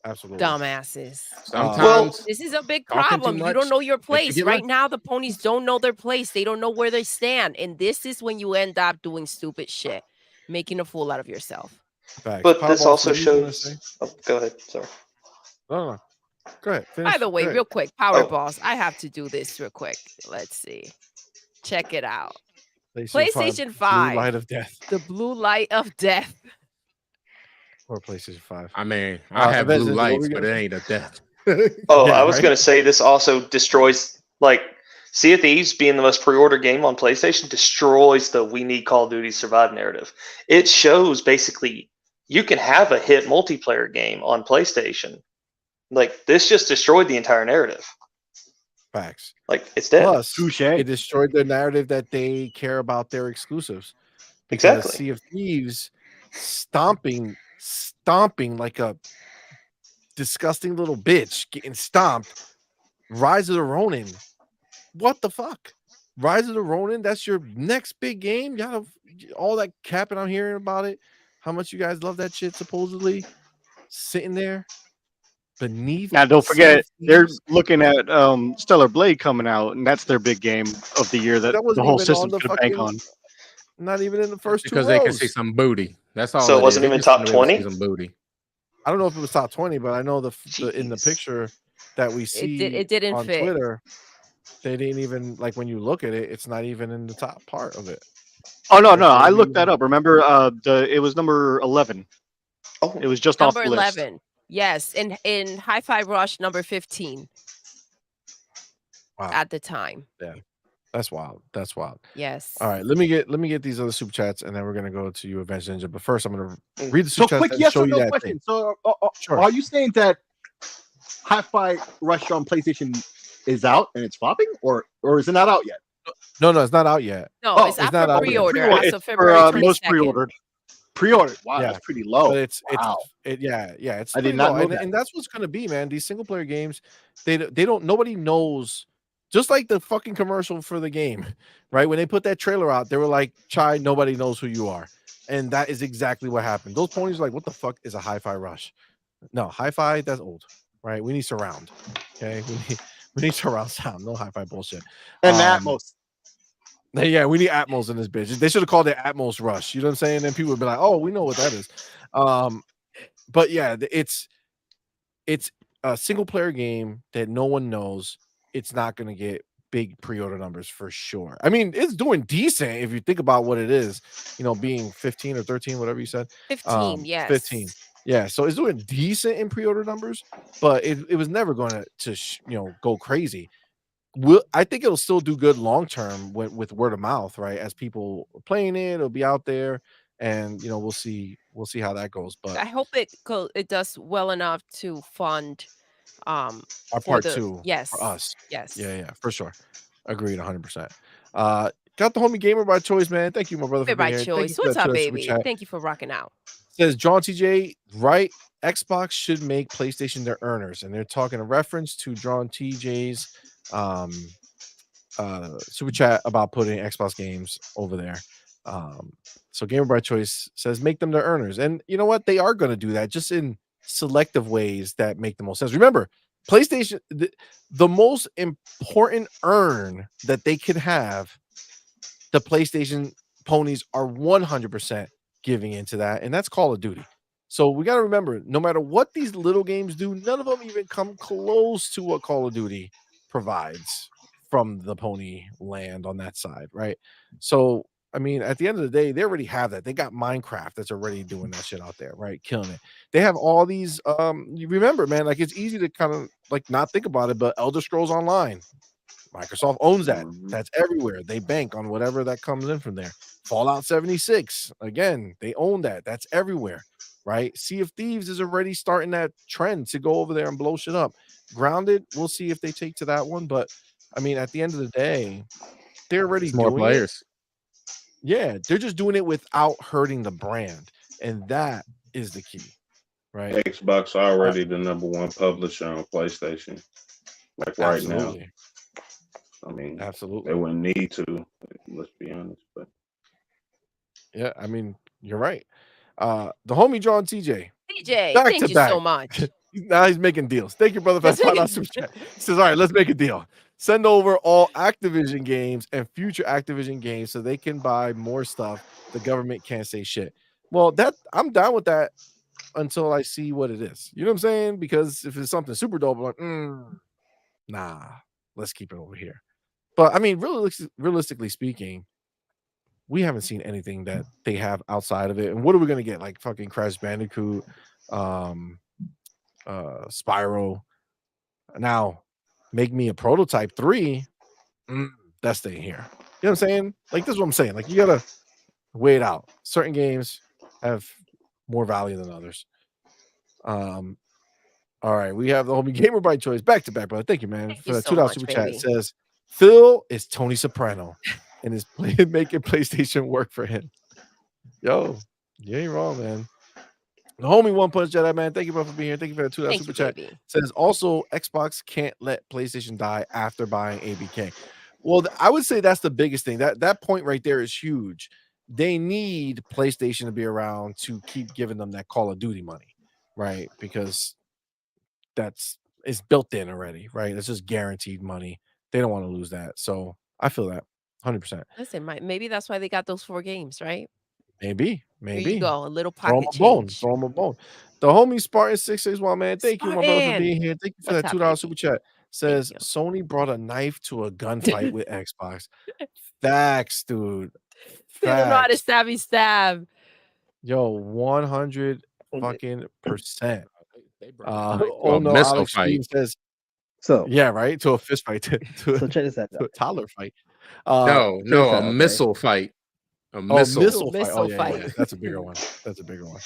Absolutely. Dumbasses. Sometimes this is a big problem. You don't know your place. Right now, the ponies don't know their place. They don't know where they stand. And this is when you end up doing stupid shit, making a fool out of yourself. Facts. But this also shows. Oh, go ahead. Sorry. No. Go ahead. By the way, real quick, Powerballs. I have to do this real quick. Let's see. Check it out. PlayStation 5. Blue light of death. The blue light of death. Or PlayStation 5. I mean, I have blue lights, but it ain't a death. I was going to say this also destroys, Sea of Thieves being the most pre-ordered game on PlayStation destroys the we need Call of Duty survive narrative. It shows basically you can have a hit multiplayer game on PlayStation. This just destroyed the entire narrative. Facts. It's dead. Plus, it destroyed the narrative that they care about their exclusives. Because Exactly. Sea of Thieves stomping like a disgusting little bitch, getting stomped. Rise of the Ronin. What the fuck? Rise of the Ronin, that's your next big game? Y'all have all that capping I'm hearing about it. How much you guys love that shit, supposedly. Sitting there beneath. Now, don't forget, they're looking at Stellar Blade coming out, and that's their big game of the year that the whole system's going to bank on. Not even in the first because two they rows. can see some booty. That's all. So it wasn't even top 20? Some booty. I don't know if it was top 20, but I know the in the picture that we see it didn't on fit. Twitter, they didn't even, when you look at it, it's not even in the top part of it. Oh, no. I looked that up. Remember, it was number 11. Oh, it was just number off the list. 11. Yes, in Hi-Fi Rush number 15. Wow. At the time. Yeah. That's wild. Yes. All right, let me get these other super chats, and then we're gonna go to you, Avenged Ninja. But first, I'm gonna read the super chats and show you that question. thing. So, Sure. are you saying that Hi-Fi Rush on PlayStation is out and it's flopping, or is it not out yet? No, it's not out yet. No, it's not after out yet. pre-order. As of For February 22nd. most pre-ordered. Pre-ordered. Wow, Yeah. that's pretty low. But it's I did not know that. and that's what's gonna be, man. These single player games, they don't. Nobody knows. Just like the fucking commercial for the game, right? When they put that trailer out, they were like, "Chai, nobody knows who you are," and that is exactly what happened. Those ponies are like, "What the fuck is a Hi-Fi Rush?" No, Hi-Fi, that's old, right? We need surround. Okay, we need surround sound. No Hi-Fi bullshit. And Atmos. Yeah, we need Atmos in this bitch. They should have called it Atmos Rush. You know what I'm saying? Then people would be like, "Oh, we know what that is." But yeah, it's a single player game that no one knows. It's not going to get big pre-order numbers for sure. I mean, it's doing decent if you think about what it is, being 15 or 13, whatever you said. 15, yes. 15. Yeah, so it's doing decent in pre-order numbers, but it was never going to go crazy. I think it'll still do good long term with word of mouth, right? As people are playing it, it'll be out there, and we'll see how that goes. But I hope it does well enough to fund our for part the 2 yes. for us. Yes. Yeah, for sure. Agreed 100%. Got the homie gamer by choice, man. Thank you, my brother, for being By here. Thank you choice. for What's that up, super baby? chat. Thank you for rocking out. Says John TJ, right? Xbox should make PlayStation their earners, and they're talking a reference to John TJ's super chat about putting Xbox games over there. So Gamer by Choice says make them their earners, and you know what? They are going to do that, just in selective ways that make the most sense. Remember, PlayStation, the most important earn that they could have, the PlayStation ponies are 100% giving into that, and that's Call of Duty. So we got to remember, no matter what these little games do, none of them even come close to what Call of Duty provides from the pony land on that side, right? So I mean, at the end of the day, they already have that. They got Minecraft that's already doing that shit out there, right? Killing it. They have all these you remember, man, like it's easy to kind of like not think about it, but Elder Scrolls Online, Microsoft owns that. That's everywhere. They bank on whatever that comes in from there. Fallout 76, again, they own that. That's everywhere, right? Sea of Thieves is already starting that trend to go over there and blow shit up. Grounded, we'll see if they take to that one, but I mean, at the end of the day, they're already more doing players. Yeah, they're just doing it without hurting the brand, and that is the key, right? Xbox already the #1 publisher on PlayStation, like right Absolutely. now. I mean, Absolutely. they wouldn't need to. Let's be honest, but yeah, I mean, you're right. The homie John TJ, TJ, back thank to you back. so much. Now he's making deals. Thank you, brother, for Yes, that $5 super chat. He says, all right, let's make a deal. Send over all Activision games and future Activision games so they can buy more stuff. The government can't say shit. Well, I'm down with that until I see what it is. You know what I'm saying? Because if it's something super dope, I'm like, nah, let's keep it over here. But I mean, realistically speaking, we haven't seen anything that they have outside of it. And what are we gonna get? Like fucking Crash Bandicoot, Spyro. Now, make me a prototype 3. That's staying here. You know what I'm saying? Like, this is what I'm saying. Like, you gotta wait out. Certain games have more value than others. All right, we have the homie gamer by choice back to back, brother. Thank you, man, for that $2 super chat. It says Phil is Tony Soprano and is making PlayStation work for him. Yo, you ain't wrong, man. The homie One Punch Jedi, man. Thank you, bro, for being here. Thank you for that $2 super chat. Baby. Says also Xbox can't let PlayStation die after buying ABK. Well, I would say that's the biggest thing. That point right there is huge. They need PlayStation to be around to keep giving them that Call of Duty money, right? Because it's built in already, right? It's just guaranteed money. They don't want to lose that. So I feel that 100%. Listen, maybe that's why they got those 4 games, right? Maybe. There you go, a little Throw pocket him a bone. change. Throw him a bone. The homie Spartan 661, man. Thank you, my brother, for Spartan. being here. Thank you for What's that up, $2 baby? super chat. Says Sony brought a knife to a gunfight with Xbox. Facts, dude. They don't know how to Facts. stab. Yo, 100 fucking percent. a no, missile Alex fight. Green says So yeah, right. To a fist fight, to so check this out. a toddler fight. No, check this a out, okay? missile fight. A Oh, missile. missile fight. Oh, Missile yeah, fight. yeah. That's a bigger one. That's a bigger one.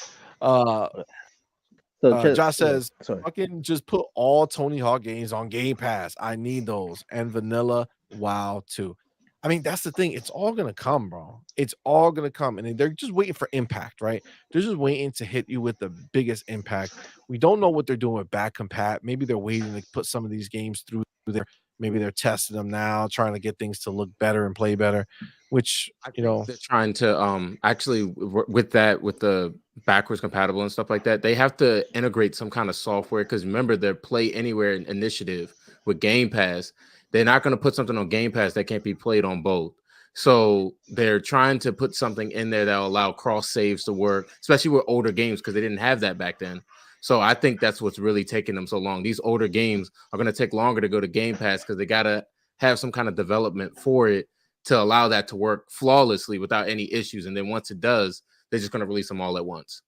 So Josh says, sorry. fucking just put all Tony Hawk games on Game Pass. I need those. And Vanilla WoW too. I mean, that's the thing. It's all gonna come, bro. It's all gonna come. And they're just waiting for impact, right? They're just waiting to hit you with the biggest impact. We don't know what they're doing with back compat. Maybe they're waiting to put some of these games through there. Maybe they're testing them now, trying to get things to look better and play better, which they're trying to actually with the backwards compatible and stuff like that, they have to integrate some kind of software, because remember their Play Anywhere initiative with Game Pass. They're not going to put something on Game Pass that can't be played on both. So they're trying to put something in there that will allow cross saves to work, especially with older games, because they didn't have that back then. So I think that's what's really taking them so long. These older games are going to take longer to go to Game Pass because they got to have some kind of development for it to allow that to work flawlessly without any issues. And then once it does, they're just going to release them all at once.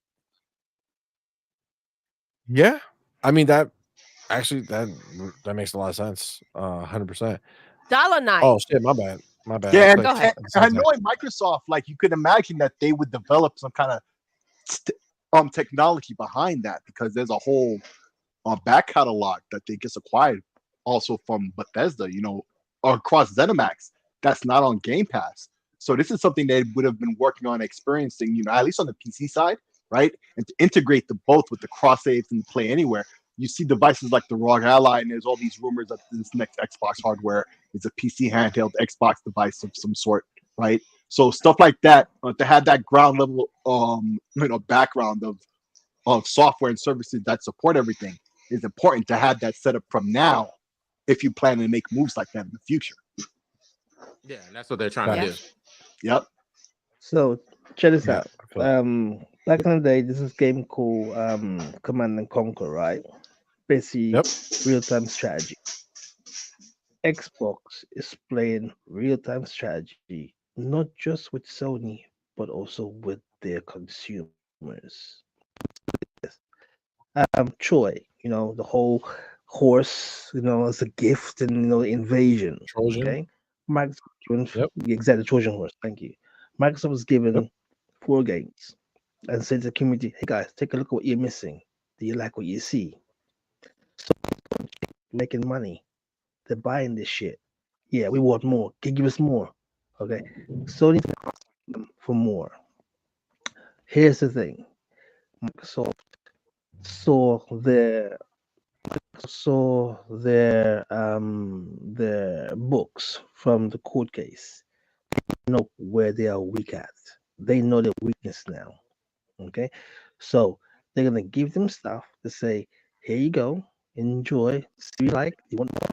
Yeah, I mean that actually that makes a lot of sense. 100%. Dollar Night. Oh shit, my bad. My bad. Yeah, Go ahead. and knowing Microsoft, like you could imagine that they would develop some kind of technology behind that, because there's a whole back catalog that they just acquired also from Bethesda, or across ZeniMax that's not on Game Pass. So this is something they would have been working on experiencing, at least on the PC side, right? And to integrate the both with the cross saves and play anywhere. You see devices like the ROG Ally, and there's all these rumors that this next Xbox hardware is a PC handheld Xbox device of some sort, right? So stuff like that, to have that ground level, background of software and services that support everything is important to have that set up from now if you plan to make moves like that in the future. Yeah, and that's what they're trying to do. Yep. So check this Yeah, out. Back in the day, this is a game called Command and Conquer, right? Basically, real-time strategy. Xbox is playing real-time strategy, not just with Sony, but also with their consumers. Troy, the whole horse, as a gift, and invasion. Trojan. Okay, Microsoft exactly, Trojan horse. Thank you. Microsoft was given 4 games and said to the community, "Hey guys, take a look at what you're missing. Do you like what you see?" So making money, they're buying this shit. Yeah, we want more. Give us more. Okay, Sony for more. Here's the thing: Microsoft saw their books from the court case. They know where they are weak at. They know their weakness now. Okay, so they're gonna give them stuff to say, "Here you go, enjoy. See what you like. You want more?"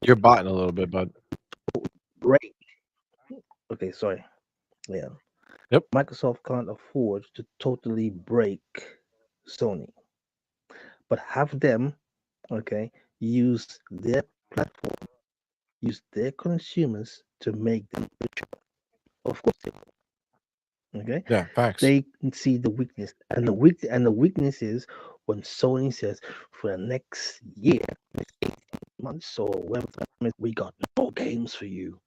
You're botting a little bit, bud. Right. Okay, sorry. Yeah. Yep. Microsoft can't afford to totally break Sony, but have them, okay, use their platform, use their consumers to make them richer. Of course, they will. Okay. Yeah, facts. They can see the weakness, and the weakness is when Sony says for the next year, 18 months or whatever, we got no games for you.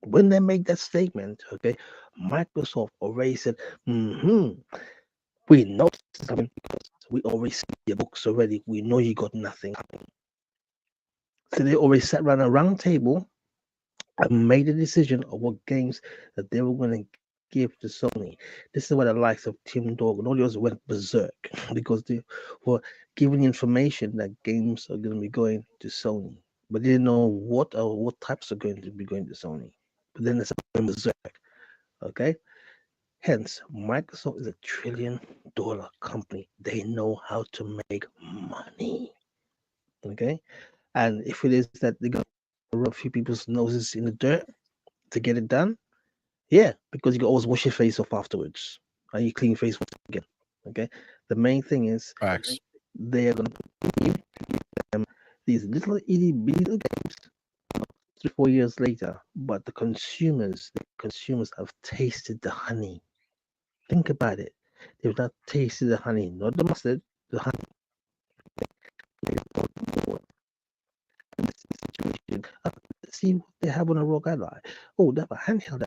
When they make that statement, okay, Microsoft already said, we know it's coming because we already see your books already. We know you got nothing. So they already sat around a round table and made a decision of what games that they were going to give to Sony. This is where the likes of Tim Dog and all the others went berserk because they were given information that games are going to be going to Sony, but they didn't know what types are going to be going to Sony. But then it's berserk. Okay. Hence, Microsoft is $1 trillion company. They know how to make money. Okay. And if it is that they're going to rub a few people's noses in the dirt to get it done, yeah, because you can always wash your face off afterwards and you clean your face again. Okay. The main thing is facts. They are going to give them these little itty bitty games 3-4 years later, but the consumers have tasted the honey. Think about it. They've not tasted the honey, not the mustard, the honey. Let's see what they have on a ROG Ally. Oh, they have a handheld.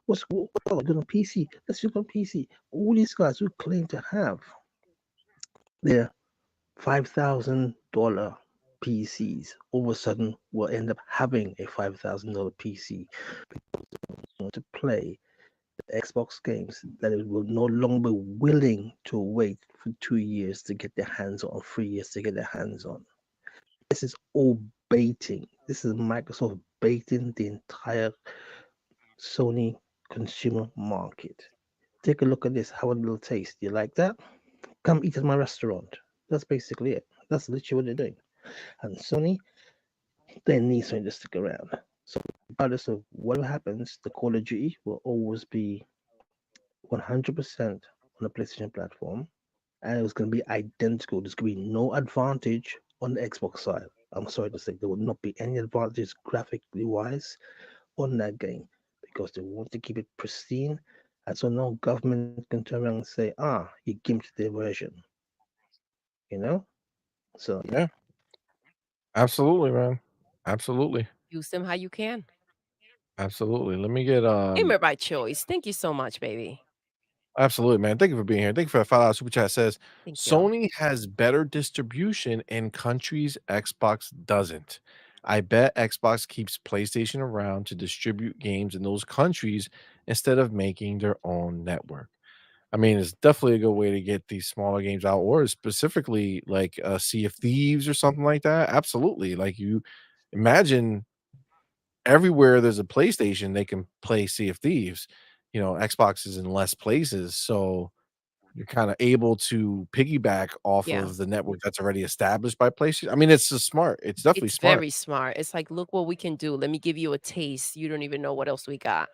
What's going on PC? Let's look on PC. All these guys who claim to have their $5,000 PCs all of a sudden will end up having a $5,000 PC because they want to play the Xbox games that it will no longer be willing to wait for 2 years to get their hands on, 3 years to get their hands on. This is all baiting. This is Microsoft baiting the entire Sony consumer market. Take a look at this. How a little taste. You like that? Come eat at my restaurant. That's basically it. That's literally what they're doing. And Sony, they need Sony to stick around. So regardless of what happens, the Call of Duty will always be 100% on the PlayStation platform. and it was going to be identical. There's going to be no advantage on the Xbox side. I'm sorry to say, there will not be any advantage graphically wise on that game because they want to keep it pristine, and so no government can turn around and say, you gimped their version. You know? So Yeah, absolutely, man. Absolutely. Use them how you can. Absolutely. Let me get Gamer by choice. Thank you so much, baby. absolutely, man. Thank you for being here. Thank you for that $5 super chat. Says Thank you. Sony has better distribution in countries Xbox doesn't. I bet Xbox keeps PlayStation around to distribute games in those countries instead of making their own network. I mean, it's definitely a good way to get these smaller games out, or specifically like Sea of Thieves or something like that. Absolutely. Like you imagine everywhere there's a PlayStation, they can play Sea of Thieves. Xbox is in less places, so you're kind of able to piggyback off Yeah. of the network that's already established by PlayStation. I mean, it's just smart. It's definitely It's smart. very smart. It's like, look what we can do. Let me give you a taste. You don't even know what else we got.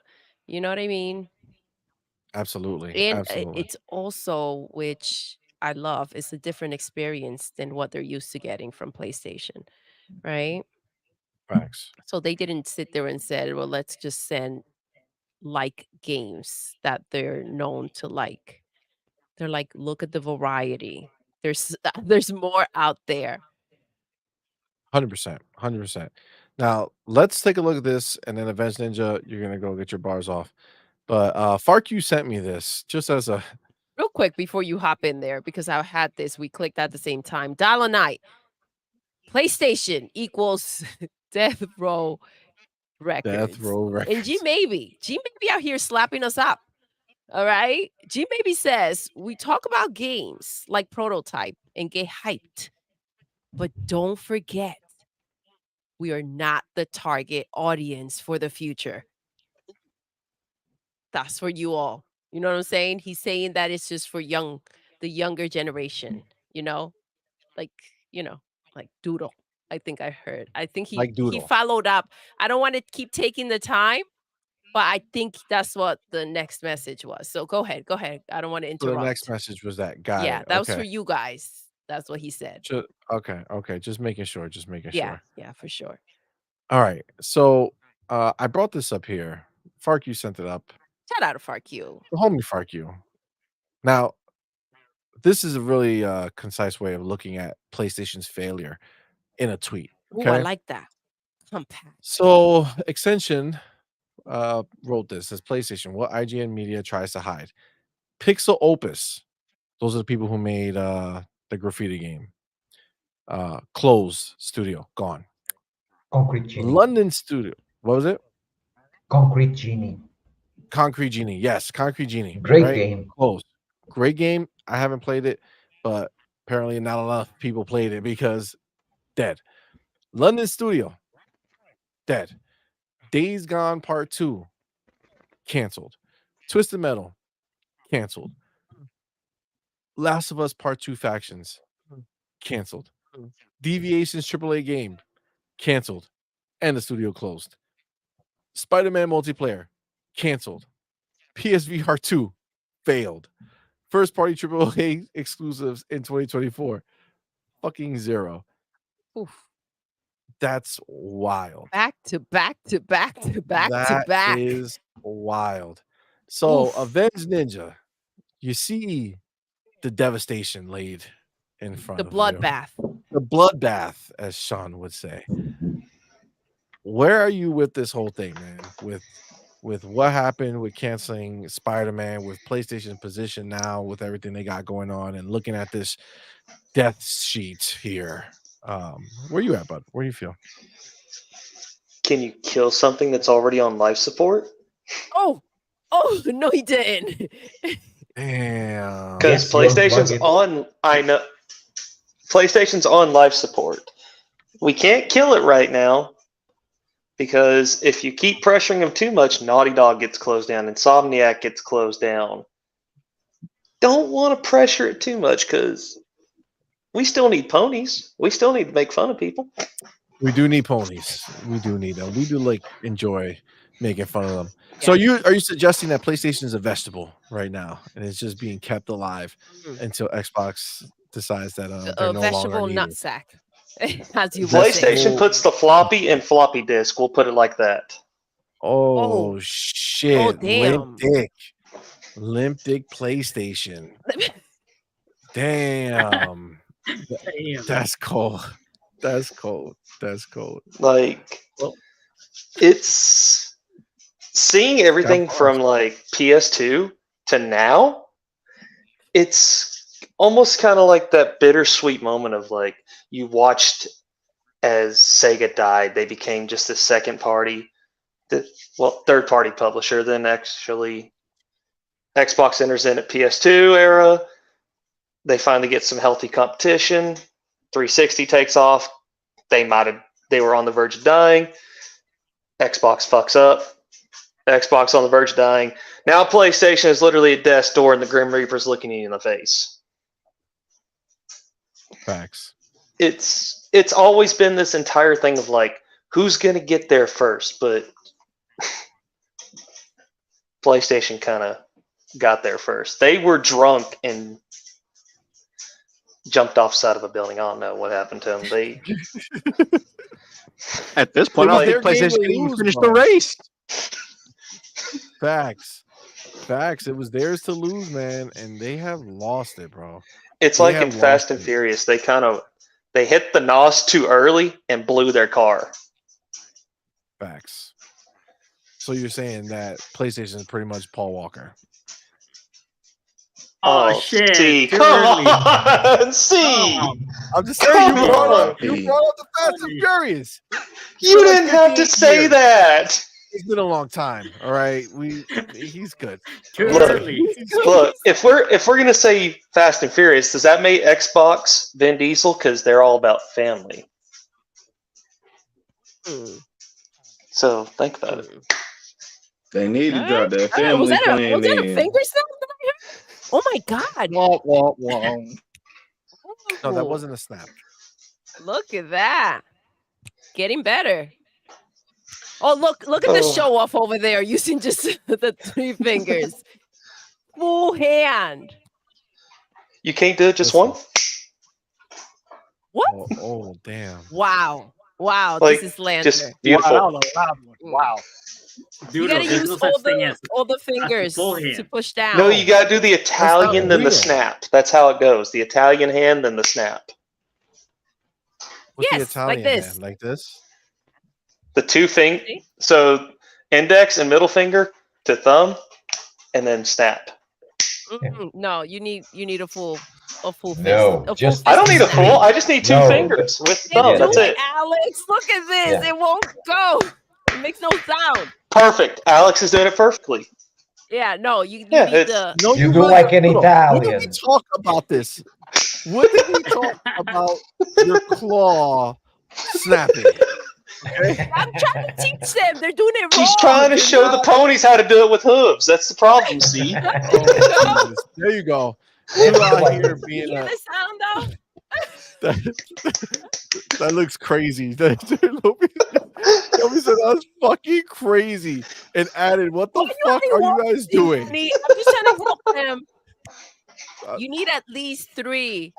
You know what I mean? Absolutely. And Absolutely. it's also, which I love, it's a different experience than what they're used to getting from PlayStation, right? Facts. So they didn't sit there and said, well, let's just send like games that they're known to like. They're like, look at the variety. There's there's more out there. 100%. 100%. Now, let's take a look at this, and then Avenged Ninja, you're going to go get your bars off. But FarQ sent me this just as a Real quick before you hop in there, because I had this, we clicked at the same time. Dollar Night, PlayStation equals Death Row Records. Death Row And Records. G Maybe out here slapping us up. All right. G Maybe says we talk about games like Prototype and get hyped, but don't forget we are not the target audience for the future. That's for you all. You know what I'm saying? He's saying that it's just for the younger generation, like, like Doodle. I think I heard. I think Like he Doodle. followed up. I don't want to keep taking the time, but I think that's what the next message was. So go ahead. I don't want to So the interrupt. next message was that. Got Yeah, it. that was Okay. for you guys. That's what he said. Okay. Just making sure. Yeah, for sure. All right. So I brought this up here. FarQ sent it up. Shout out to FarQ. The homie FarQ. Now, this is a really concise way of looking at PlayStation's failure in a tweet. Oh, I Okay. like that. Compact. So Extension wrote this as PlayStation, what IGN Media tries to hide. Pixel Opus. Those are the people who made the graffiti game. Closed studio, gone. Concrete Genie. London studio. What was it? Concrete Genie. Concrete Genie. Yes, Concrete Genie. Great right? game. Closed. Great game. I haven't played it, but apparently not enough people played it because dead. London studio. Dead. Days Gone Part 2. Canceled. Twisted Metal. Canceled. Last of Us Part 2 Factions. Canceled. Deviations AAA game. Canceled. And the studio closed. Spider-Man multiplayer. Canceled. PSVR 2. Failed. First party AAA exclusives in 2024. Fucking zero. Oof. That's wild. Back to back to back to back to That back. is wild. So, Oof. Avenged Ninja, you see the devastation laid in front The of you. bloodbath. The bloodbath, as Sean would say. Where are you with this whole thing, man? With what happened with canceling Spider-Man, with PlayStation's position now, with everything they got going on, and looking at this death sheet here. Where you at, bud? Where do you feel? Can you kill something that's already on life support? Oh, no, he didn't. Damn. Because Yes, PlayStation's don't on. I know. PlayStation's on life support. We can't kill it right now because if you keep pressuring them too much, Naughty Dog gets closed down, Insomniac gets closed down. Don't want to pressure it too much because we still need ponies. We still need to make fun of people. We do need ponies. We do need them. We do enjoy making fun of them. So are you suggesting that PlayStation is a vegetable right now and it's just being kept alive until Xbox decides that they're no vegetable longer needed? nutsack, as you would say. PlayStation puts the floppy in floppy disk. We'll put it like that. Oh shit! Oh, damn. Limp dick PlayStation. Damn. That's cold. That's cold. That's cold. Like, it's seeing everything from like PS2 to now. It's almost kind of like that bittersweet moment of like you watched as Sega died. They became just a second party, third party publisher. Then actually, Xbox enters in at PS2 era. They finally get some healthy competition. 360 takes off. They were on the verge of dying. Xbox fucks up. Xbox on the verge of dying. Now PlayStation is literally at death's door and the Grim Reaper's looking you in the face. Facts. It's always been this entire thing of like, who's gonna get there first? But PlayStation kind of got there first. They were drunk and jumped off the side of a building. I don't know what happened to them. They at this point, I think PlayStation didn't even finish the race. Facts. It was theirs to lose, man, and they have lost it, bro. It's like in Fast and Furious. They hit the NOS too early and blew their car. Facts. So you're saying that PlayStation is pretty much Paul Walker? Oh shit! See, come on, see. I'm just saying you brought up the Fast and Furious. You didn't have to say that. It's been a long time. All right, he's good. Look, if we're gonna say Fast and Furious, does that make Xbox Vin Diesel? Because they're all about family. So think about it. They need to drop that family was that plan a in. finger sound? Oh my god! No, that wasn't a snap. Look at that. Getting better. Oh, look at the show off over there using just the 3 fingers. Full hand. You can't do it just one? What? Oh damn. Wow. Like, this is slander. just beautiful. Wow. You Doodle, gotta there's use no such thing as all the fingers full hand. to push down. No, you gotta do the Italian, then the real. snap. That's how it goes. The Italian hand, then the snap. What's the Yes, Italian like this. hand? Like this? The 2 finger, so index and middle finger to thumb, and then snap. No, you need a full fist. No, just I don't need a full. I just need 2 fingers with thumb. Do That's it. Alex, look at this. Yeah. It won't go. It makes no sound. Perfect. Alex is doing it perfectly. Yeah, no, you need it's- the. No, You you're do right. like an Hold on. When did we Italian. talk about this? When did we talk about your claw snapping? Okay. I'm trying to teach them. They're doing it wrong. She's trying to show the ponies how to do it with hooves. That's the problem, see? Oh, there you go. You out here You being hear a, the sound though? that looks crazy. Lomi said that's fucking crazy and added, "What the fuck are you guys doing?" I'm just trying to help them. You need at least 3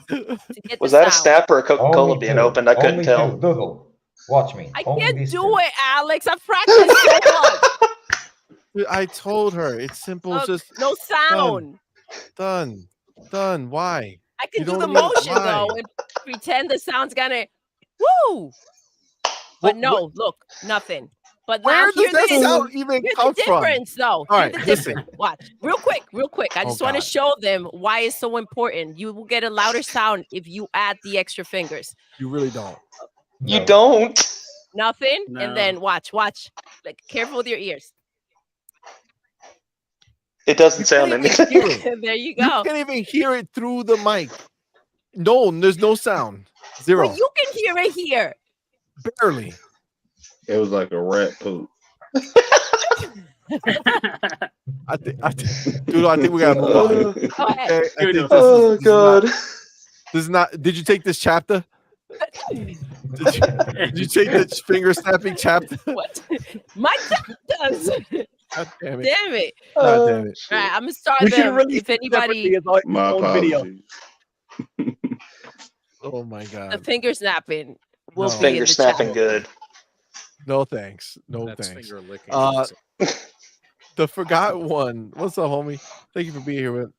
to get Was the that a sound. snap or a Coca-Cola Only being 2. opened? I couldn't Only tell. 2. Doodle, watch me. I Only can't these do 2. it, Alex. I've practiced so much. I told her it's simple. Look, Just no sound. done. Why? I can You do the don't need- motion why? though and pretend the sound's gonna woo. But no, look, nothing. But Where now does hear that this. sound even Here's come the from? difference, though. All Here's right, the listen. difference. Watch, real quick. I just want to God. show them why it's so important. You will get a louder sound if you add the extra fingers. You really don't. You don't. Nothing, No. and then watch. Like, careful with your ears. It doesn't sound can't even anything. hear it. There you You go. can't even hear it through the mic. No, there's no sound. Zero. Well, you can hear it here. Barely. It was like a rat poop. I think, dude, I think we gotta move on. Go ahead. Okay, I think Dude, this is Oh, God. This is not. Did you take this chapter? Did you take the finger snapping chapter? What? My does. God damn it. Damn it. God damn it. All right, I'm gonna start We should them. release If anybody, My own video. apologies. Oh my the god. finger snapping will No. be in Finger the snapping chat. good. No thanks. No That's thanks. finger licking. The forgotten one. What's up, homie? Thank you for being here.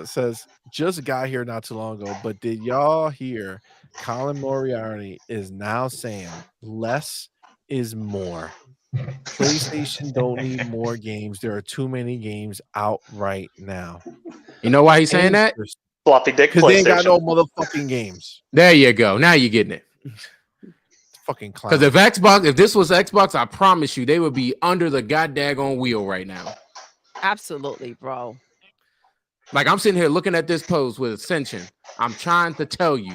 Says just got here not too long ago, but did y'all hear Colin Moriarty is now saying less is more? PlayStation don't need more games. There are too many games out right now. You know why he's saying that? Floppy dick Because they ain't got no PlayStation. motherfucking games. There you go. Now you're getting it. Fucking clown. Because if this was Xbox, I promise you they would be under the goddamn wheel right now. Absolutely, bro. Like I'm sitting here looking at this post with Ascension. I'm trying to tell you,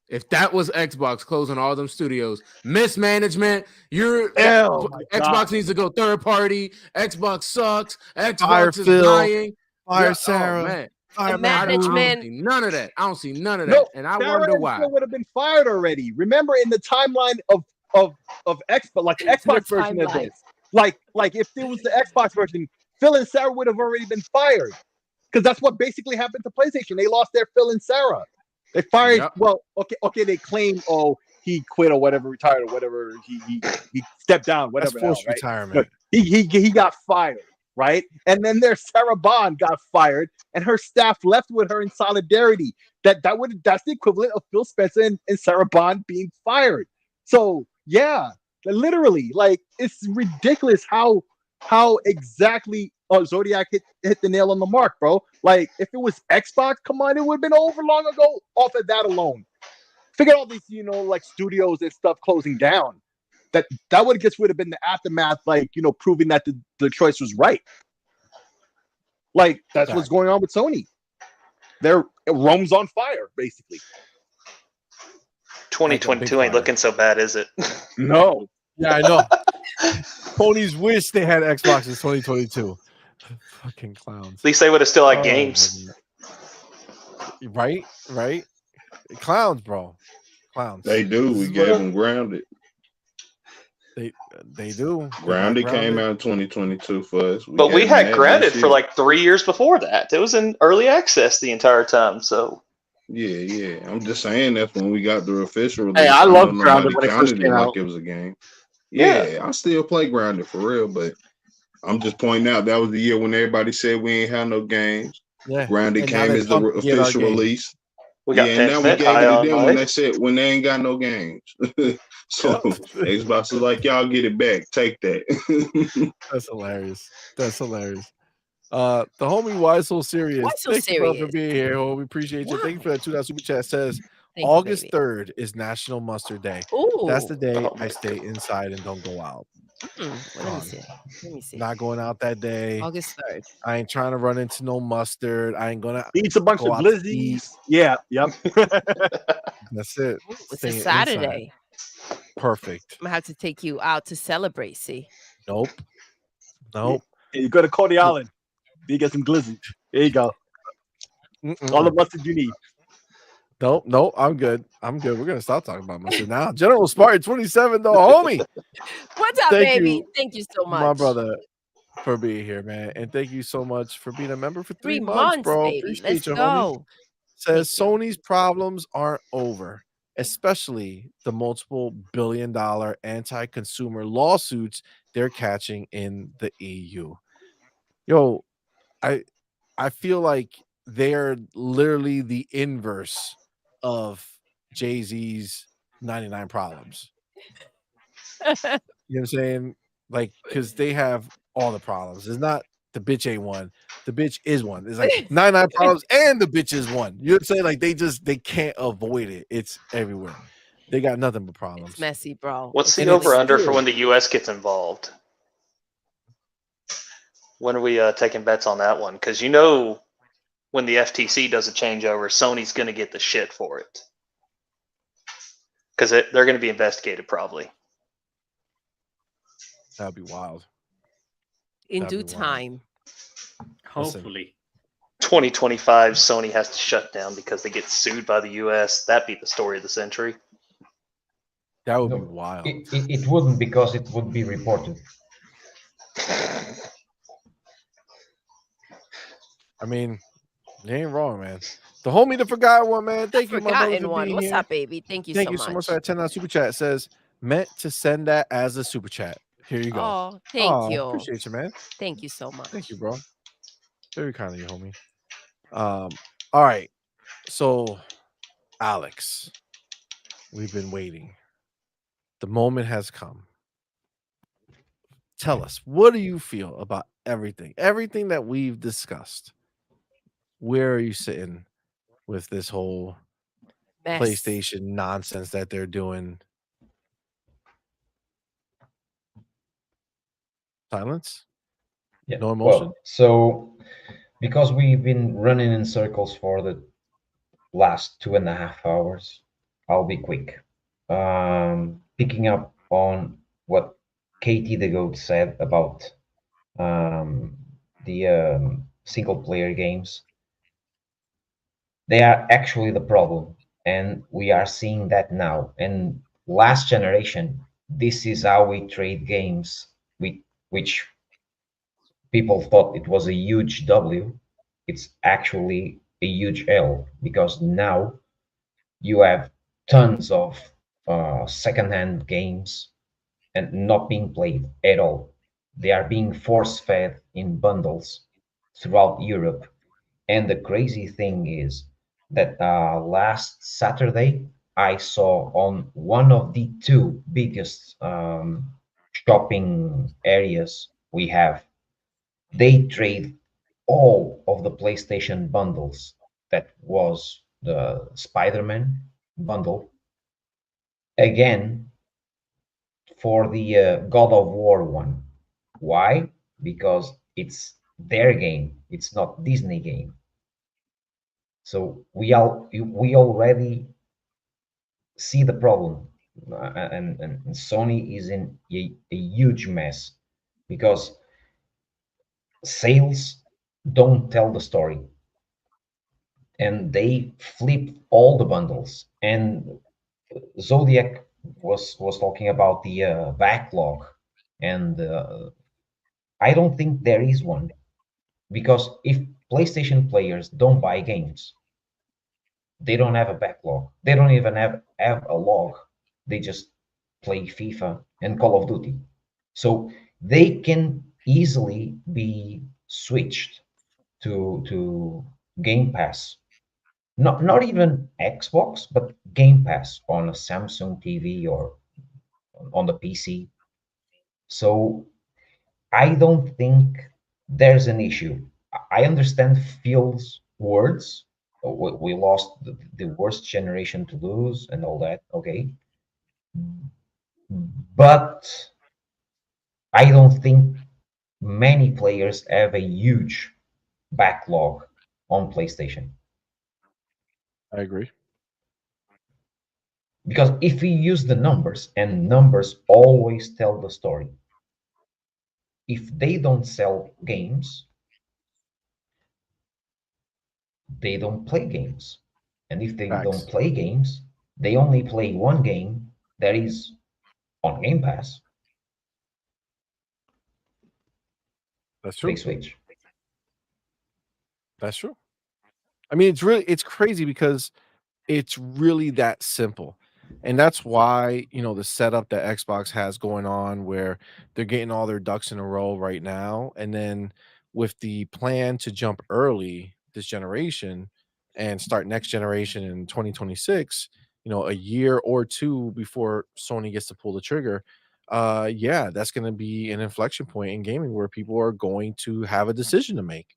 if that was Xbox closing all them studios, mismanagement, Xbox needs to go third party. Xbox sucks. Xbox is dying. Fire Sarah. Oh, man. Fire management. None of that. I don't see none of that. No, and I Sarah wonder why. would have been fired already. Remember in the timeline of Xbox, like the Xbox version of this, like if there was the Xbox version, Phil and Sarah would have already been fired. Because that's what basically happened to PlayStation. They lost their Phil and Sarah. They fired. Yep. Well, okay. They claim, he quit or whatever, retired or whatever. He stepped down, whatever. That's forced retirement. But he got fired, right? And then their Sarah Bond got fired, and her staff left with her in solidarity. That's the equivalent of Phil Spencer and Sarah Bond being fired. So yeah, literally, like it's ridiculous how exactly. Zodiac hit the nail on the mark, bro. Like, if it was Xbox, come on, it would have been over long ago off of that alone. Figure all these, like studios and stuff closing down. That would have been the aftermath, like, proving that the choice was right. Like, that's what's going on with Sony. Rome's on fire, basically. 2022 ain't looking so bad, is it? No. Yeah, I know. Ponies wish they had Xbox in 2022. Fucking clowns. At least they would have still had games. Right? Clowns, bro. Clowns. They do. We gave them Grounded. They do. Grounded came out in 2022 for us. But we had Grounded for like 3 years before that. It was in early access the entire time. So yeah. I'm just saying that's when we got the official release. Hey, I love Grounded when it first came out. Like it was a game. Yeah, I still play Grounded for real, but I'm just pointing out that was the year when everybody said we ain't had no games. Yeah. Grounded came as the official release. We got and now we gave it to them when they said when they ain't got no games. So Xbox is like, y'all get it back. Take that. That's hilarious. The homie Why So Serious. Thank you for being here. Oh, we appreciate you. Thank you for that $2 super chat. Says August 3rd is National Mustard Day. Ooh. That's the day I stay inside and don't go out. Let me see. Not going out that day. August 3rd. I ain't trying to run into no mustard. I ain't gonna eat a bunch of glizzies. Yeah, yep. That's it. Ooh, it's Staying a Saturday. inside. Perfect. I'm gonna have to take you out to celebrate. See? Nope. You go to Coney Island. You get some glizzy. There you go. All the mustard you need. Nope. I'm good. We're gonna stop talking about mustard now. General Spartan 27 though, homie. What's up, baby? Thank you so much, my brother, for being here, man, and thank you so much for being a member for 3 months, months, bro. baby. Appreciate Let's you, go. homie. Says Sony's problems aren't over, especially the multiple billion-dollar anti-consumer lawsuits they're catching in the EU. Yo, I feel like they're literally the inverse of Jay-Z's 99 Problems. You know what I'm saying? Like, because they have all the problems. It's not the bitch ain't one. The bitch is one. It's like 99 problems and the bitch is one. You know what I'm saying? Like, they can't avoid it. It's everywhere. They got nothing but problems. It's messy, bro. What's the over-under for when the U.S. gets involved? When are we taking bets on that one? Because when the FTC does a changeover, Sony's going to get the shit for it. Because they're going to be investigated probably. That'd be wild. In due time. Hopefully. 2025 Sony has to shut down because they get sued by the US. That'd be the story of the century. That would be No, wild. it wouldn't, because it would be reported. I mean, you ain't wrong, man. The homie, the forgotten one, man. Thank you, my brother, Forgotten for one. being What's here. up, baby? Thank you Thank you so so much much. for that $10 super chat. It says meant to send that as a super chat. Here you go. Oh, thank you. Appreciate you, man. Thank you so much. Thank you, bro. Very kind of you, homie. All right. So, Alex, we've been waiting. The moment has come. Tell us, what do you feel about everything that we've discussed? Where are you sitting with this whole Mess. PlayStation nonsense that they're doing? Silence? Yeah. No emotion? Well, so because we've been running in circles for the last 2.5 hours, I'll be quick. Picking up on what Katie the Goat said about the single player games, they are actually the problem, and we are seeing that now. And last generation, this is how we trade games, which people thought it was a huge W. It's actually a huge L, because now you have tons of secondhand games and not being played at all. They are being force fed in bundles throughout Europe. And the crazy thing is that last Saturday, I saw on one of the two biggest shopping areas we have, they trade all of the PlayStation bundles. That was the Spider-Man bundle again for the God of War one. Why? Because it's their game. It's not Disney game. So we already see the problem, and Sony is in a huge mess, because sales don't tell the story, and they flip all the bundles. And Zodiac was talking about the backlog, and I don't think there is one, because if PlayStation players don't buy games, they don't have a backlog. They don't even have a log. They just play FIFA and Call of Duty. So they can easily be switched to Game Pass. Not even Xbox, but Game Pass on a Samsung TV or on the PC. So I don't think there's an issue. I understand Phil's words. We lost the worst generation to lose and all that. Okay. But I don't think many players have a huge backlog on PlayStation. I agree. Because if we use the numbers, and numbers always tell the story, if they don't sell games, they don't play games. And if they don't play games, they only play one game that is on Game Pass. That's true. They switch. That's true. I mean, it's crazy because it's really that simple. And that's why, the setup that Xbox has going on, where they're getting all their ducks in a row right now. And then with the plan to jump early this generation and start next generation in 2026, a year or two before Sony gets to pull the trigger. Yeah, that's going to be an inflection point in gaming where people are going to have a decision to make,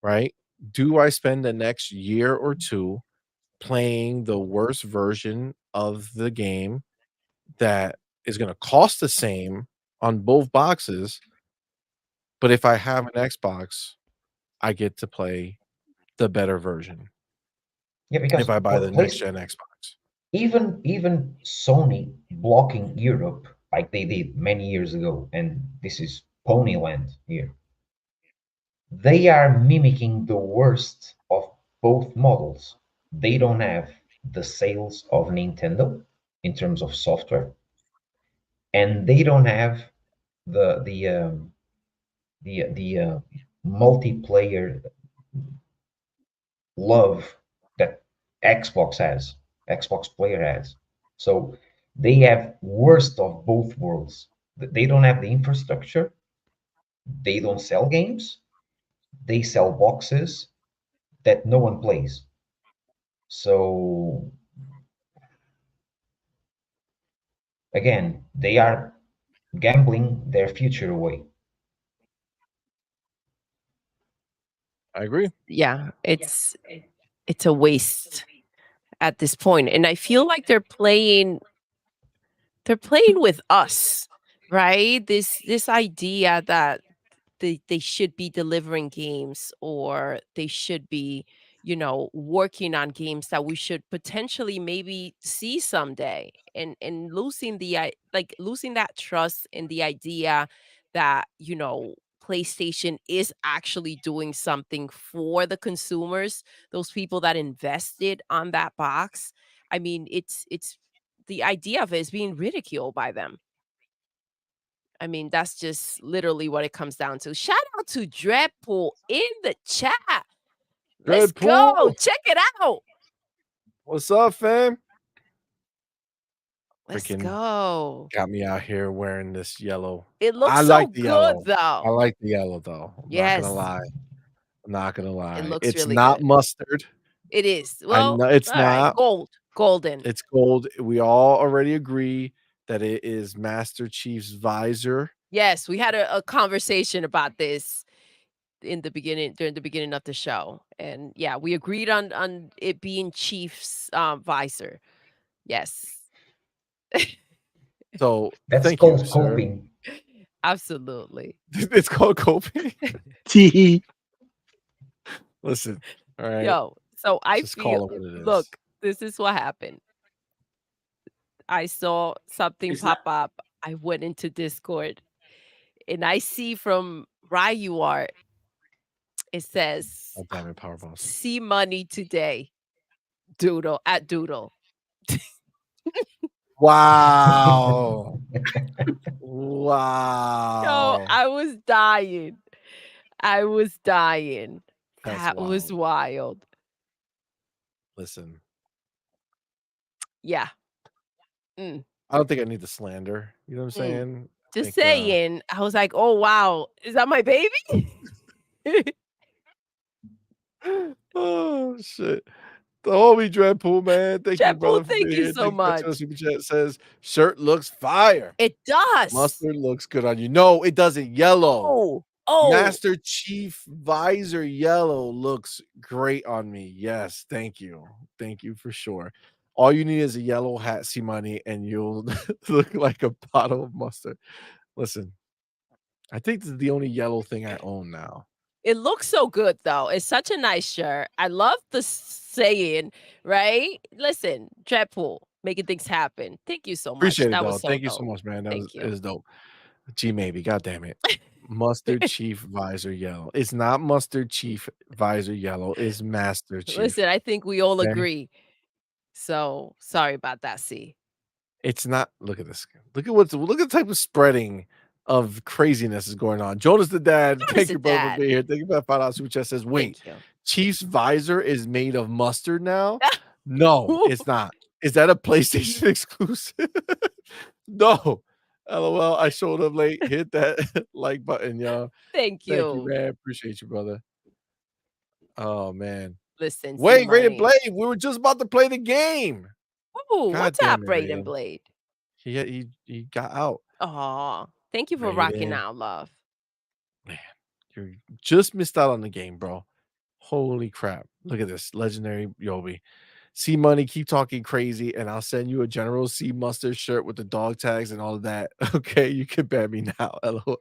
right? Do I spend the next year or two playing the worst version of the game that is going to cost the same on both boxes, but if I have an Xbox, I get to play the better version Yeah, because if I buy the next gen Xbox. Even Sony blocking Europe like they did many years ago, and this is Ponyland here. they are mimicking the worst of both models. They don't have the sales of Nintendo in terms of software, and they don't have the multiplayer love that Xbox player has. So they have worst of both worlds. They don't have the infrastructure. They don't sell games. They sell boxes that no one plays. So again, they are gambling their future away. I agree. Yeah, it's a waste at this point, and I feel like they're playing with us, right? This idea that they should be delivering games, or they should be, working on games that we should potentially maybe see someday, and losing losing that trust in the idea that, PlayStation is actually doing something for the consumers, those people that invested on that box. I mean, it's the idea of it is being ridiculed by them. I mean, that's just literally what it comes down to. Shout out to Dreadpool in the chat. Let's go. Deadpool, Check it out. what's up, fam? Let's Freaking go. got me out here wearing this yellow. It looks I so like the good, yellow. though. I like the yellow though. I'm not gonna Yes, lie. I'm not gonna lie. it looks It's really not good. mustard. It is. I Well, know it's all right. not. Golden. It's gold. We all already agree that it is Master Chief's visor. Yes, we had a conversation about this during the beginning of the show, and yeah, we agreed on it being Chief's visor. Yes. So That's thank you, called sir. coping. Absolutely. It's called coping. Tee. Listen, all right. Yo, so I Just call feel, it what it is. look, this is what happened. I saw something It's pop not- up. I went into Discord, and I see from Ryu Art, it says, Oh, damn it, Power Boss. CMoney today. Doodle at Doodle. Wow. Yo, Wow. I was dying. That's That was wild. Listen, Yeah. Mm. I don't think I need the slander. You know what I'm Mm. saying? I Just think, saying. I was like, oh, wow. Is that my baby? oh shit. The homie Dreadpool, man. Thank you, Dreadpool, brother, for thank being you here. so Thank you for much. the super chat. Says shirt looks fire. It does. Mustard looks good on you. No, it doesn't. Yellow. Oh. Master Chief visor yellow looks great on me. Yes, thank you. Thank you for sure. All you need is a yellow hat, CMoney, and you'll look like a bottle of mustard. Listen, I think this is the only yellow thing I own now. It looks so good, though. It's such a nice shirt. I love the saying, right? Listen, Dreadpool, making things happen. Thank you so much. Appreciate it, That though. was so Thank you so dope. much, man. That Thank was you. it is dope. G maybe, god damn it. Mustard Chief visor yellow. It's not Mustard Chief visor yellow. It's Master Chief. Listen, I think we all Okay? agree. So sorry about that, C. It's not. Look at this. Look at the type of spreading of craziness is going on. Jonas the dad. Jonas Thank the you, brother, dad. for being here. Thank you for that $5 super chat. Says, wait, Thank you. Chief's visor is made of mustard now? No, it's not. Is that a PlayStation exclusive? No. LOL. I showed up late. Hit that like button, y'all. Thank Thank you, you. man. Appreciate you, brother. Oh man. Listen, Wait, Raiden C-Money. Blade. We were just about to play the game. Ooh, God what's damn up, it, Raiden Raiden. Blade? He got out. Oh, thank you for rocking Raiden. out, love. Man, you just missed out on the game, bro. Holy crap. Look at this. Legendary Yobi. CMoney, keep talking crazy, and I'll send you a General C Mustard shirt with the dog tags and all of that. Okay, you can ban me now. LOL.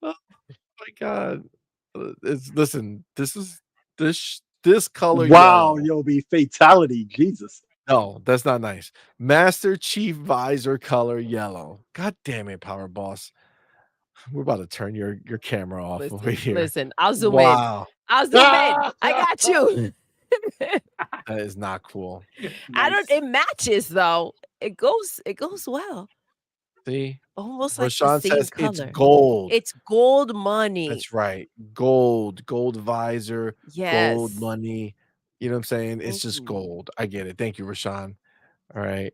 Oh my god. Listen, this color Wow, yellow. Yobi, fatality. Jesus. No, that's not nice. Master Chief visor color yellow. God damn it, Power Boss. We're about to turn your camera off over here. Listen, I'll zoom in. Wow, I'll zoom in. I got you. that is not cool. I don't. It matches though. It goes well. See, Almost like the Rashawn same says it's color. gold. It's gold money. That's right. Gold visor, gold Yes. money. You know what I'm saying? It's just Mhm. gold. I get it. Thank you, Rashawn. All right.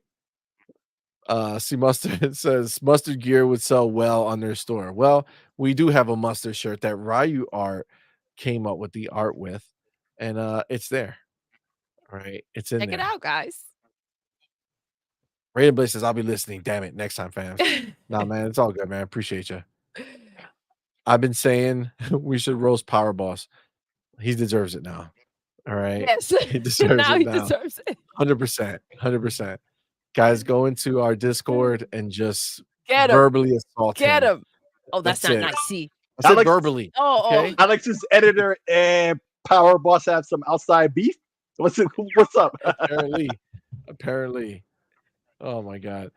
See, Mustard says mustard gear would sell well on their store. Well, we do have a mustard shirt that Ryu Art came up with the art with, and it's there. All right, it's in Check it there. out, guys. Raiden Blade says, "I'll be listening." Damn it, next time, fans. Nah, man, it's all good, man. Appreciate you. I've been saying we should roast Power Boss. He deserves it now. All right, Yes. he deserves Now it he now. deserves it. 100%, 100%. Guys, go into our Discord and just Get him. verbally assault Get him. him. Oh, that's That's not it. nice. See. I said Alex- verbally. Oh, Okay. Alex's editor and Power Boss have some outside beef. What's up? Apparently. Oh my god.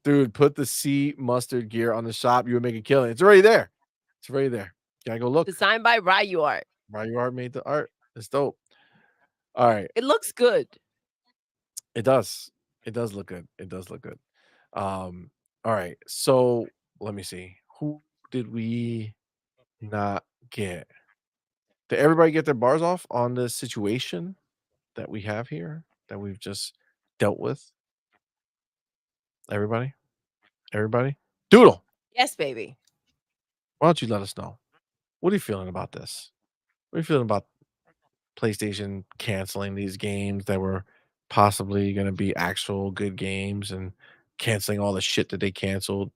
Dude, put the C mustard gear on the shop. You would make a killing. It's already there. It's already there. Gotta go look. Designed by Ryu Art. Ryu Art made the art. It's dope. All right. It looks good. It does. It does look good. It does look good. All right. So let me see. Who did we not get? Did everybody get their bars off on this situation that we have here that we've just dealt with? Everybody? Doodle, Yes, baby. why don't you let us know? What are you feeling about this? What are you feeling about PlayStation canceling these games that were possibly going to be actual good games and canceling all the shit that they canceled?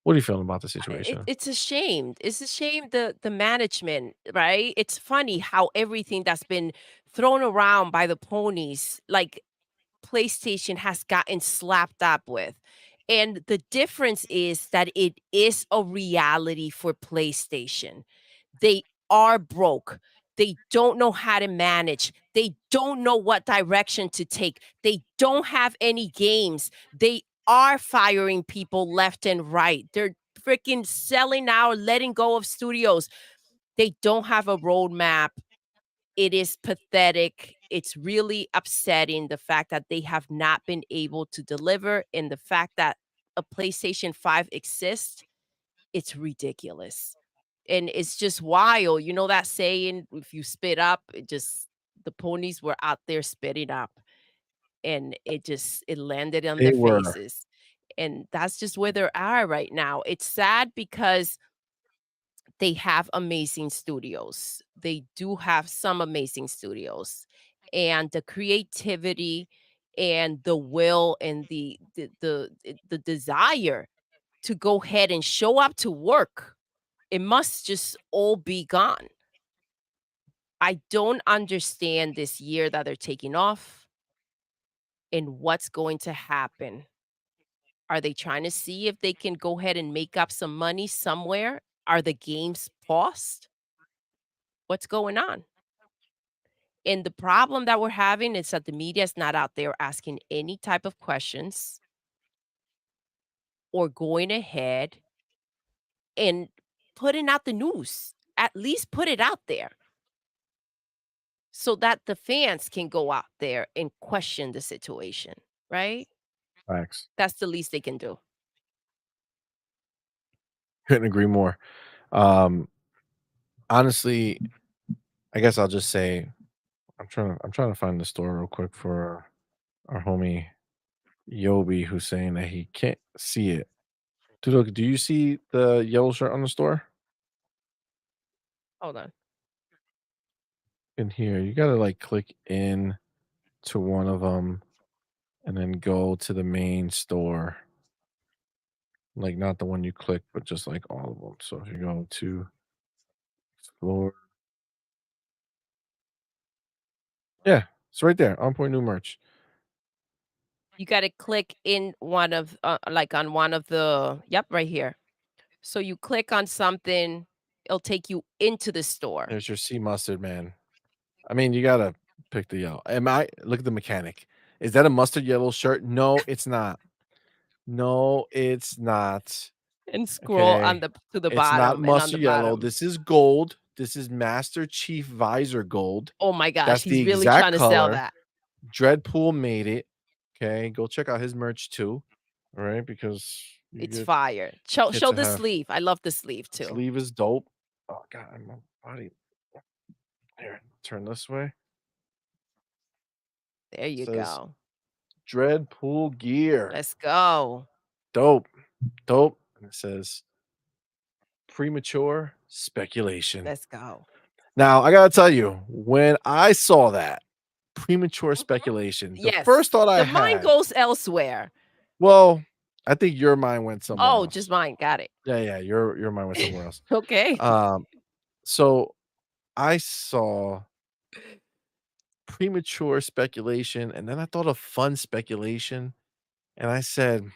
What are you feeling about the situation? It's a shame. It's a shame the management, right? It's funny how everything that's been thrown around by the ponies, like PlayStation has gotten slapped up with. And the difference is that it is a reality for PlayStation. They are broke. They don't know how to manage. They don't know what direction to take. They don't have any games. They are firing people left and right. They're freaking selling out, letting go of studios. They don't have a roadmap. It is pathetic. It's really upsetting the fact that they have not been able to deliver, and the fact that a PlayStation 5 exists, it's ridiculous. And it's just wild. You know that saying, if you spit up, the ponies were out there spitting up, and it landed on They their were. faces. And that's just where they are right now. It's sad because they have amazing studios. They do have some amazing studios, and the creativity and the will and the desire to go ahead and show up to work, it must just all be gone. I don't understand this year that they're taking off and what's going to happen. Are they trying to see if they can go ahead and make up some money somewhere? Are the games paused? What's going on? And the problem that we're having is that the media is not out there asking any type of questions or going ahead and putting out the news. At least put it out there so that the fans can go out there and question the situation, right? Facts. That's the least they can do. Couldn't agree more. Honestly, I guess I'll just say I'm trying to find the store real quick for our homie Yobi, who's saying that he can't see it. Dude, do you see the yellow shirt on the store? Hold on. In here, you gotta like click in to one of them and then go to the main store. Like not the one you click, but just like all of them. So if you go to explore, yeah, it's right there. OnPoint new merch. You got to click in one of, like on one of the, yep, right here. So you click on something, it'll take you into the store. There's your sea mustard, man. I mean, you gotta pick the yellow. Look at the mechanic. Is that a mustard yellow shirt? No, it's not. No, it's not. And scroll on Okay. to the It's not bottom and on mustard the yellow. bottom. This is gold. This is Master Chief Visor gold. Oh my gosh, That's the he's really exact trying to sell color. that. Dreadpool made it. Okay, go check out his merch too. All right, because you It's get fire. Show get show to the have sleeve. I love the sleeve too. sleeve is dope. Oh god, my body. Here, turn this way. There you Says go. Dreadpool gear. Let's go. Dope. Dope. And it says premature speculation. Let's go. Now, I gotta tell you, when I saw that premature speculation, the Yes. first thought I The mind had, goes elsewhere. well, I think your mind went somewhere Oh, else. just mine. Got it. Yeah, your mind went somewhere else. Okay. So I saw premature speculation, and then I thought of fun speculation, and I said,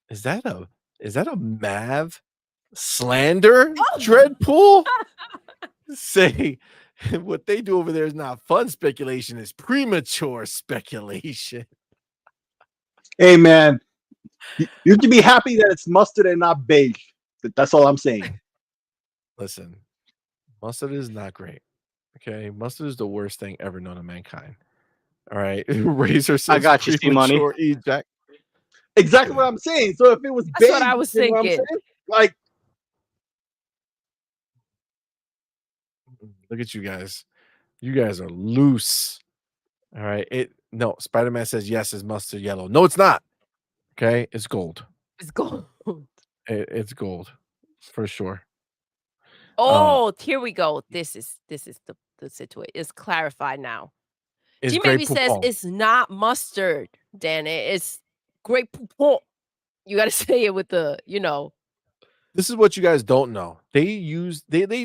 is that a Mav slander Oh. Dreadpool? Say what they do over there is not fun speculation, it's premature speculation. Hey man, you can be happy that it's mustard and not beige. That's all I'm saying. Listen, mustard is not great. Okay, mustard is the worst thing ever known to mankind. All right, Razor says I got you, C-Money. premature eject. Exactly what I'm saying. So if it was That's beige, what I was you know what I'm thinking. saying? Like, Look at you guys. You guys are loose. All right. No, Spider-Man says yes, it's mustard yellow. No, it's not. Okay, it's gold. It's gold. It's gold for sure. Oh, here we go. This is the situation. It's clarified now. It's G grape maybe says poupon. it's not mustard, Dan. It's grape poupon. You got to say it with the, This is what you guys don't know. They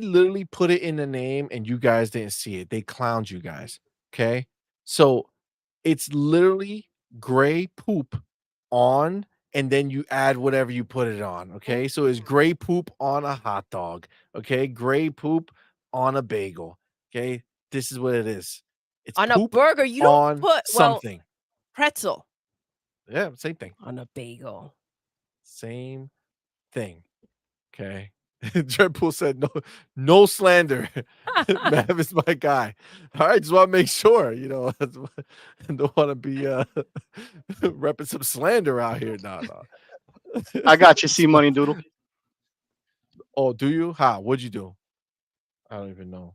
literally put it in the name and you guys didn't see it. They clowned you guys. Okay. So it's literally gray poop on, and then you add whatever you put it on. Okay. So it's gray poop on a hot dog. Okay. Gray poop on a bagel. Okay. This is what it is. It's on a poop burger. You on don't put something. pretzel Yeah. Same thing. on a bagel. Same thing. Okay. Dreadpool said no slander. Mav is my guy. All right, just want to make sure, I don't want to be repping some slander out here. No. I got you, C-Money, Doodle. Oh, do you? How? What'd you do? I don't even know.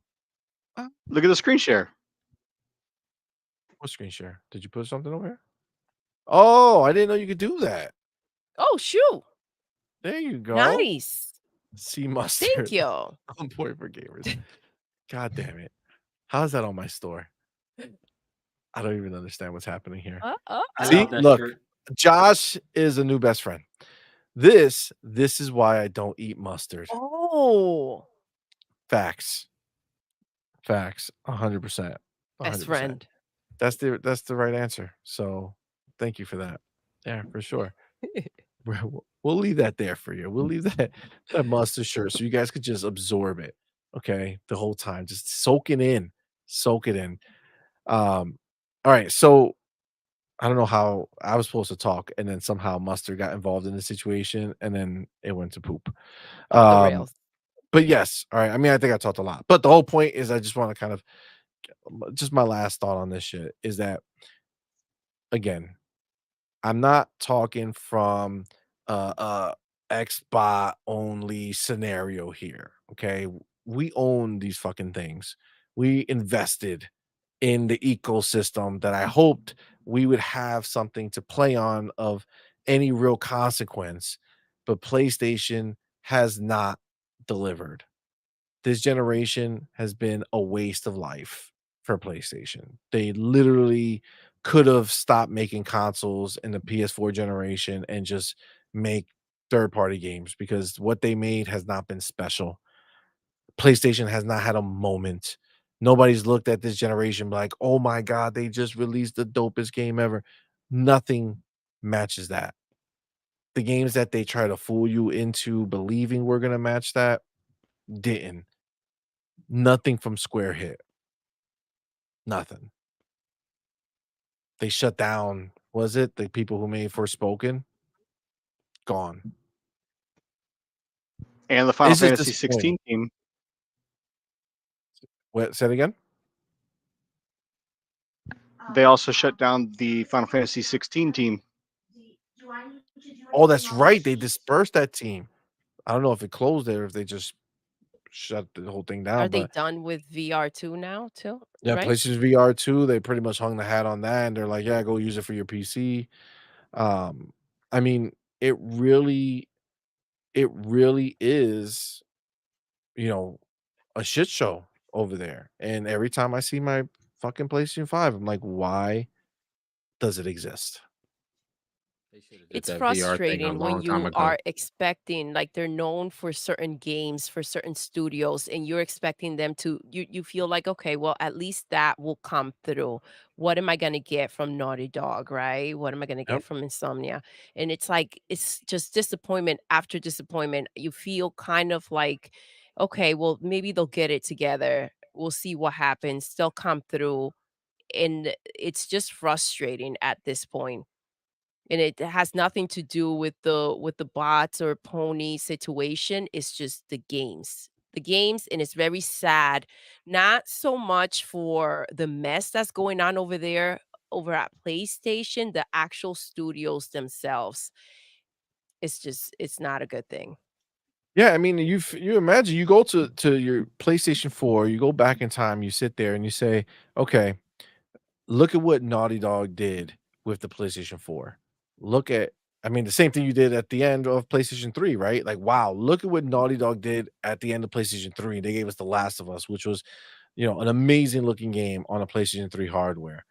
Look at the screen share. What screen share? Did you put something over here? Oh, I didn't know you could do that. Oh, shoot. There you go. Nice. See mustard. Thank you. On point for gamers. God damn it. How's that on my store? I don't even understand what's happening here. I See, love that look, shirt. Josh is a new best friend. This is why I don't eat mustard. Oh. Facts. 100%. Best friend. That's the right answer. So thank you for that. Yeah, for sure. We'll leave that there for you. We'll leave that mustard shirt so you guys could just absorb it. Okay, the whole time, just soak it in. All right, so I don't know how I was supposed to talk, and then somehow mustard got involved in the situation, and then it went to poop. Off the rails. But yes, all right. I mean, I think I talked a lot, but the whole point is I just want to kind of just my last thought on this shit is that again, I'm not talking from Xbot only scenario here. Okay. We own these fucking things. We invested in the ecosystem that I hoped we would have something to play on of any real consequence, but PlayStation has not delivered. This generation has been a waste of life for PlayStation. They literally could have stopped making consoles in the PS4 generation and just make third-party games because what they made has not been special. PlayStation has not had a moment. Nobody's looked at this generation like, oh my God, they just released the dopest game ever. Nothing matches that. The games that they try to fool you into believing we're going to match that didn't. Nothing from Square hit. Nothing. They shut down, was it the people who made Forspoken? gone. And the Final It's just Fantasy 16 team. What? Say it again. They also shut down the Final Fantasy 16 team. Oh, that's right. They dispersed that team. I don't know if it closed there, if they just shut the whole thing down. Are they But done with VR2 now too? yeah, Right? PlayStation VR2, they pretty much hung the hat on that, and they're like, yeah, go use it for your PC. I mean, it really is, you know, a shit show over there. And every time I see my fucking PlayStation 5, I'm like, why does it exist? They should have did It's that VR thing a frustrating when long time you ago. are expecting, like, they're known for certain games, for certain studios, and you're expecting them to, you feel like, okay, well, at least that will come through. What am I gonna get from Naughty Dog, right? What am I gonna Yep. get from Insomnia? And it's like, it's just disappointment after disappointment. You feel kind of like, okay, well, maybe they'll get it together. We'll see what happens. They'll come through. And it's just frustrating at this point. And it has nothing to do with the bots or pony situation. It's just the games. The games, and it's very sad. Not so much for the mess that's going on over there over at PlayStation, the actual studios themselves. It's just, it's not a good thing. Yeah, I mean, you imagine you go to your PlayStation 4, you go back in time, you sit there and you say, okay, look at what Naughty Dog did with the PlayStation 4. Look at, I mean, the same thing you did at the end of PlayStation 3, right? Like, wow, look at what Naughty Dog did at the end of PlayStation 3. They gave us The Last of Us, which was, an amazing looking game on a PlayStation 3 hardware.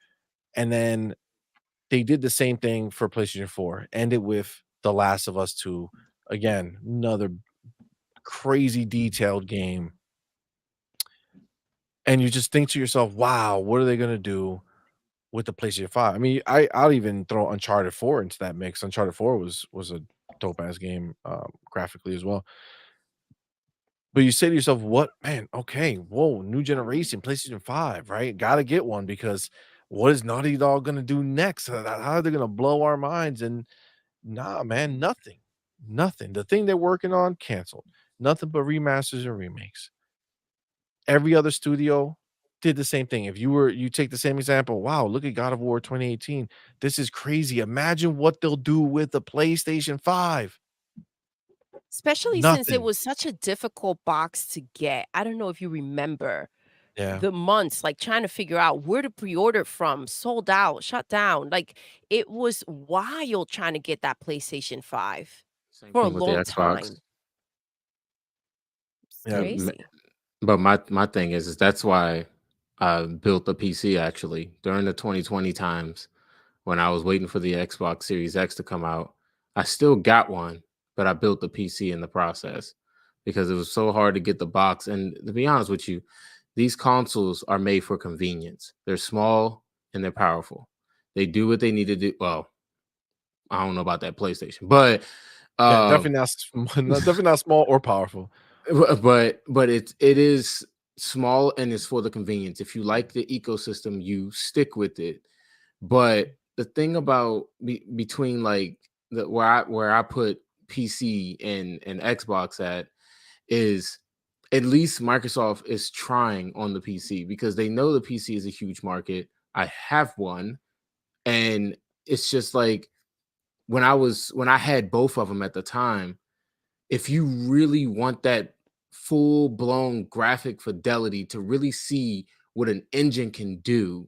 And then they did the same thing for PlayStation 4, ended with The Last of Us 2. Again, another crazy detailed game. And you just think to yourself, wow, what are they going to do with the PlayStation 5? I mean, I'll even throw Uncharted 4 into that mix. Uncharted 4 was a dope ass game, graphically as well. But you say to yourself, what, man, okay, whoa, new generation, PlayStation 5, right? Gotta get one, because what is Naughty Dog gonna do next? How are they gonna blow our minds? And nah, man, nothing. Nothing. The thing they're working on, canceled. Nothing but remasters and remakes. Every other studio did the same thing. If you take the same example, wow, look at God of War 2018. This is crazy. Imagine what they'll do with the PlayStation 5. Especially since it Nothing. was such a difficult box to get. I don't know if you remember Yeah. the months, like, trying to figure out where to pre-order it from, sold out, shut down. Like, it was wild trying to get that PlayStation 5 Same for a thing with the long Xbox. time. It's Yeah. crazy. But my thing is that's why I built the PC actually during the 2020 times when I was waiting for the Xbox Series X to come out. I still got one, but I built the PC in the process because it was so hard to get the box. And to be honest with you, these consoles are made for convenience. They're small and they're powerful. They do what they need to do. Well, I don't know about that PlayStation, but Yeah, definitely definitely not small or powerful. but it is small and it's for the convenience. If you like the ecosystem, you stick with it. But the thing about between like where I put PC and Xbox at is at least Microsoft is trying on the PC because they know the PC is a huge market. I have one, and it's just like when I had both of them at the time, if you really want that full blown graphic fidelity to really see what an engine can do,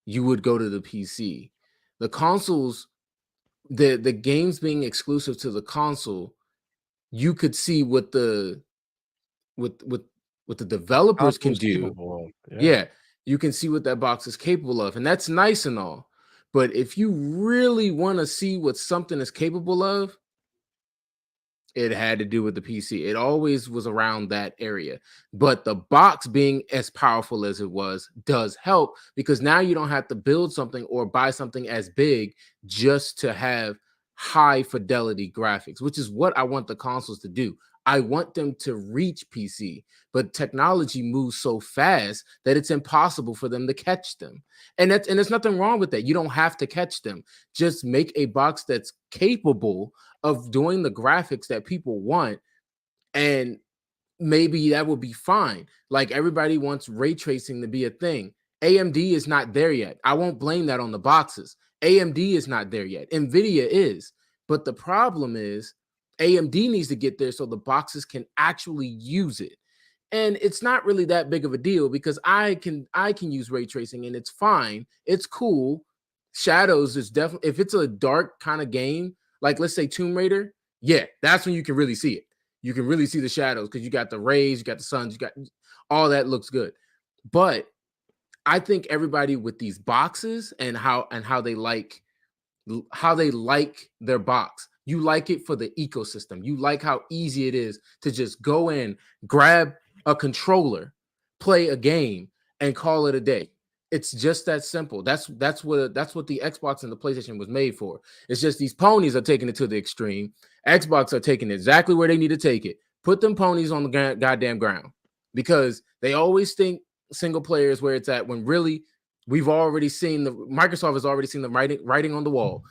you would go to the PC. The consoles, the games being exclusive to the console, you could see what the what the developers can Console's do. capable of. Yeah, you can see what that box is capable of, and that's nice and all. But if you really want to see what something is capable of, it had to do with the PC. It always was around that area. But the box being as powerful as it was does help because now you don't have to build something or buy something as big just to have high fidelity graphics, which is what I want the consoles to do. I want them to reach PC, but technology moves so fast that it's impossible for them to catch them. And there's nothing wrong with that. You don't have to catch them. Just make a box that's capable of doing the graphics that people want, and maybe that would be fine. Like, everybody wants ray tracing to be a thing. AMD is not there yet. I won't blame that on the boxes. AMD is not there yet. NVIDIA is. But the problem is AMD needs to get there so the boxes can actually use it. And it's not really that big of a deal because I can use ray tracing and it's fine. It's cool. Shadows is definitely, if it's a dark kind of game, like let's say Tomb Raider, yeah, that's when you can really see it. You can really see the shadows because you got the rays, you got the suns, you got all that looks good. But I think everybody with these boxes and how they like their box. You like it for the ecosystem. You like how easy it is to just go in, grab a controller, play a game, and call it a day. It's just that simple. That's what the Xbox and the PlayStation was made for. It's just these ponies are taking it to the extreme. Xbox are taking it exactly where they need to take it. Put them ponies on the goddamn ground, because they always think single player is where it's at, when really we've already seen Microsoft has already seen the writing on the wall.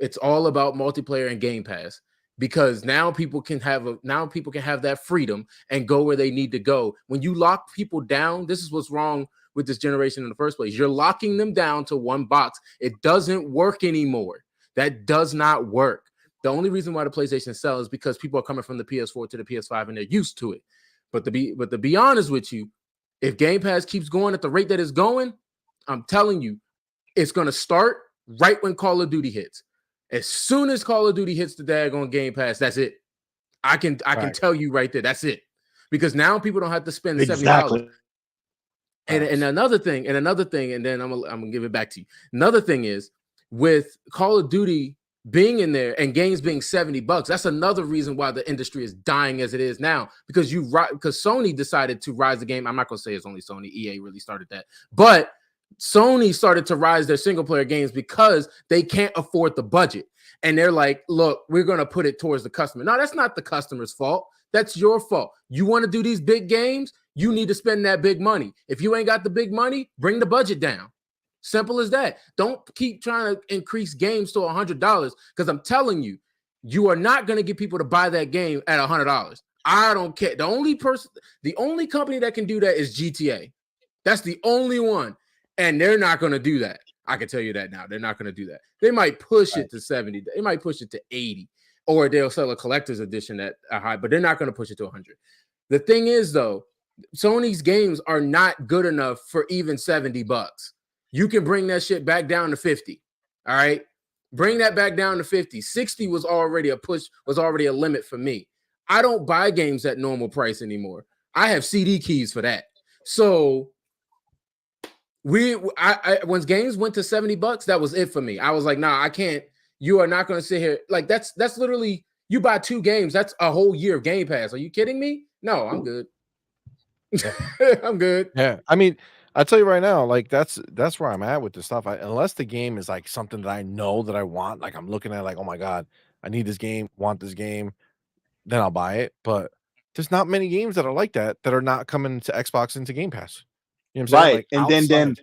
It's all about multiplayer and Game Pass, because now people can have that freedom and go where they need to go. When you lock people down, this is what's wrong with this generation in the first place. You're locking them down to one box. It doesn't work anymore. That does not work. The only reason why the PlayStation sells is because people are coming from the PS4 to the PS5 and they're used to it. But to be honest with you, if Game Pass keeps going at the rate that it's going, I'm telling you, it's going to start right when Call of Duty hits. As soon as Call of Duty hits the daggone Game Pass, that's it. I can tell you right there, that's it. Because now people don't have to spend $70. And another thing, and then I'm gonna give it back to you. Another thing is, with Call of Duty being in there and games being $70, that's another reason why the industry is dying as it is now. Because Sony decided to rise the game. I'm not gonna say it's only Sony. EA really started that, but Sony started to rise their single player games because they can't afford the budget. And they're like, look, we're going to put it towards the customer. No, that's not the customer's fault. That's your fault. You want to do these big games? You need to spend that big money. If you ain't got the big money, bring the budget down. Simple as that. Don't keep trying to increase games to $100, because I'm telling you, you are not going to get people to buy that game at $100. I don't care. The only company that can do that is GTA. That's the only one. And they're not going to do that. I can tell you that now. They're not going to do that. They might push it to 70. They might push it to 80. Or they'll sell a collector's edition at a high, but they're not going to push it to 100. The thing is, though, Sony's games are not good enough for even $70. You can bring that shit back down to 50. All right? Bring that back down to 50. 60 was already a limit for me. I don't buy games at normal price anymore. I have CD keys for that. So when games went to $70, that was it for me. I was like, nah, I can't. You are not going to sit here. Like, that's literally, you buy 2 games. That's a whole year of Game Pass. Are you kidding me? No, I'm good. I'm good. Yeah. I mean, I'll tell you right now, like that's where I'm at with this stuff. Unless the game is like something that I know that I want, like I'm looking at like, oh my God, I need this game, want this game, then I'll buy it. But there's not many games that are like that are not coming to Xbox into Game Pass. You know what I'm saying? Right. Like, And then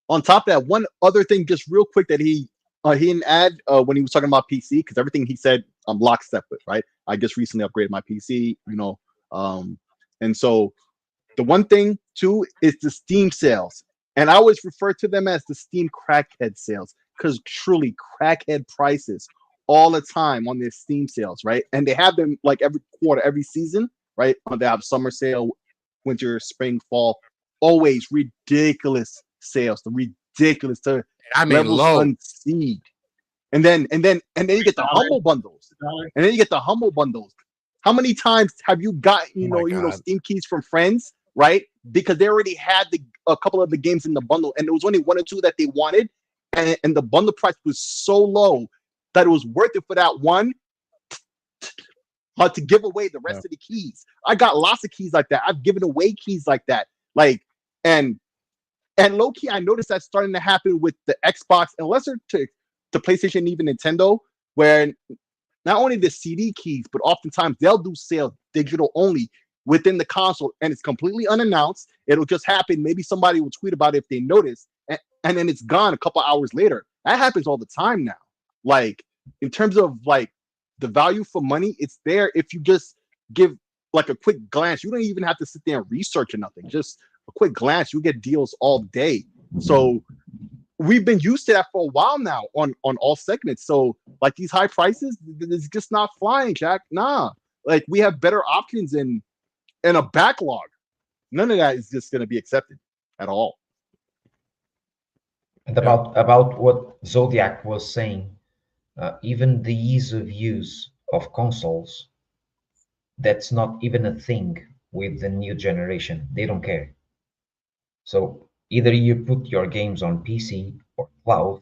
on top of that, one other thing, just real quick, that he didn't add when he was talking about PC, because everything he said I'm lockstep with, right? I just recently upgraded my PC, and so the one thing too is the Steam sales. And I always refer to them as the Steam crackhead sales, because truly crackhead prices all the time on their Steam sales, right? And they have them like every quarter, every season, right? They have summer sale, winter, spring, fall. Always ridiculous sales, the ridiculous to levels low. unseen. And then you get the humble bundles. And then you get the humble bundles. How many times have you got Steam keys from friends, right? Because they already had a couple of the games in the bundle, and there was only 1 or 2 that they wanted, and the bundle price was so low that it was worth it for that one to give away the rest of the keys. I got lots of keys like that. I've given away keys like that. Like, and low-key, I noticed that's starting to happen with the Xbox, and lesser to PlayStation, even Nintendo, where not only the CD keys, but oftentimes they'll do sales digital only within the console, and it's completely unannounced. It'll just happen. Maybe somebody will tweet about it if they notice, and then it's gone a couple hours later. That happens all the time now. Like in terms of like the value for money, it's there if you just give like a quick glance. You don't even have to sit there and research or nothing. Just a quick glance, you get deals all day. So we've been used to that for a while now on all segments. So like these high prices, it's just not flying, Jack. Nah, like we have better options and a backlog. None of that is just going to be accepted at all. And about what Zodiac was saying, even the ease of use of consoles, that's not even a thing with the new generation. They don't care. So either you put your games on PC or cloud,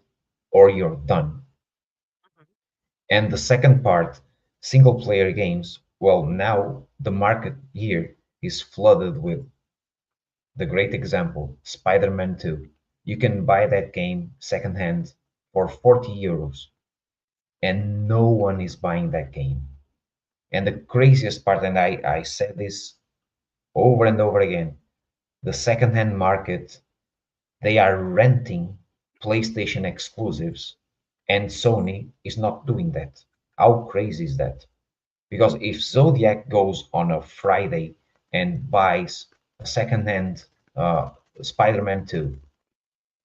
or you're done. And the second part, single player games, well, now the market here is flooded with the great example, Spider-Man 2. You can buy that game secondhand for 40 euros, and no one is buying that game. And the craziest part, and I said this over and over again, the secondhand market, they are renting PlayStation exclusives, and Sony is not doing that. How crazy is that? Because if Zodiac goes on a Friday and buys a secondhand Spider-Man 2,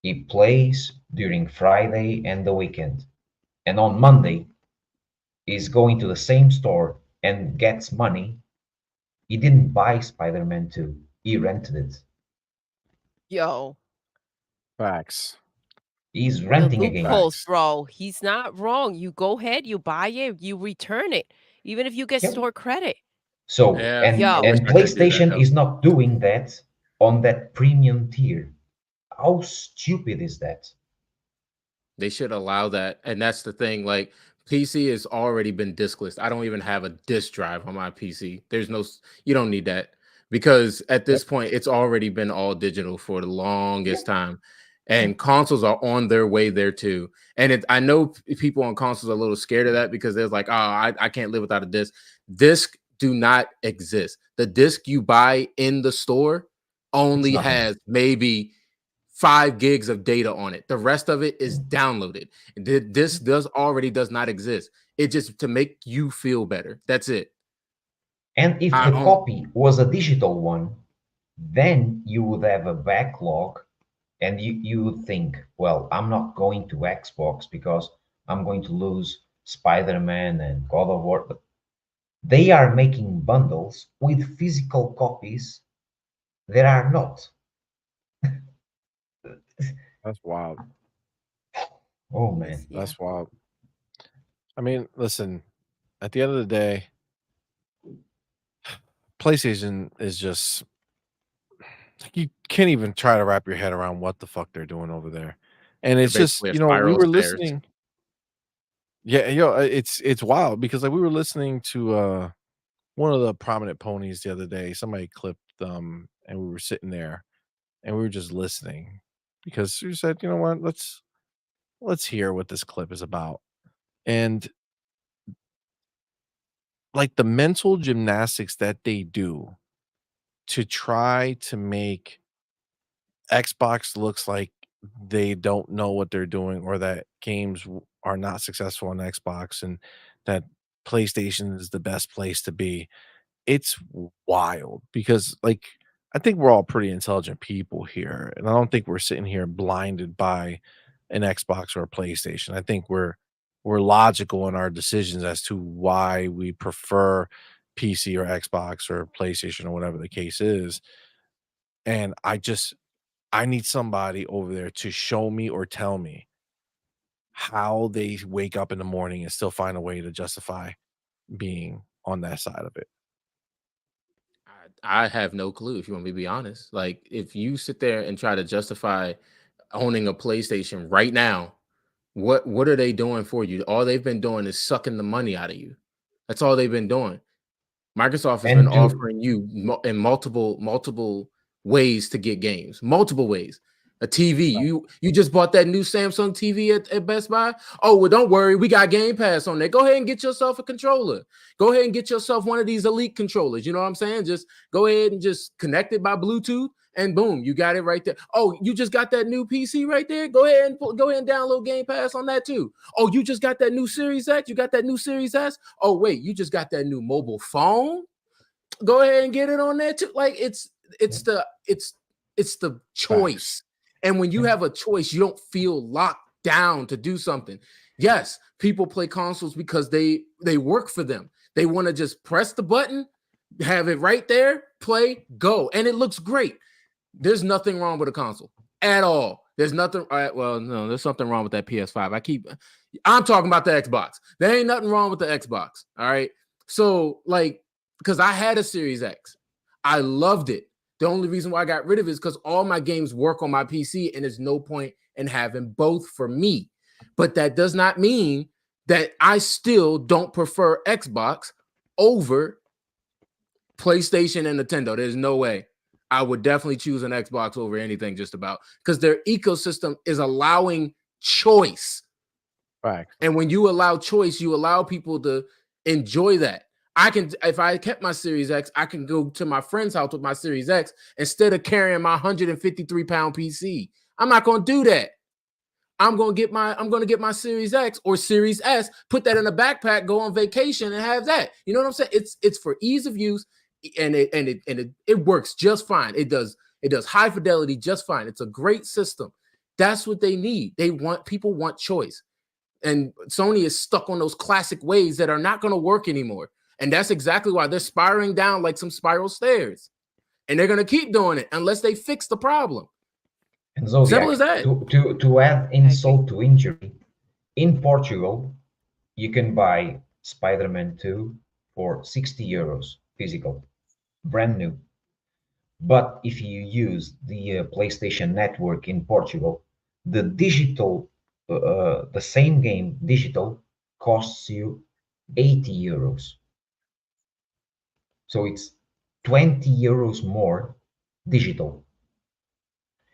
he plays during Friday and the weekend, and on Monday he's going to the same store and gets money. He didn't buy Spider-Man 2, he rented it. Yo, Facts. He's the renting a game. loopholes, bro. He's not wrong. You go ahead, you buy it, you return it, even if you get Yep. store credit. So Yeah, and Yo. I wish I could do that, PlayStation though. is not doing that on that premium tier. How stupid is that? They should allow that. And that's the thing. Like, PC has already been diskless. I don't even have a disk drive on my PC. There's no, you don't need that, because at this point, it's already been all digital for the longest time. And consoles are on their way there too. And I know people on consoles are a little scared of that because they're like, oh, I can't live without a disc. Disc do not exist. The disc you buy in the store only has maybe 5 gigs of data on it. The rest of it is downloaded. This does not exist. It just to make you feel better. That's it. And if the copy was a digital one, then you would have a backlog, and you would think, well, I'm not going to Xbox because I'm going to lose Spider-Man and God of War. But they are making bundles with physical copies that are not. That's wild. Oh man, that's wild. I mean, listen, at the end of the day, PlayStation is just, you can't even try to wrap your head around what the fuck they're doing over there. And it's just, basically a you know, we spiral were stairs. listening. Yeah, it's wild because like we were listening to one of the prominent ponies the other day. Somebody clipped them and we were sitting there and we were just listening because we said, you know what, let's hear what this clip is about. And like the mental gymnastics that they do to try to make Xbox looks like they don't know what they're doing, or that games are not successful on Xbox, and that PlayStation is the best place to be. It's wild because like I think we're all pretty intelligent people here, and I don't think we're sitting here blinded by an Xbox or a PlayStation. I think we're logical in our decisions as to why we prefer PC or Xbox or PlayStation or whatever the case is. And I need somebody over there to show me or tell me how they wake up in the morning and still find a way to justify being on that side of it. I have no clue, if you want me to be honest. Like, if you sit there and try to justify owning a PlayStation right now, what are they doing for you? All they've been doing is sucking the money out of you. That's all they've been doing. Microsoft has been offering you in multiple ways to get games, multiple ways. A TV. You just bought that new Samsung TV at Best Buy. Oh, well, don't worry. We got Game Pass on there. Go ahead and get yourself a controller. Go ahead and get yourself one of these Elite controllers. You know what I'm saying? Just go ahead and just connect it by Bluetooth, and boom, you got it right there. Oh, you just got that new PC right there. Go ahead and download Game Pass on that too. Oh, you just got that new Series X. You got that new Series S. Oh, wait, you just got that new mobile phone. Go ahead and get it on there too. Like it's the choice. And when you have a choice, you don't feel locked down to do something. Yes, people play consoles because they work for them. They want to just press the button, have it right there, play, go. And it looks great. There's nothing wrong with a console at all. There's nothing. All right, well, no, there's something wrong with that PS5. I'm talking about the Xbox. There ain't nothing wrong with the Xbox. All right. So, like, because I had a Series X, I loved it. The only reason why I got rid of it is because all my games work on my PC, and there's no point in having both for me. But that does not mean that I still don't prefer Xbox over PlayStation and Nintendo. There's no way. I would definitely choose an Xbox over anything, just about, because their ecosystem is allowing choice. Right. And when you allow choice, you allow people to enjoy that. If I kept my Series X, I can go to my friend's house with my Series X instead of carrying my 153-pound PC. I'm not going to do that. I'm going to get my Series X or Series S, put that in a backpack, go on vacation, and have that. You know what I'm saying? It's for ease of use, and it works just fine. It does high fidelity just fine. It's a great system. That's what they need. People want choice, and Sony is stuck on those classic ways that are not going to work anymore. And that's exactly why they're spiraling down like some spiral stairs. And they're going to keep doing it unless they fix the problem. And so simple as that. To add insult to injury, in Portugal, you can buy Spider-Man 2 for 60 euros physical, brand new. But if you use the PlayStation Network in Portugal, the digital, the same game digital costs you 80 euros. So it's 20 euros more digital.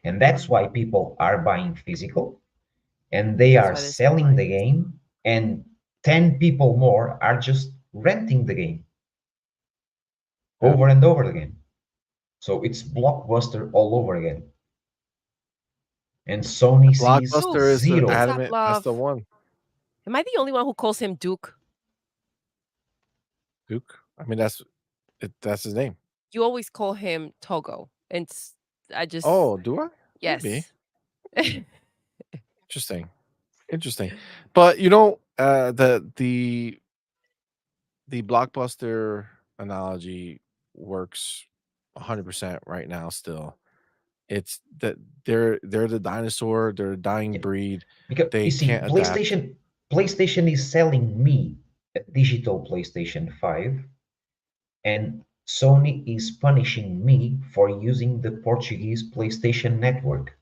And that's why people are buying physical, and they are selling the game, and 10 people more are just renting the game over and over again. So it's Blockbuster all over again. And Sony sees Blockbuster is zero. adamant. That's the one. Am I the only one who calls him Duke? Duke? I mean, that's his name. You always call him Togo. And I just... Oh, do I? Yes. Maybe. Interesting. But you know, the Blockbuster analogy works 100% right now still. It's that they're the dinosaur, they're a dying breed. Because they you see, can't PlayStation is selling me a digital PlayStation 5, and Sony is punishing me for using the Portuguese PlayStation Network.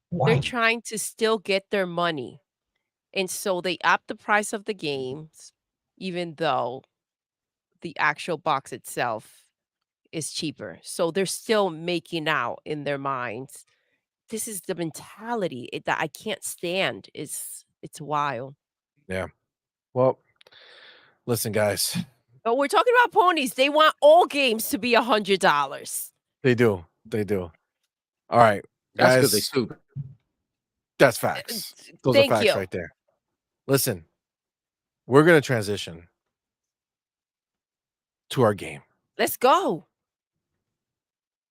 Why? They're trying to still get their money. And so they up the price of the games, even though the actual box itself is cheaper. So they're still making out in their minds. This is the mentality that I can't stand. It's wild. Yeah. Well, listen, guys. But we're talking about ponies. They want all games to be $100. They do. All right, That's guys. because they stupid. That's facts. Those are facts right there. Listen, we're gonna transition to our game. Let's go.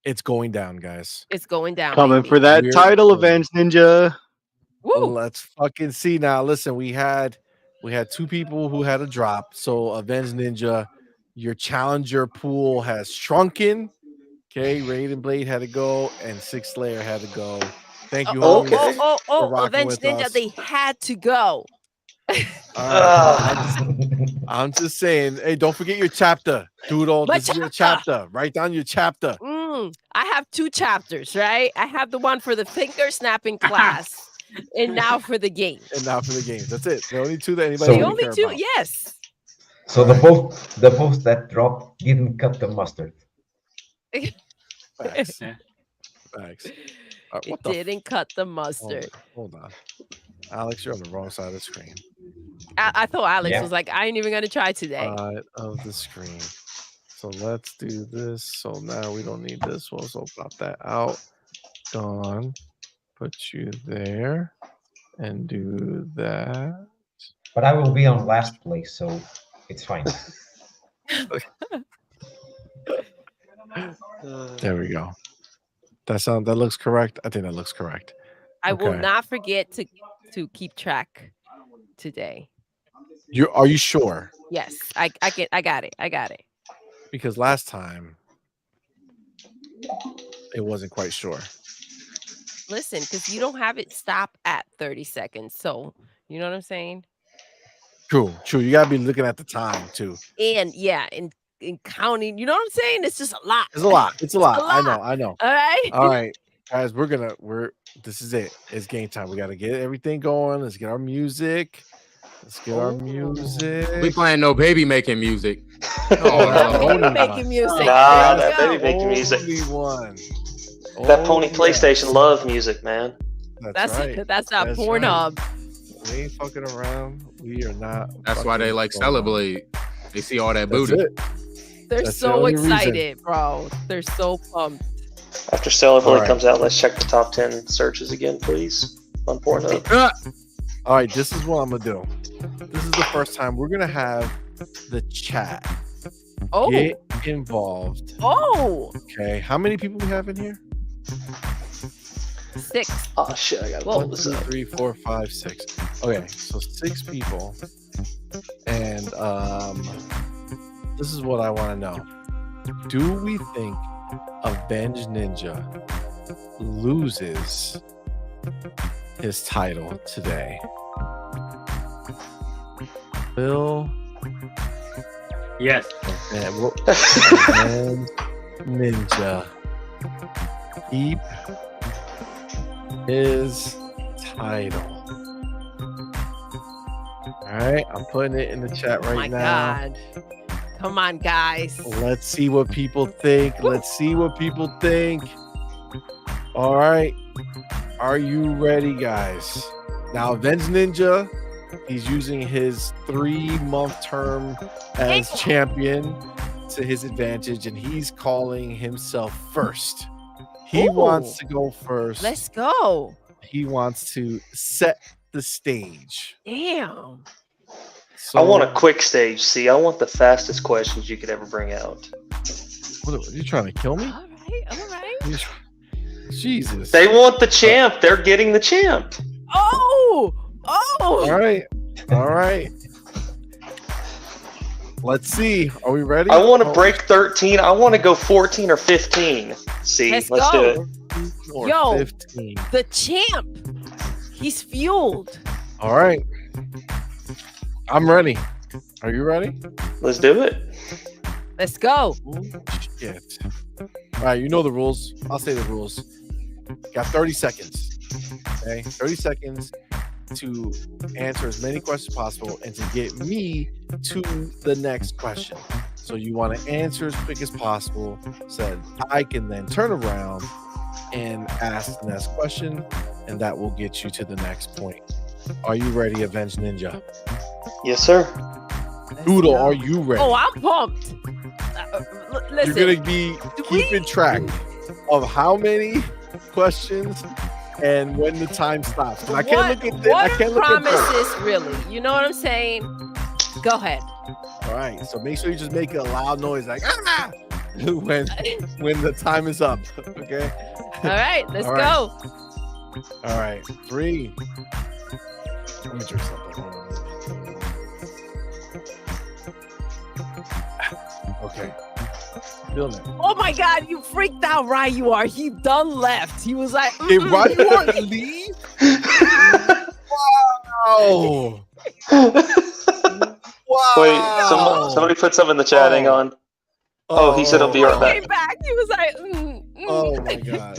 It's going down, guys. It's going down. Coming baby. for that title, Avenged Ninja. Woo. Let's fucking see now. Listen, we had two people who had a drop. So Avenged Ninja, your challenger pool has shrunken. Okay, Raiden Blade had to go, and Six Slayer had to go. Thank you, homies, for rocking Avenged with Ninja, us. they had to go. I'm just saying, hey, don't forget your chapter, Doodle. This is your chapter. Write down your chapter. I have 2 chapters, right? I have the one for the finger snapping class, and now for the game. That's it. The only 2 that anybody The only 2, about. yes. So the post that dropped didn't cut the mustard. Facts. Thanks. It didn't cut the mustard. Hold on. Alex, you're on the wrong side of the screen. I thought Alex was like, I ain't even gonna try today. Side of the screen. So let's do this. So now we don't need this one. So pop that out. Gone. Put you there. And do that. But I will be on last place, so it's fine. There we go. That looks correct. I think that looks correct. I will not forget to keep track today. Are you sure? Yes, I got it. Because last time it wasn't quite sure. Listen, because you don't have it stop at 30 seconds. So you know what I'm saying? True. You gotta be looking at the time too. And yeah, in counting, you know what I'm saying? It's just a lot. It's a lot. I know. All right. Guys, this is it. It's game time. We gotta get everything going. Let's get our music. We playing no baby making music. Baby making music. Nah, that baby making music. One. That Pony PlayStation love music, man. That's right. That's not Pornhub. Right. We ain't fucking around. We are not. That's why they like Celeblade. They see all that booty. They're so excited, bro. They're so pumped. After Celebrate comes out, let's check the top 10 searches again, please, on Pornhub. All right, this is what I'm gonna do. This is the first time we're gonna have the chat get involved. Okay. How many people we have in here? 6. Oh shit! I gotta pull this 1, 2, up. 3, 4, 5, 6. Okay, so 6 people, and this is what I want to know. Do we think Avenged Ninja loses his title today? Bill? Yes. Avenged Ninja keep his title. All right, I'm putting it in the chat right now. God. Come on, guys. Let's see what people think. All right. Are you ready, guys? Now, Avenged Ninja, he's using his 3-month term as champion to his advantage, and he's calling himself first. He wants to go first. Let's go. He wants to set the stage. Damn. So, I want a quick stage. See, I want the fastest questions you could ever bring out. What are you trying to kill me? All right. Jesus. They want the champ. They're getting the champ. Oh. All right. Let's see. Are we ready? I want to break 13. I want to go 14 or 15. See, let's do it. Yo, 15. The champ. He's fueled. All right. I'm ready. Are you ready? Let's do it. Let's go. Shit. All right, you know the rules. I'll say the rules. Got 30 seconds. Okay, 30 seconds to answer as many questions as possible and to get me to the next question. So you want to answer as quick as possible so that I can then turn around and ask the next question, and that will get you to the next point. Are you ready, Avenged Ninja? Yes, sir. Doodle, are you ready? Oh, I'm pumped. Listen, you're gonna be keeping track of how many questions and when the time stops. I can't look at this. I can't look at promises, really. You know what I'm saying? Go ahead. All right. So make sure you just make a loud noise like ah when the time is up. Okay. All right. Let's go. All right. 3. Let me drink something. Okay. Feeling it. Oh my God, you freaked out, right? You are. He done left. He was like, Hey, right, you want to leave? Wow. Wow. Wait, somebody put something in the chat. Hang on. Oh, he said he'll be right back. Came back. He was like, Oh my God.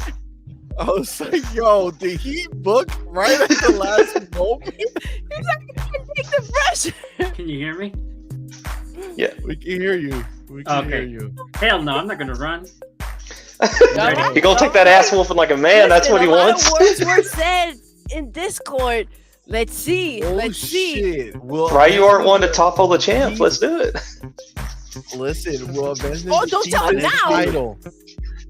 I was like, yo, did he book right at the last moment? He's like, take the pressure. Can you hear me? Yeah. We can hear you. We can hear you. Hell no, I'm not gonna run. He gonna take that ass whooping like a man. That's what he wants. A lot of words were said in Discord. Let's see. Let's see. Well, Right, you aren't one to topple the champ. Let's do it. Listen, well, don't tell him now. Title.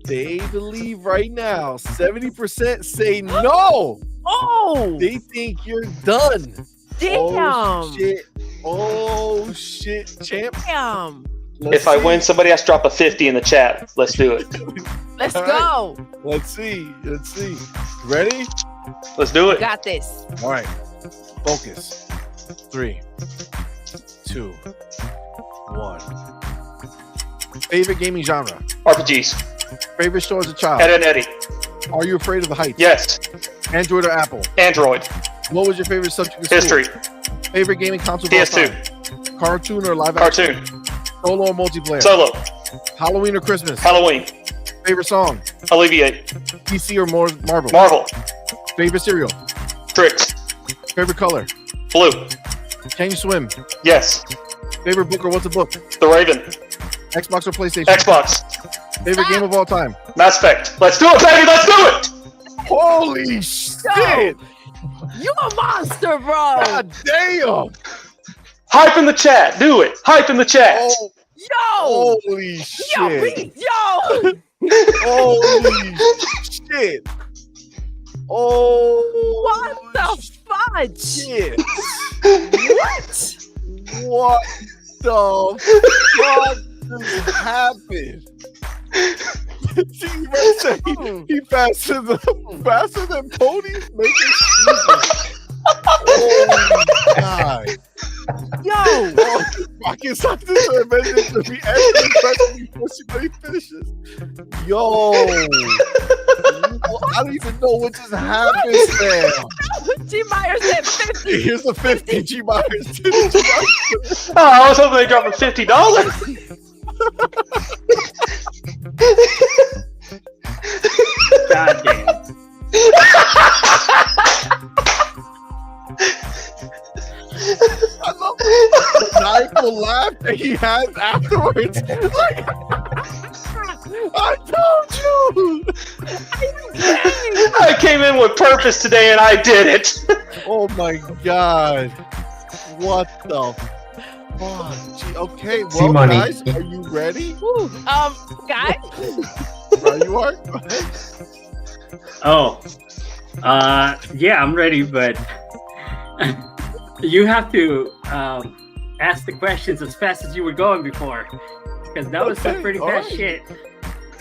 They believe right now 70% say no. Oh, They think you're done. damn. Oh shit, champ. Damn. If I win, somebody has to drop a 50 in the chat. Let's do it. Let's All go. right. Let's see. Ready? Let's do it. Got this. All right. Focus. 3, 2, 1. Favorite gaming genre? RPGs. Favorite show as a child? Ed and Eddie. Are you afraid of the heights? Yes. Android or Apple? Android. What was your favorite subject in school? History. Favorite gaming console? of all PS2. time? Cartoon or live action? Cartoon. Solo or multiplayer? Solo. Halloween or Christmas? Halloween. Favorite song? Alleviate. PC or Marvel? Marvel. Favorite cereal? Tricks. Favorite color? Blue. Can you swim? Yes. Favorite book or what's a book? The Raven. Xbox or PlayStation? Xbox. Favorite game of all time? Mass Effect. Let's do it, baby. Let's do it. Holy shit! You a monster, bro. God damn! Hype in the chat. Do it. Hype in the chat. Oh, Yo. holy Yo, shit! yo. Holy shit! Oh, What the fudge? shit! What? What the fuck just happened? See, right say he faster than ponies making excuses. Oh my god! Yo. Fucking something to be answering questions before she finishes. Yo, I don't even know what just happened there. G Myers said 50. Here's the 50 G Myers. Oh, I was hoping they dropped $50. God damn. I love the maniacal laugh that he has afterwards. Like, I told you. I came in with purpose today and I did it. Oh my god. What the fuck? Gee, okay, well, CMoney. guys, are you ready? Woo. Guys. You are? Go ahead. Oh. Yeah, I'm ready, but you have to ask the questions as fast as you were going before. Because that was some pretty fast shit.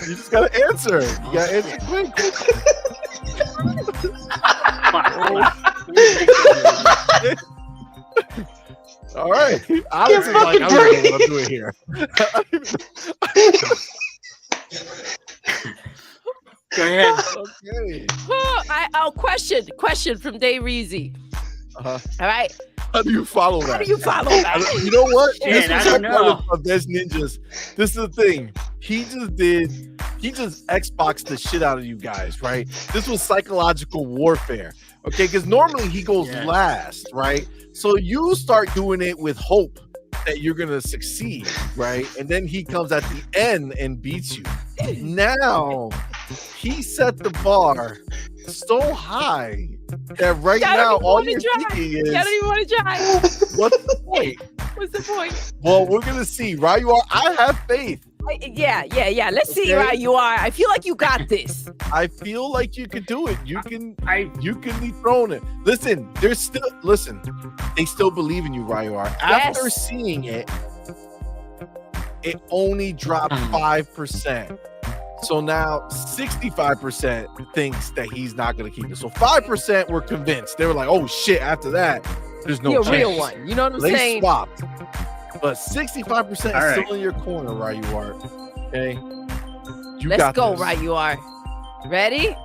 You just gotta answer. You gotta answer quick. All right. Alex is like, I don't know what I'm doing here. Go ahead. Okay. Question from Day Reezy. Uh-huh. All right. How do you follow that? How do you follow that? You know what? Shit, This I was don't like one know. of Best Ninjas. This is the thing. He just Xboxed the shit out of you guys, right? This was psychological warfare. Okay, because normally he goes last, right? So you start doing it with hope that you're gonna succeed, right? And then he comes at the end and beats you. Now he set the bar so high that right now all you're thinking is, I don't even want to try. what's the point? What's the point? Well, we're gonna see. Right, you are. I have faith. Yeah. Let's see, Okay. right? You are. I feel like you got this. I feel like you can do it. You can dethrone it. Listen, they still believe in you, Ryuar. After seeing it, it only dropped 5%. So now 65% thinks that he's not gonna keep it. So 5% were convinced. They were like, oh shit, after that, there's no You're a chance. real one. You know what I'm They saying? swapped. But 65% is right. still in your corner, Ryuar. Okay. You Let's got go, this. right? You are. Ready?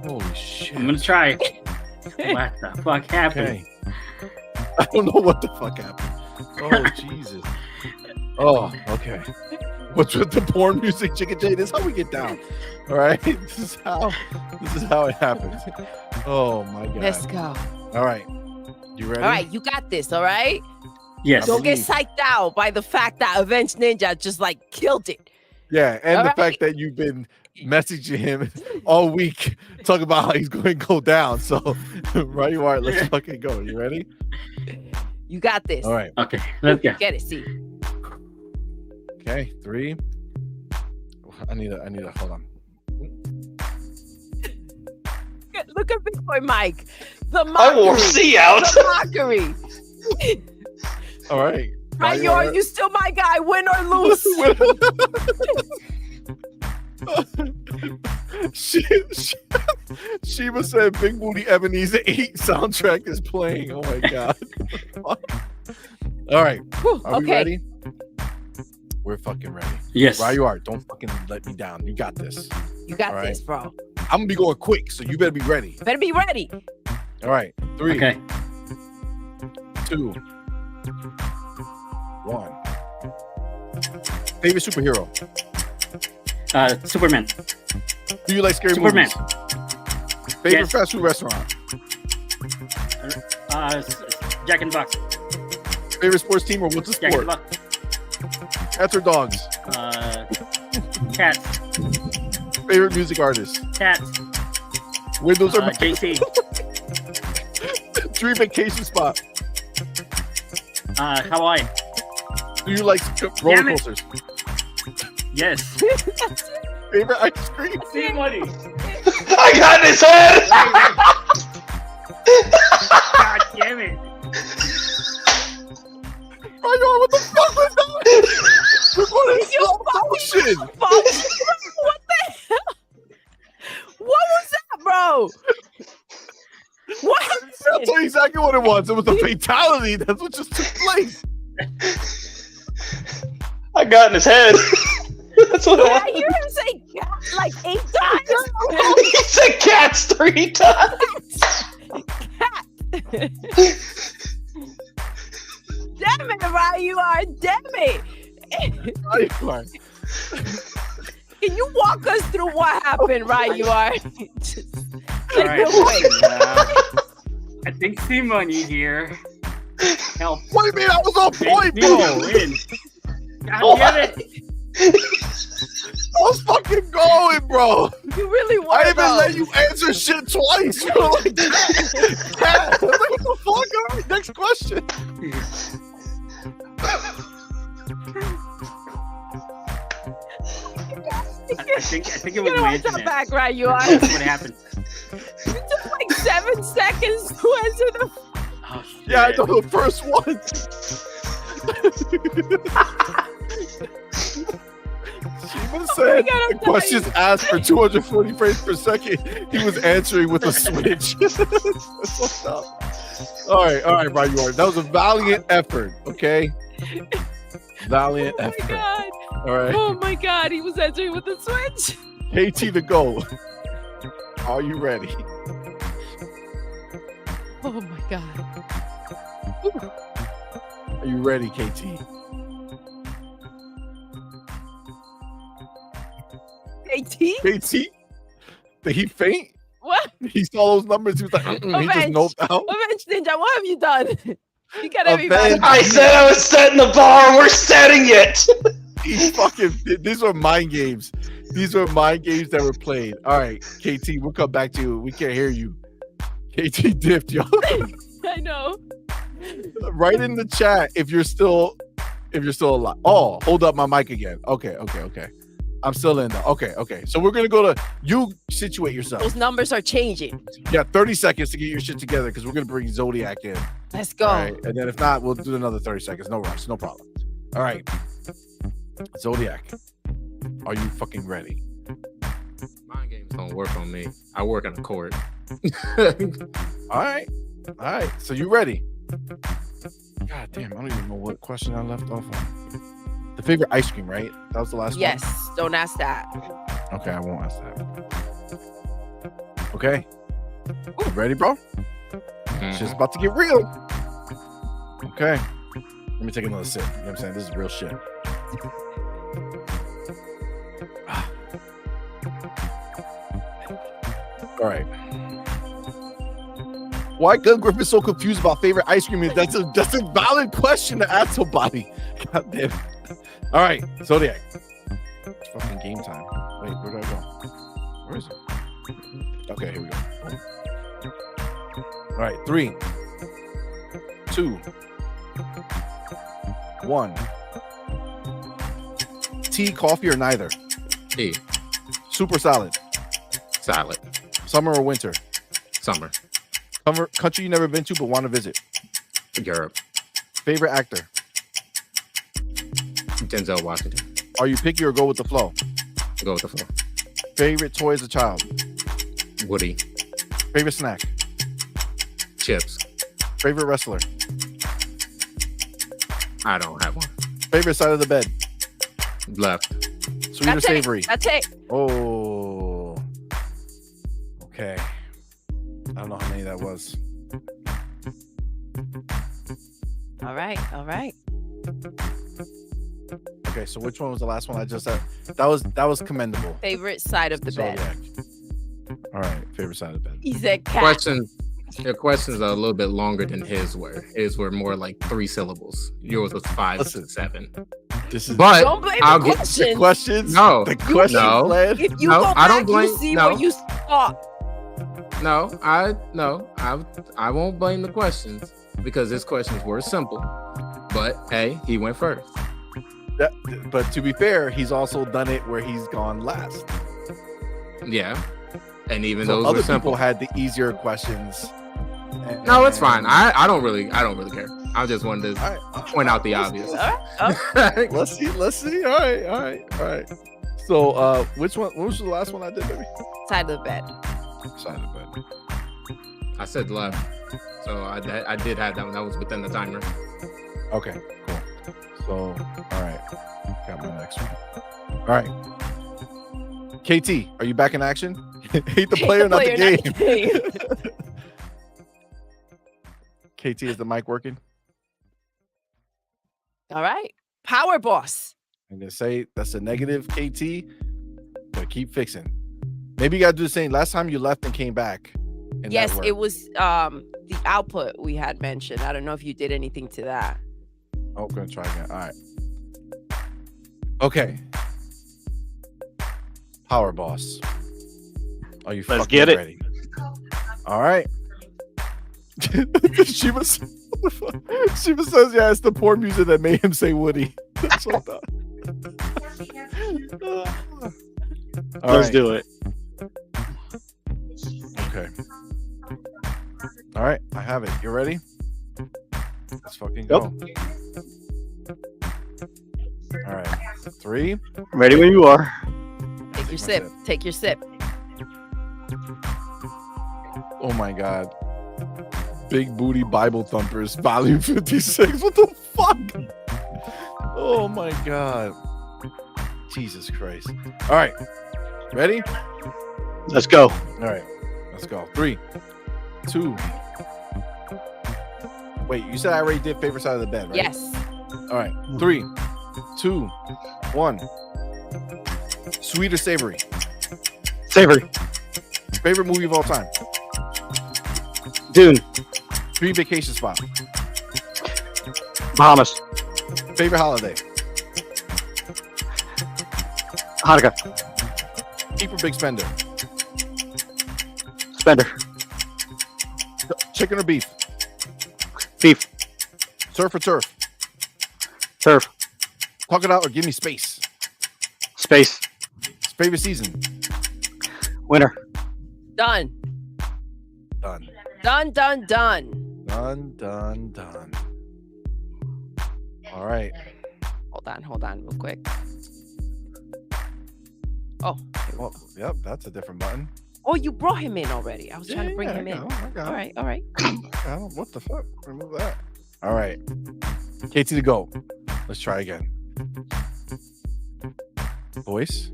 Holy shit. I'm gonna try. What the fuck happened? Okay. I don't know what the fuck happened. Oh Jesus. Oh, okay. What's with the porn music, Chicken J? This is how we get down. All right. This is how it happens. Oh my god. Let's go. All right. You ready? All right, you got this. All right. Yes. Don't get psyched out by the fact that Avenged Ninja just like killed it. Yeah, and All the right. fact that you've been messaging him all week talking about how he's going to go down. So, right, you are. Let's fucking go. You ready? You got this. All right. Okay, let's go. Get it, see. Okay, 3. I need a hold on. Look at Big Boy Mike. The I mockery. wore C out. The mockery. All right. Right, you still my guy, win or lose. Sheba said Big Booty Ebenezer 8 soundtrack is playing. Oh my god. All right. Are we ready? We're fucking ready. Yes. Right, you are. Don't fucking let me down. You got this. You got All right. this, bro. I'm gonna be going quick, so you better be ready. Better be ready. All right. 3, Okay. 2, 1. Favorite superhero? Superman. Do you like scary Superman. movies? Favorite Yes. fast food restaurant? Jack in the Box. Favorite sports team or what's the Jack in the sport? Box. Cats or dogs? Cats. Favorite music artist? Cats. Windows or Mac? JC. Dream vacation spot? Hawaii. Do you like roller Damn it. coasters? Yes. Favorite ice cream? CMoney. I got in his head. God damn it. Oh God, what the fuck was that? We're going in slow motion. What the hell? What was that, bro? What I'll happened? tell you exactly what it was. It was a fatality. That's what just took place. I got in his head. That's what it I was. hear him say cat like 8 times. He said cats 3 times. Cat. Damn it, Ryan, you are. Damn it. Right, fine. Can you walk us through what happened, right? You are. Just All right. real quick. I think CMoney here. Help. What do you mean? I was on point, Me bro. to win. God damn it. I was fucking going, bro. You really I want didn't even let you answer shit twice. You were like, yeah. I was like, what the fuck? All right, next question. I think it was You're my gonna jump internet. back, right? You are. That's what happened. You took like 7 seconds to answer the. Oh, shit. Yeah, I know the first one. Sheba said the questions asked for 240 frames per second. He was answering with a switch. That's what's up. All right, right, you are. That was a valiant effort, okay? Valiant Oh my effort. god. All right. Oh my god, he was answering with a switch. KT to go. Are you ready? Oh my god. Are you ready, KT? KT? KT? Did he faint? What? He saw those numbers. He was like, he just Avenge. noped out. Avenge Ninja, what have you done? You got everybody. Avenge. I said I was setting the bar. We're setting it. He fucking. These were mind games. These were mind games that were played. All right, KT, we'll come back to you. We can't hear you. KT dipped, yo. I know. Write in the chat if you're still alive. Oh, hold up my mic again. Okay. I'm still in there. Okay. So we're gonna go to you. Situate yourself. Those numbers are changing. Yeah, 30 seconds to get your shit together because we're gonna bring Zodiac in. Let's go. All right, and then if not, we'll do another 30 seconds. No rush, no problem. All right, Zodiac, are you fucking ready? Mind games don't work on me. I work on the court. All right. So you ready? God damn, I don't even know what question I left off on. The favorite ice cream, right? That was the last Yes, don't ask that. one? Okay, I won't ask that. Okay. You ready, bro? It's just about to get real. Okay. Let me take another sip. You know what I'm saying? This is real shit. All right. Why Gun Griff is so confused about favorite ice cream? That's a valid question to ask somebody. God damn it. All right, Zodiac. It's fucking game time. Wait, where did I go? Where is it? Okay, here we go. Boom. All right, 3, 2, 1. Tea, coffee, or neither? Tea. Soup or salad? Salad. Summer or winter? Summer. Country you never been to but want to visit? Europe. Favorite actor? Denzel Washington. Are you picky or go with the flow? Go with the flow. Favorite toy as a child? Woody. Favorite snack? Chips. Favorite wrestler? I don't have one. Favorite side of the bed? Left. Sweet or savory? That's it. Oh. Okay. I don't know how many that was. All right. All right. Okay, so which one was the last one I just said? That was commendable. Favorite side of the bed. Zodiac. All right, favorite side of the bed. He said cat. Your questions are a little bit longer than his were. His were more like 3 syllables. Yours was 5 to 7. This is but Don't blame I'll the get questions. the questions. No, The questions, no. lad. If you No, go I back, don't blame- you see no. what you saw. I won't blame the questions because his questions were simple. But hey, he went first. But to be fair, he's also done it where he's gone last. Yeah. And even So those other were simple. people had the easier questions. No, it's fine. I don't really care. I just wanted to point out the obvious. Let's see. All right. So which one? What was the last one I did, baby? Side of the bed. Side of the bed. I said left. So I did have that one. That was within the timer. Okay, cool. So all right. Got my next one. All right. KT, are you back in action? Hate the player, not the game. KT, is the mic working? All right. Power boss. I'm gonna say that's a negative, KT. But keep fixing. Maybe you gotta do the same. Last time you left and came back. and that Yes, worked. it was the output we had mentioned. I don't know if you did anything to that. Oh, gonna try again. All right. Okay. Power boss. Are you Let's fucking get it. ready? All right. Shiva says, yeah, it's the poor music that made him say Woody. That's what I thought. All Let's right. do it. Okay. All right, I have it. You ready? Let's fucking go. All right. 3. Ready when you are. Take your sip. Take your sip. Oh my God. Big Booty Bible Thumpers, volume 56. What the fuck? Oh my God. Jesus Christ. All right. Ready? Let's go. All right. Let's go. 3, 2. Wait, you said I already did favorite side of the bed, right? Yes. All right. 3, 2, 1. Sweet or savory? Savory. Favorite movie of all time? Dune. Dream vacation spot? Bahamas. Favorite holiday? Hanukkah. Cheap or big spender? Spender. Chicken or beef? Beef. Surf or turf? Turf. Talk it out or give me space. Space. Favorite season? Winter. Done. Done. Done. Done. Done. Done. All right. Hold on, real quick. Oh. Well, yep, that's a different button. Oh, you brought him in already. I was trying to bring him in. I got All right. All right. What the fuck? Remove that. All right. KT to go. Let's try again. Voice.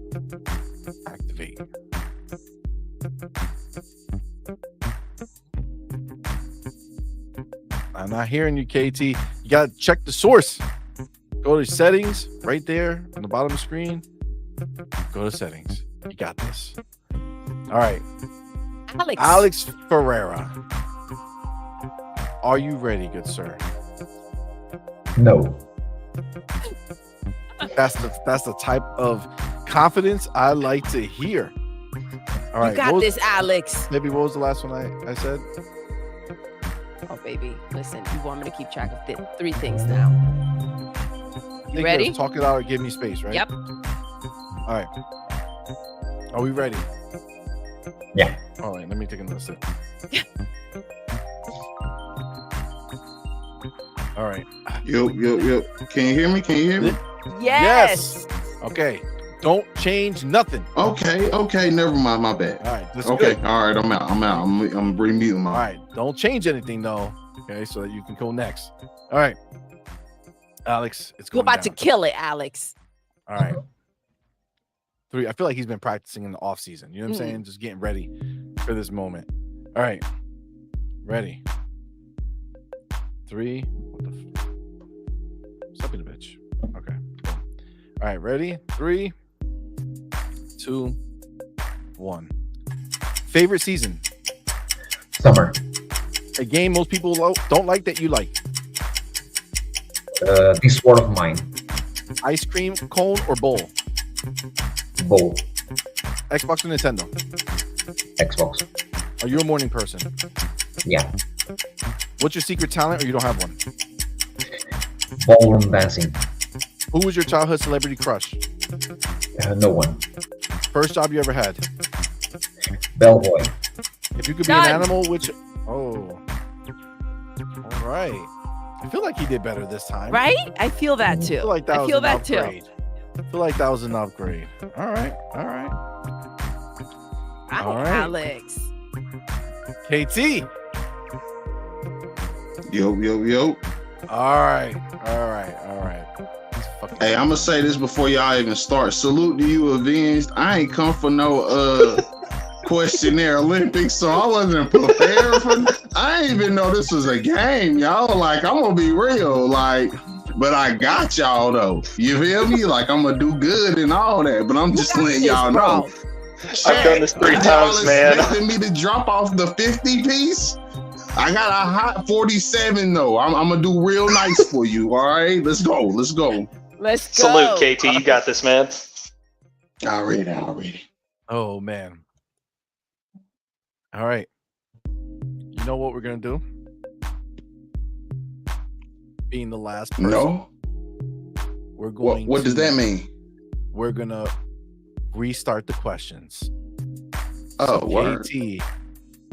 Activate. I'm not hearing you, KT. You gotta check the source. Go to settings right there on the bottom of the screen. Go to settings. You got this. All right. Alex Ferreira. Are you ready, good sir? No. That's the type of confidence I like to hear. All right. You got this, Alex. Maybe what was the last one I said? Oh, baby. Listen, you want me to keep track of 3 things now. You ready? Talk it out or give me space, right? Yep. All right. Are we ready? Yeah. All right. Let me take another sip. All right. Yo. Can you hear me? Yes. Okay. Don't change nothing. Okay. Never mind. My bad. All right. Okay. Good. All right. I'm out. I'm remuting my. All right. Don't change anything though. Okay. So that you can go next. All right. Alex, it's You're going about down. to kill it, Alex. All right. 3. I feel like he's been practicing in the off season. You know what I'm saying? Just getting ready for this moment. All right. Ready. 3. What the Stop being a bitch. Okay. All right. Ready? 3, 2, 1. Favorite season? Summer. A game most people don't like that you like? This War of Mine. Ice cream cone or bowl? Bowl. Xbox or Nintendo? Xbox. Are you a morning person? Yeah. What's your secret talent or you don't have one? Ballroom dancing. Who was your childhood celebrity crush? No one. First job you ever had? Bellboy. If you could be an animal, which... Oh. All right. I feel like he did better this time. Right? I feel that too. I feel like that was feel an that upgrade. too. I feel like that was an upgrade. All right. Alex. KT. Yo. All right. Hey, I'm gonna say this before y'all even start. Salute to you, Avenged. I ain't come for no questionnaire Olympics, so I wasn't prepared for. I didn't even know this was a game, y'all. Like, I'm gonna be real, like, but I got y'all though. You feel me? Like, I'm gonna do good and all that, but I'm just letting y'all know. I've done this 3 times, man. Expecting me to drop off the 50 piece? I got a hot 47 though. I'm gonna do real nice for you. All right, let's go. Let's go. Salute, KT. You got this, man. Already. Oh man. All right. You know what we're gonna do? Being the last person. No. We're going. What does that mean? We're gonna restart the questions. Oh, so word. KT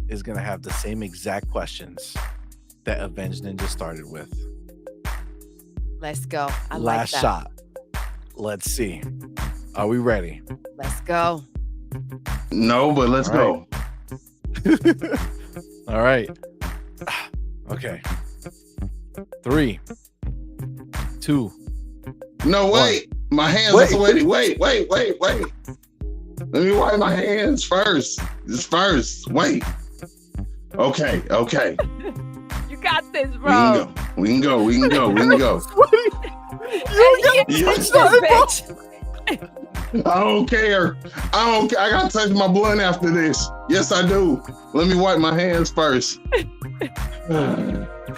is gonna have the same exact questions that Avenged Ninja started with. Let's go. I Last like that. shot. Let's see. Are we ready? Let's go. No, but let's go. All right. Okay. 3, 2. No, wait. My hands are sweaty. Wait. Let me wipe my hands first. Just first. Wait. Okay. You got this, bro. We can go. You Yes, bitch. I don't care. I gotta touch my blunt after this. Yes, I do. Let me wipe my hands first.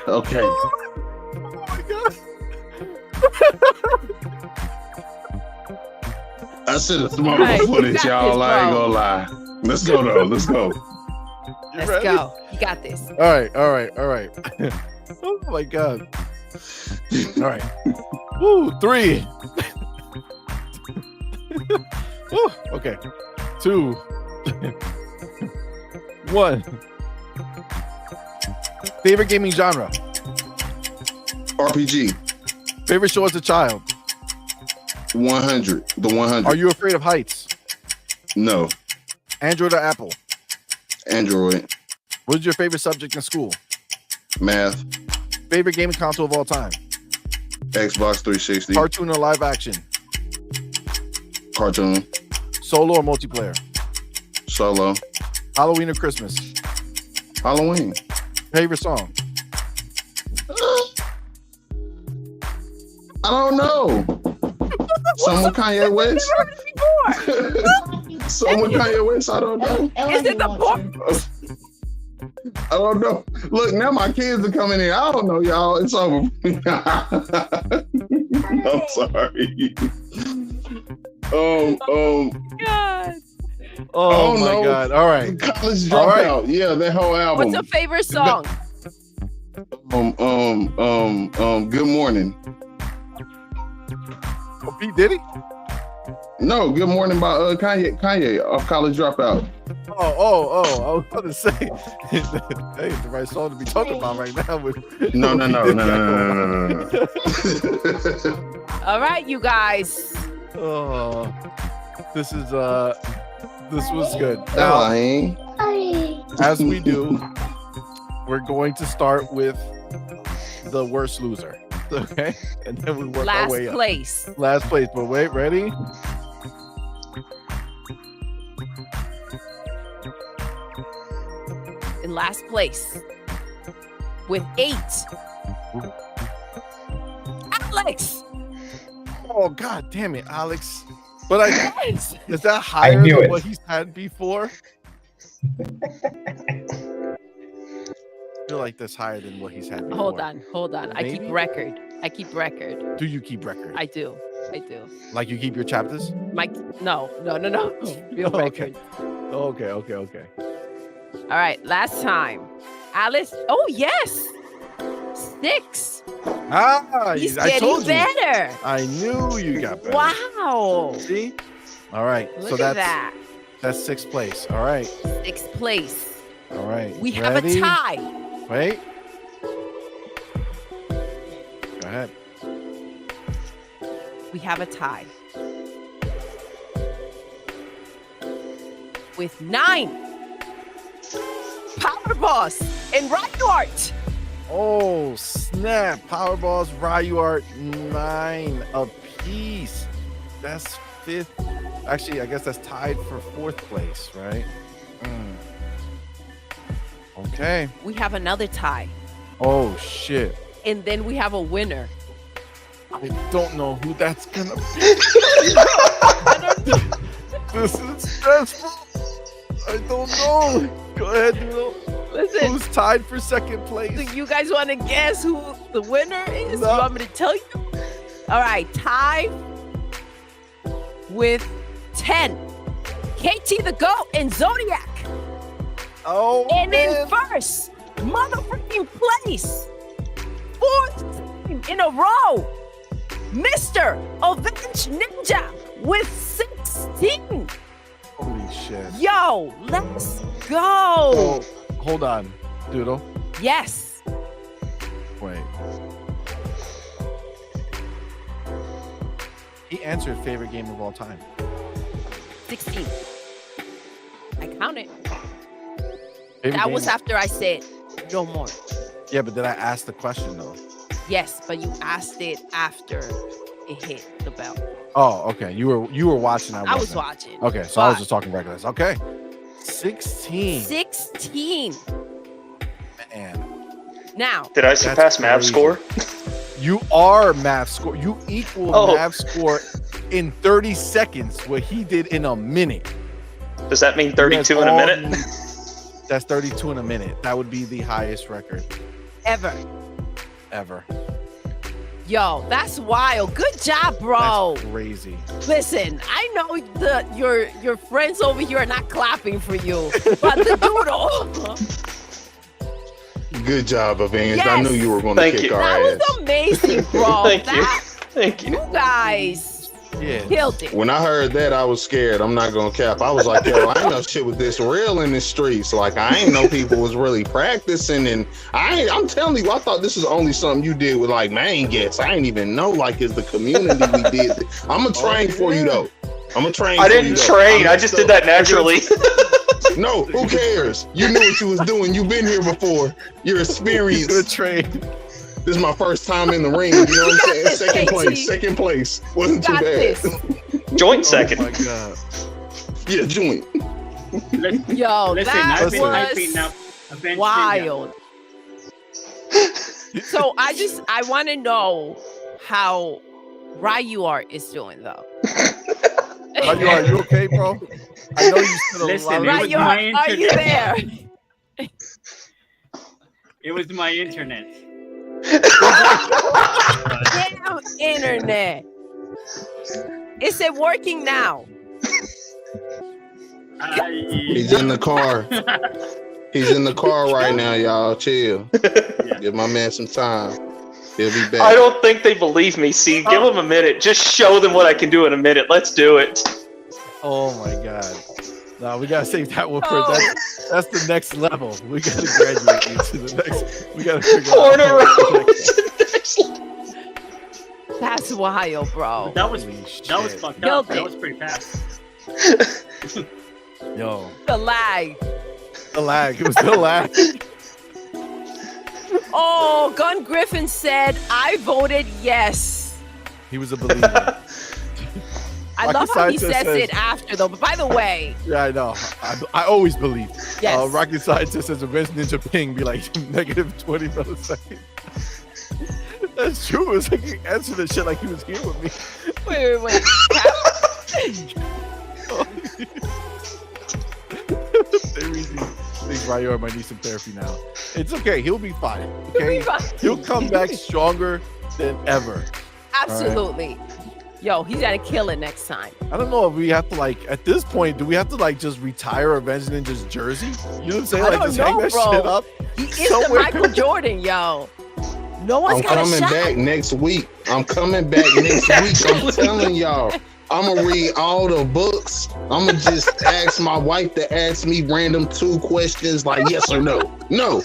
Okay. Oh my god. I should have smoked the footage, y'all. I ain't gonna lie. Let's go though. Let's go. Let's go. You got this. All right. Oh my god. All right. Woo, 3. Woo, okay. 2. 1. Favorite gaming genre? RPG. Favorite show as a child? 100. The 100. Are you afraid of heights? No. Android or Apple? Android. What is your favorite subject in school? Math. Favorite gaming console of all time? Xbox 360. Cartoon or live action? Cartoon. Solo or multiplayer? Solo. Halloween or Christmas? Halloween. Favorite song? I don't know. Some with Kanye West. Some with Kanye West. I don't know. Is it the book? I don't know. Look, now my kids are coming in. I don't know, y'all. It's over. I'm sorry. God. Oh don't my know. God! All right, College All right. Dropout. Yeah, that whole album. What's your favorite song? Good Morning. Oh, P Diddy. No, Good Morning by Kanye off College Dropout. Oh! I was about to say, hey, the right song to be talking about right now. With No. All right, you guys. Oh, this was good. No, Now, I ain't. as we do, we're going to start with the worst loser, okay? And then we work our Last way up. place. Last place, but wait, ready? In last place with 8. Alex. Oh God damn it, Alex! But Yes. is that higher knew than it. what he's had before? I feel like that's higher than what he's had before. Hold on. I keep Maybe? record. Do you keep record? I do. Like you keep your chapters? Mike, no. Real Okay. record. Okay. All right, last time. Alice. Oh, yes. 6. Ah, He's I getting told you. better. I knew you got better. Wow. See? All right. Look so at that's that. that's 6th place. All right. 6th place. All right. We have a Ready? tie. Wait. Go ahead. We have a tie. With 9. Power Boss and Reinhardt. Oh, snap. Powerballs, Ryuart, 9 apiece. That's 5th. Actually, I guess that's tied for 4th place, right? Okay. We have another tie. Oh, shit. And then we have a winner. I don't know who that's gonna be. This is stressful. I don't know. Go ahead, Doodle. Listen. Who's tied for 2nd place? Do you guys want to guess who the winner is? No. You want me to tell you? All right, tie with 10. KT the GOAT and Zodiac. Oh, And man. in first motherfucking place, 4th time in a row, Mr. Avenge Ninja with 16. Holy shit. Yo, let's go. Oh, hold on, Doodle. Yes. Wait. He answered favorite game of all time. 16. I counted. Favorite That game was of- after I said no more. Yeah, but did I ask the question though? Yes, but you asked it after it hit the bell. Oh, okay. You were watching. I was wasn't. watching. Okay, so I was But- just talking reckless. Okay. 16. 16. Man. Now, Did I surpass Mav's crazy. score? You are Mav's score. You equal Oh. Mav's score in 30 seconds, what he did in a minute. Does that mean You 32 guys in a all minute? need- That's 32 in a minute. That would be the highest record ever. ever. Yo, that's wild. Good job, bro. That's crazy. Listen, I know your friends over here are not clapping for you, but the Doodle. Good job, Avenged. I Yes. knew you were going to Thank kick you. our That ass. was amazing, bro. Thank you. That, Thank you. you guys Yeah. killed it. When I heard that, I was scared. I'm not gonna cap. I was like, yo, I ain't know shit with this real in the streets. Like, I ain't know people was really practicing. And I'm telling you, I thought this was only something you did with like main guests. I ain't even know like it's the community we did. I'm gonna train for you though. I'm gonna train. I for didn't you, though. train. I I'm just so- did that naturally. No, who cares? You knew what you was doing. You've been here before. You're He's gonna experienced. train. This is my first time in the ring. You know what I'm saying? this, Second KT. place. Second place. Wasn't too Got bad. this. Joint Oh second. my god. Yeah, joint. Yo, Listen, that I've been was hyping up Avenged Ninja. wild. So I want to know how Ryuart is doing though. Are you okay, bro? I know you spent a Listen, lot it of was my Ryuart, are you internet. there? It was my internet. Damn internet. Is it working now? He's in the car. He's in the car right now, y'all. Chill. Give my man some time. He'll be back. I don't think they believe me. See, give them a minute. Just show them what I can do in a minute. Let's do it. Oh my god. No, we gotta save that one for that's the next level. We gotta graduate you to the next. We gotta figure Corner out. That's wild, bro. That was fucked up. That was pretty fast. Yo. The lag. The lag. It was the lag. Oh, Gun Griffin said, I voted yes. He was a believer. I love how he says it after, though. But by the way. Yeah, I know. I always believe. Yes. Rocket Scientist says Revenge Ninja ping be like negative 20 milliseconds. That's true. It's like he answered the shit like he was here with me. Wait. These Ryo might need some therapy now. It's okay. He'll be fine. Okay. He'll come back stronger than ever. Absolutely. Right. Yo, he's gotta kill it next time. I don't know if we have to at this point, do we have to just retire Revenge Ninja's jersey? You know what I'm saying? Just hang that shit up. He is the Michael Jordan, yo. No one's got a shot. I'm coming back next week. I'm coming back next week. I'm telling y'all. I'm gonna read all the books. I'm gonna just ask my wife to ask me random 2 questions like yes or no. No.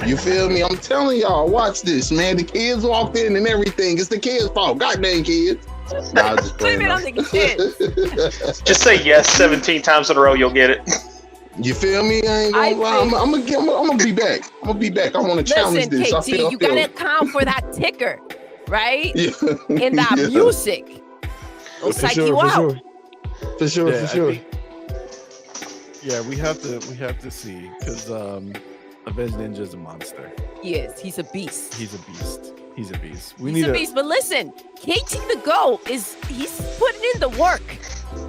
You feel me? I'm telling y'all, watch this, man. The kids walked in and everything. It's the kids' fault. Goddamn kids. Nah, just just say yes 17 times in a row, you'll get it. You feel me? I ain't gonna lie. I'm gonna be back. I'm gonna be back. I want to challenge this. KT, you gotta account for that ticker, right? Yeah. In that music. It'll psych you out. For sure. Yeah, we have to see because Avenge Ninja is a monster. He is. He's a beast. He's a beast. He's a beast. He's a beast. But listen, KT the GOAT he's putting in the work.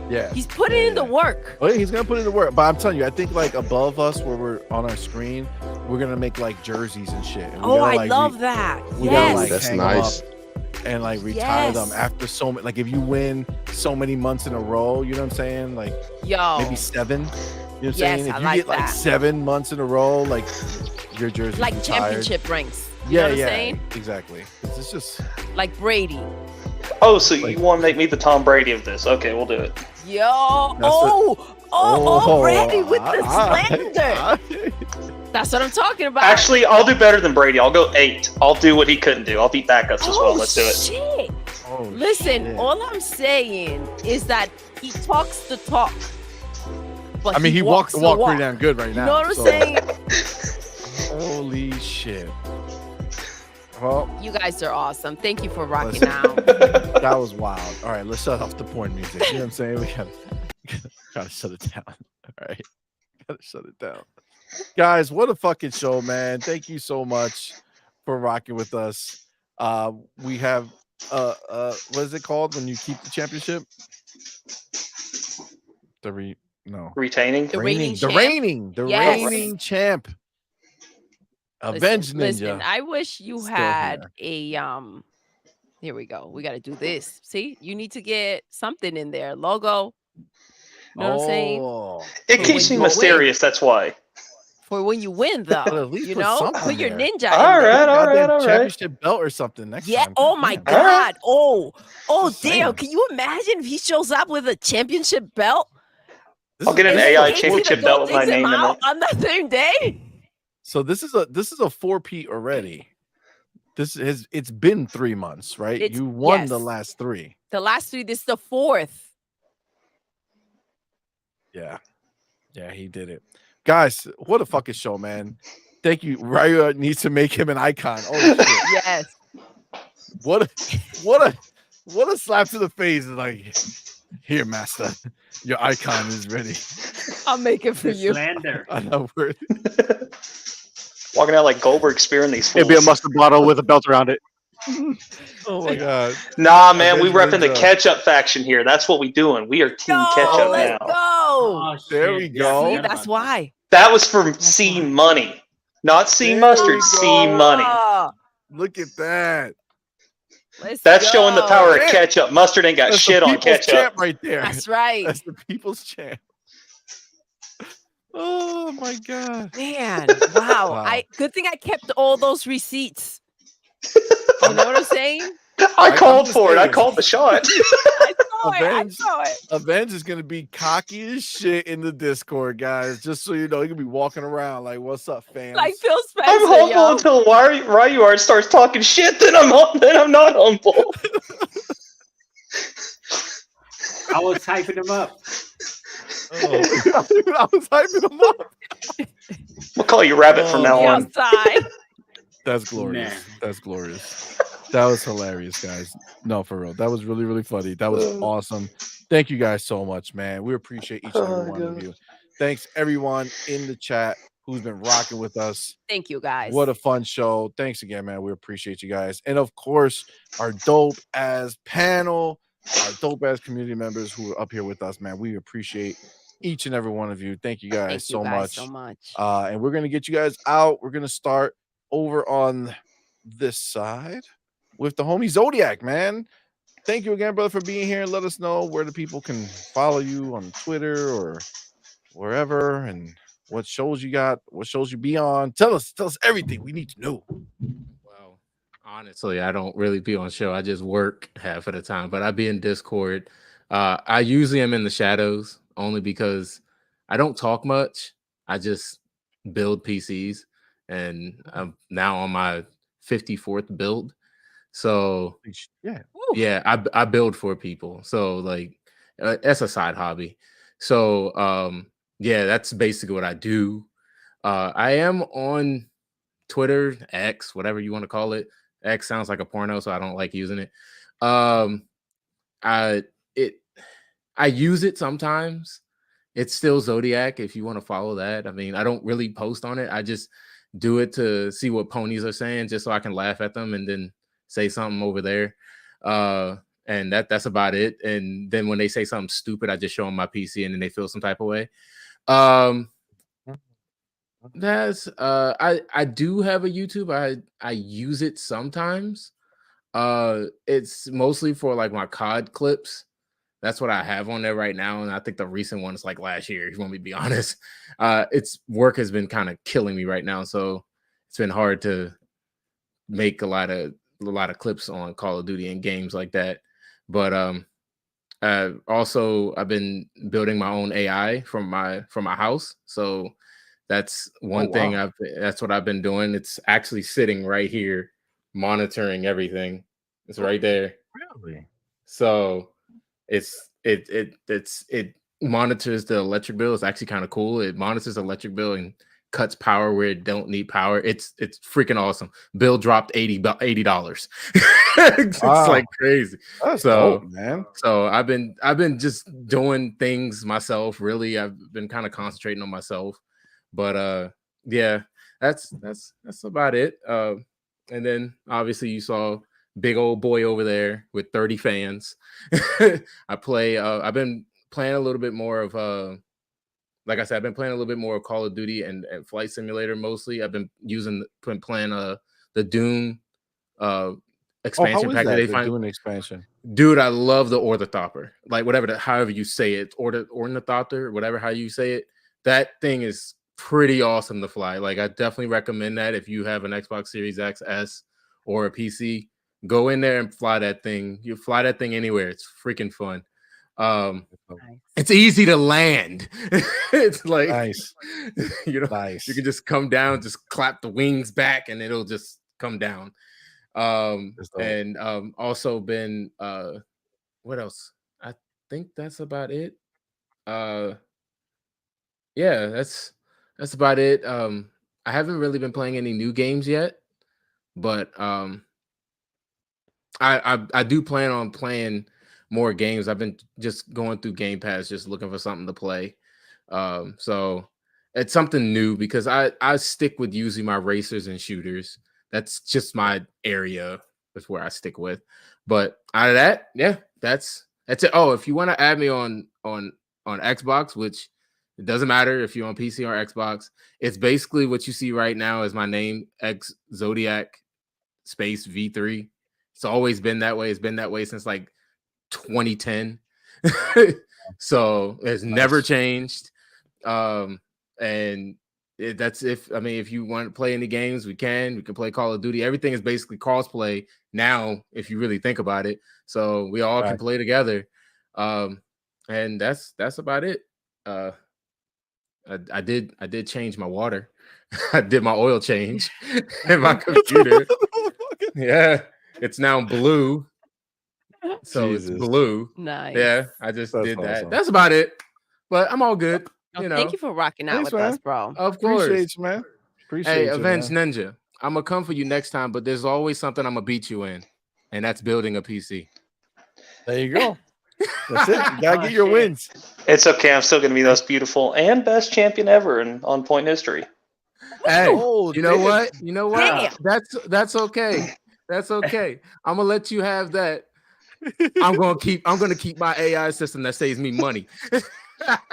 Yeah. He's putting in the work. Oh, yeah, he's gonna put in the work. But I'm telling you, I think above us where we're on our screen, we're gonna make jerseys and shit. And I love that. Yes. That's nice. And retire them after so many. If you win so many months in a row, you know what I'm saying? Maybe 7. You know what I'm saying? If you get 7 months in a row, your jersey championship rings. You know what I'm saying? Exactly. It's just like Brady. Oh, so you want to make me the Tom Brady of this? Okay, we'll do it. Yo, already with the slander. That's what I'm talking about. Actually, I'll do better than Brady. I'll go 8. I'll do what he couldn't do. I'll beat backups as well. Let's do it. Shit. Listen, all I'm saying is that he talks the talk. But he walks the walk pretty damn good right now. You know what I'm saying? Holy shit. Well, you guys are awesome. Thank you for rocking out. That was wild. All right, let's shut off the porn music. You know what I'm saying? We gotta shut it down. All right, gotta shut it down. Guys, what a fucking show, man. Thank you so much for rocking with us. We have what is it called when you keep the championship? Retaining. The reigning champ. Avenge Ninja. Listen, I wish you had a here we go. We got to do this. See, you need to get something in there. Logo. You know what I'm saying? It keeps me mysterious. That's why. For when you win, though, put your ninja. All right. Championship belt or something next time. Oh my God. Oh, damn. Can you imagine if he shows up with a championship belt? I'll get an AI championship belt with my name in it on that same day. So this is a 4P already. It's been 3 months, right? You won the last 3. The last 3. This is the 4th. Yeah, he did it, guys. What a fucking show, man! Thank you. Ryo needs to make him an icon. Oh shit! Yes. What a slap to the face! Here, master, your icon is ready. I'll make it for you. Slander. I know. Walking out like Goldberg spearing these fools. It'd be a mustard bottle with a belt around it. Oh my God. Nah, man, we repping the catch-up faction here. That's what we doing. We are team catch-up now. Go. Oh, there we go. See, that's why. That was from CMoney. Not C Mustard, CMoney. Look at that. That's showing the power of Yeah. ketchup. Mustard ain't got That's shit the on people's ketchup. champ right there. That's right. That's the people's champ. Oh my god. Man, wow. Wow. Good thing I kept all those receipts. You know what I'm saying? I called I'm for it. I saying. called the shot. I saw it. I Avenge, saw it. Avenge is gonna be cocky as shit in the Discord, guys. Just so you know, he could be walking around like, "What's up, fans?" Like Phil Spencer. I'm humble yo. until Ryuard starts talking shit. Then I'm not humble. I was hyping him up. I was hyping him up. We'll call you Rabbit from now Be on. outside. That's glorious. Nah. That's glorious. That was hilarious, guys. No, for real. That was really, really funny. That was awesome. Thank you guys so much, man. We appreciate each and every one of you. Thanks everyone in the chat who's been rocking with us. Thank you, guys. What a fun show. Thanks again, man. We appreciate you guys. And of course, our dope ass panel, our dope ass community members who are up here with us, man. We appreciate each and every one of you. Thank you guys, Thank you guys so so much. And we're gonna get you guys out. We're gonna start over on this side with the homie Zodiac, man. Thank you again, brother, for being here. Let us know where the people can follow you on Twitter or wherever, and what shows you got, what shows you be on. Tell us everything we need to know. Well, honestly, I don't really be on show. I just work half of the time, but I be in Discord. I usually am in the shadows only because I don't talk much. I just build PCs, and I'm now on my 54th build. So yeah, I build for people. So like that's a side hobby. So yeah, that's basically what I do. I am on Twitter, X, whatever you want to call it. X sounds like a porno, so I don't like using it. I use it sometimes. It's still Zodiac if you want to follow that. I mean, I don't really post on it. I just do it to see what ponies are saying, just so I can laugh at them and then say something over there. And that's about it. And then when they say something stupid, I just show them my PC and then they feel some type of way. That's I do have a YouTube. I use it sometimes. It's mostly for like my COD clips. That's what I have on there right now, and I think the recent one is like last year. If you want me to be honest, its work has been kind of killing me right now, so it's been hard to make a lot of clips on Call of Duty and games like that. But also I've been building my own AI from my house, so that's one thing that's what I've been doing. It's actually sitting right here, monitoring everything. It's right there. Really? So it monitors the electric bill. It's actually kind of cool. It monitors the electric bill and cuts power where it don't need power. It's freaking awesome. Bill dropped $80. It's like crazy. That's dope, man. So I've been just doing things myself. Really, I've been kind of concentrating on myself. But yeah, that's about it. And then obviously you saw big old boy over there with 30 fans. I play. I've been playing a little bit more of like I said, I've been playing a little bit more of Call of Duty and Flight Simulator mostly. I've been playing the Doom expansion pack that they find. Doom expansion. Dude, I love the Ornithopter. Like however you say it, Ornithopter, whatever how you say it. That thing is pretty awesome to fly. Like I definitely recommend that if you have an Xbox Series X, S, or a PC. Go in there and fly that thing. You fly that thing anywhere. It's freaking fun. It's easy to land. It's like nice. You can just come down, just clap the wings back, and it'll just come down. And also been what else? I think that's about it. Yeah, that's about it. I haven't really been playing any new games yet, but I do plan on playing more games. I've been just going through Game Pass, just looking for something to play. So it's something new because I stick with using my racers and shooters. That's just my area. That's where I stick with. But out of that, yeah, that's it. Oh, if you want to add me on Xbox, which it doesn't matter if you're on PC or Xbox, it's basically what you see right now is my name, X Zodiac space V3. It's always been that way. It's been that way since like 2010. So it's never changed. And that's if you want to play any games, we can play Call of Duty. Everything is basically crossplay now, if you really think about it. So we all can play together. And that's about it. I did change my water. I did my oil change in my computer. Yeah, it's now blue. So it's blue. Nice. Yeah, I just did that. Awesome. That's about it. But I'm all good. Thank you for rocking out with us, bro. Of course. Appreciate you, man. Appreciate you, Avenged man. Ninja. I'm gonna come for you next time, but there's always something I'm gonna beat you in, and that's building a PC. There you go. That's it. You gotta get your wins. It's okay. I'm still going to be the most beautiful and best champion ever in OnPoint history. Hey, you know what? You know what? That's okay. That's okay. I'm gonna let you have that. I'm gonna keep my AI system that saves me money.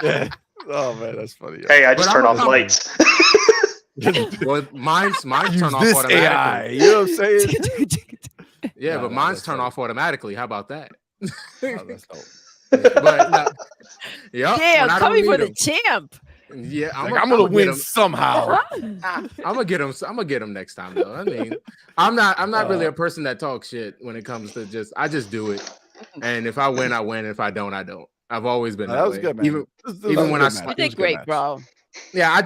Yeah. Oh man, that's funny. Hey, I just turn off lights. Well, mine's turn off automatically. AI, you know what I'm saying? Yeah, but mine's turn off automatically. How about that? That's dope. But I'm coming for the champ. Yeah, I'm gonna win somehow. I'm gonna get him next time though. I mean, I'm not really a person that talks shit when it comes to I just do it. And if I win, I win. If I don't, I don't. I've always been that was way. good, man. Even when You did great, bro. Yeah, I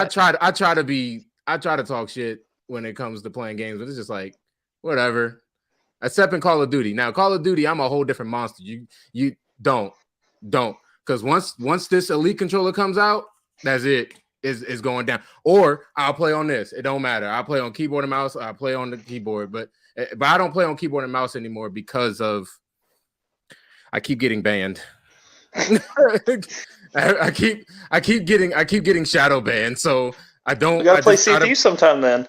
try to talk shit when it comes to playing games, but it's just like whatever. Except in Call of Duty. Now, Call of Duty, I'm a whole different monster. You don't. Because once this Elite controller comes out, that's it. It's going down. Or I'll play on this. It don't matter. I'll play on keyboard and mouse. I'll play on the keyboard. But I don't play on keyboard and mouse anymore because of I keep getting banned. I keep getting shadow banned. So I don't. You gotta play CFU sometime then.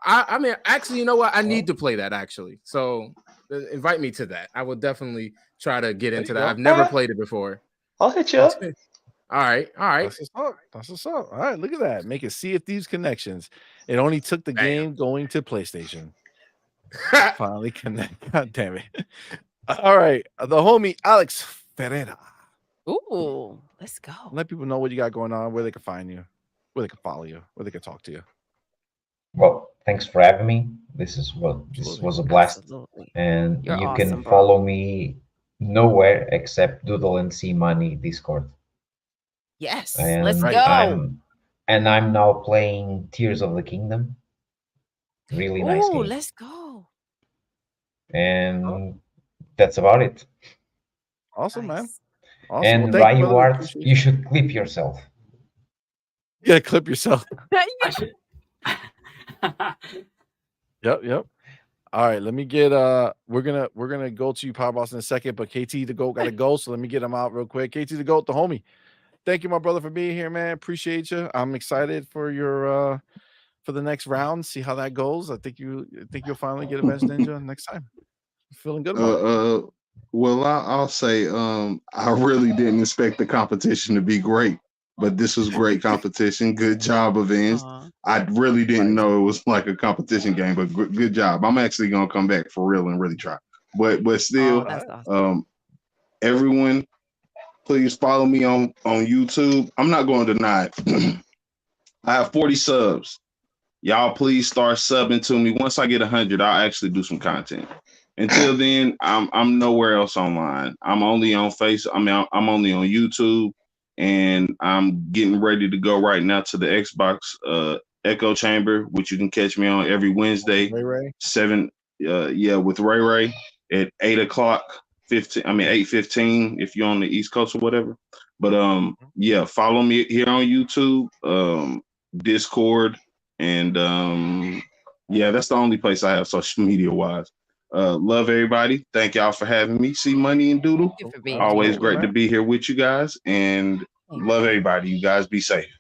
I mean, actually, you know what? I need to play that actually. So invite me to that. I will definitely try to get into that. I've never played it before. I'll hit you up. All right. That's what's up. All right, look at that. Make it Sea of Thieves connections. It only took the game going to PlayStation. Finally connect. God damn it. All right, the homie Alex Ferreira. Ooh, let's go. Let people know what you got going on, where they can find you, where they can follow you, where they can talk to you. Well, thanks for having me. This was a blast. Absolutely. And You're you awesome, can bro. follow me nowhere except Doodle and CMoney Discord. Yes, And let's go. I'm now playing Tears of the Kingdom. Really nice game. Let's go. And that's about it. Awesome, man. Nice. Awesome. And Well, thank you, brother. Ryuart, Appreciate you should clip yourself. You gotta clip yourself. I should. Yep. All right, let me get we're gonna go to you, Power Boss, in a second, but KT the GOAT gotta go, so let me get him out real quick. KT the GOAT, the homie. Thank you, my brother, for being here, man. Appreciate you. I'm excited for your for the next round. See how that goes. I think you'll finally get Avenged Ninja next time. Feeling good about it. Well, I'll say I really didn't expect the competition to be great, but this was great competition. Good job, Avenged. I really didn't know it was like a competition game, but good job. I'm actually gonna come back for real and really try. But still, that's awesome. Everyone, please follow me on YouTube. I'm not going to deny it. I have 40 subs. Y'all, please start subbing to me. Once I get 100, I'll actually do some content. Until then, I'm nowhere else online. I'm only on I'm only on YouTube, and I'm getting ready to go right now to the Xbox Echo Chamber, which you can catch me on every Wednesday, Ray. 7 with Ray at 8:15 if you're on the East Coast or whatever. But follow me here on YouTube, Discord, and that's the only place I have social media wise. Love everybody. Thank y'all for having me. CMoney and Doodle. Always great to be here with you guys, and love everybody. You guys be safe.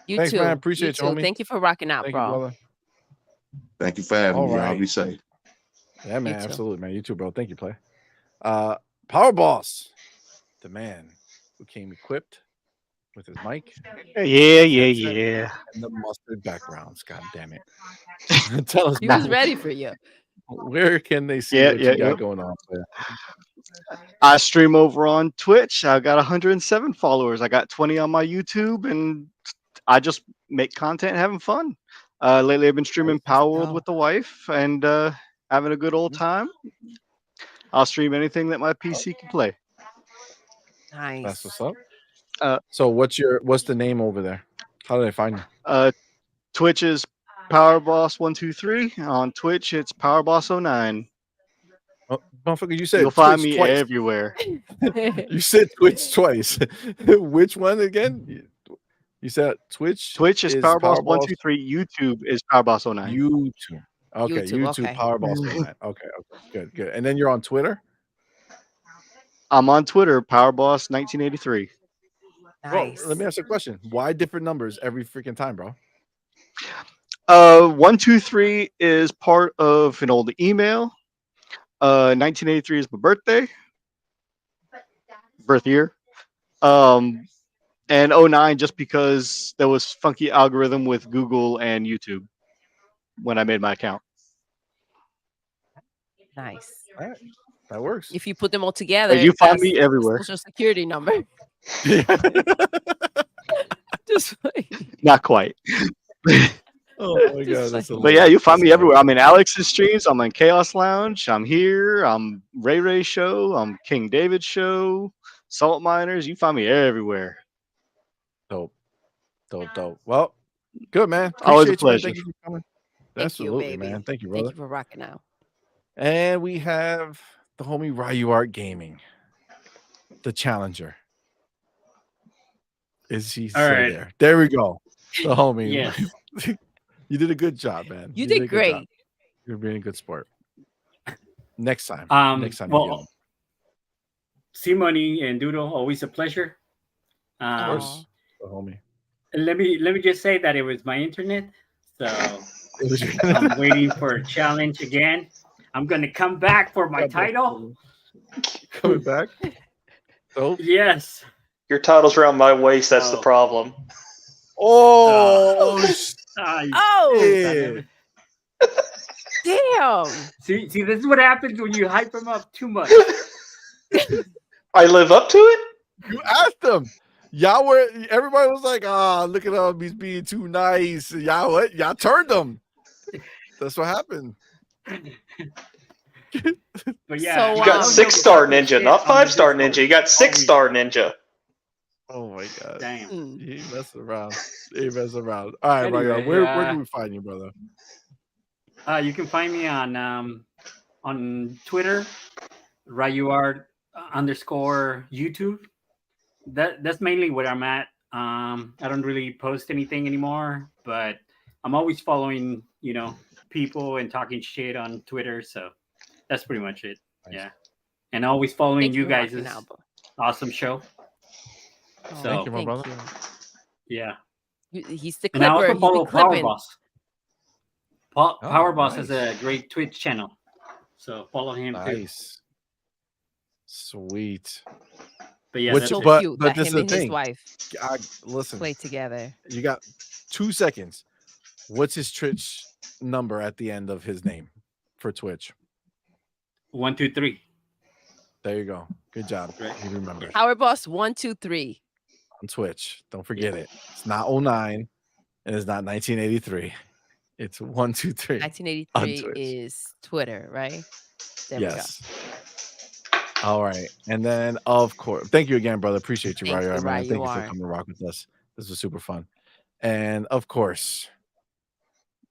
Thanks, too. man. Appreciate you, homie. Thank you for rocking out, Thank bro. you, brother. Thank you for having me. Y'all be safe. Yeah, man. Absolutely, man. You too, bro. Thank you, Play. Power Boss, the man who came equipped with his mic. Yeah. And the mustard backgrounds. God damn it. Tell us He was ready for you. Where can they see Yeah, what yeah, you got yeah. going on? There? I stream over on Twitch. I got 107 followers. I got 20 on my YouTube, and I just make content, having fun. Lately, I've been streaming Power World with the wife and having a good old time. I'll stream anything that my PC can play. Nice. That's what's up. So what's the name over there? How do they find you? Twitch is PowerBoss123. On Twitch, it's PowerBoss09. Oh, motherfucker, you said You'll find Twitch me twice. everywhere. You said Twitch twice. Which one again? You said Twitch. Twitch is PowerBoss123. YouTube is PowerBoss09. YouTube. Okay, YouTube okay. PowerBoss09. Okay, good. And then you're on Twitter? I'm on Twitter, PowerBoss1983. Nice. Bro, let me ask you a question. Why different numbers every freaking time, bro? 123 is part of an old email. 1983 is my birth year. And 09 just because there was funky algorithm with Google and YouTube when I made my account. Nice. All right. That works. If you put them all together, You find me that's a everywhere. Social security number. Just Not quite. Oh my god, that's But yeah, you find me everywhere. I'm in Alex's streams. I'm in Chaos Lounge. I'm here. I'm Ray Show. I'm King David Show. Salt Miners. You find me everywhere. Dope. Well, good, man. Always a Appreciate you, man. pleasure. Thank you for coming. Thank Absolutely, you, baby. man. Thank you, brother. Thank you for rocking out. And we have the homie Ryu Art Gaming, the challenger. Is he still there? There we go. The homie. Yes. You did a good job, man. You did a good great. job. You're being a good sport. Next time. Well, CMoney and Doodle, always a pleasure. Of course, the homie. Let me just say that it was my internet, so I'm waiting for a challenge again. I'm gonna come back for my title. Coming back? Oh yes. Your title's around my waist. That's the problem. Oh, oh, damn! See, this is what happens when you hype him up too much. I live up to it. You asked them. Everybody was like, look at him, he's being too nice. Y'all turned him. That's what happened. But yeah, you got 6-star ninja, not 5-star ninja. You got 6-star ninja. Oh my god! Damn, he messing around. He messing around. All right, anyway, Ryu, where can we find you, brother? You can find me on Twitter, RyuArt _, YouTube. That's mainly where I'm at. I don't really post anything anymore, but I'm always following, people and talking shit on Twitter. So that's pretty much it. Nice. Yeah, and always following you guys' awesome show. Oh, so thank you, my brother. Yeah, he's the clipper. And I also follow PowerBoss. PowerBoss nice. has a great Twitch channel, so follow him too. Sweet. But yeah, that's so cute that him and his wife listen, play together. You got 2 seconds. What's his Twitch number at the end of his name for Twitch? 123. There you go. Good job. Great. You remember. PowerBoss123 on Twitch. Don't forget it. It's not 09 and it's not 1983. It's 123. 1983 is Twitter, right? There we go. All right. And then, of course, thank you again, brother. Appreciate you, Ryu. Thank you for coming to rock with us. This was super fun. And, of course,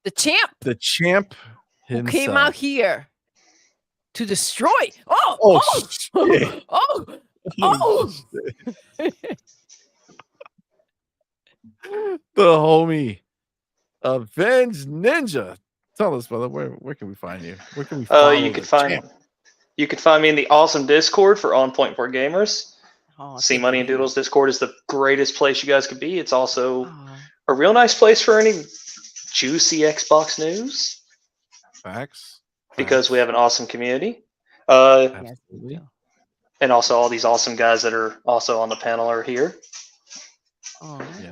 the champ. The champ himself. Who came out here to destroy. The homie, Avenged Ninja. Tell us, brother, where can we find you? Where can we find you can find me in the awesome Discord for OnPoint for Gamers. CMoney and Doodle's Discord is the greatest place you guys could be. It's also a real nice place for any juicy Xbox news. Facts. Because we have an awesome community. Absolutely. And also all these awesome guys that are also on the panel are here.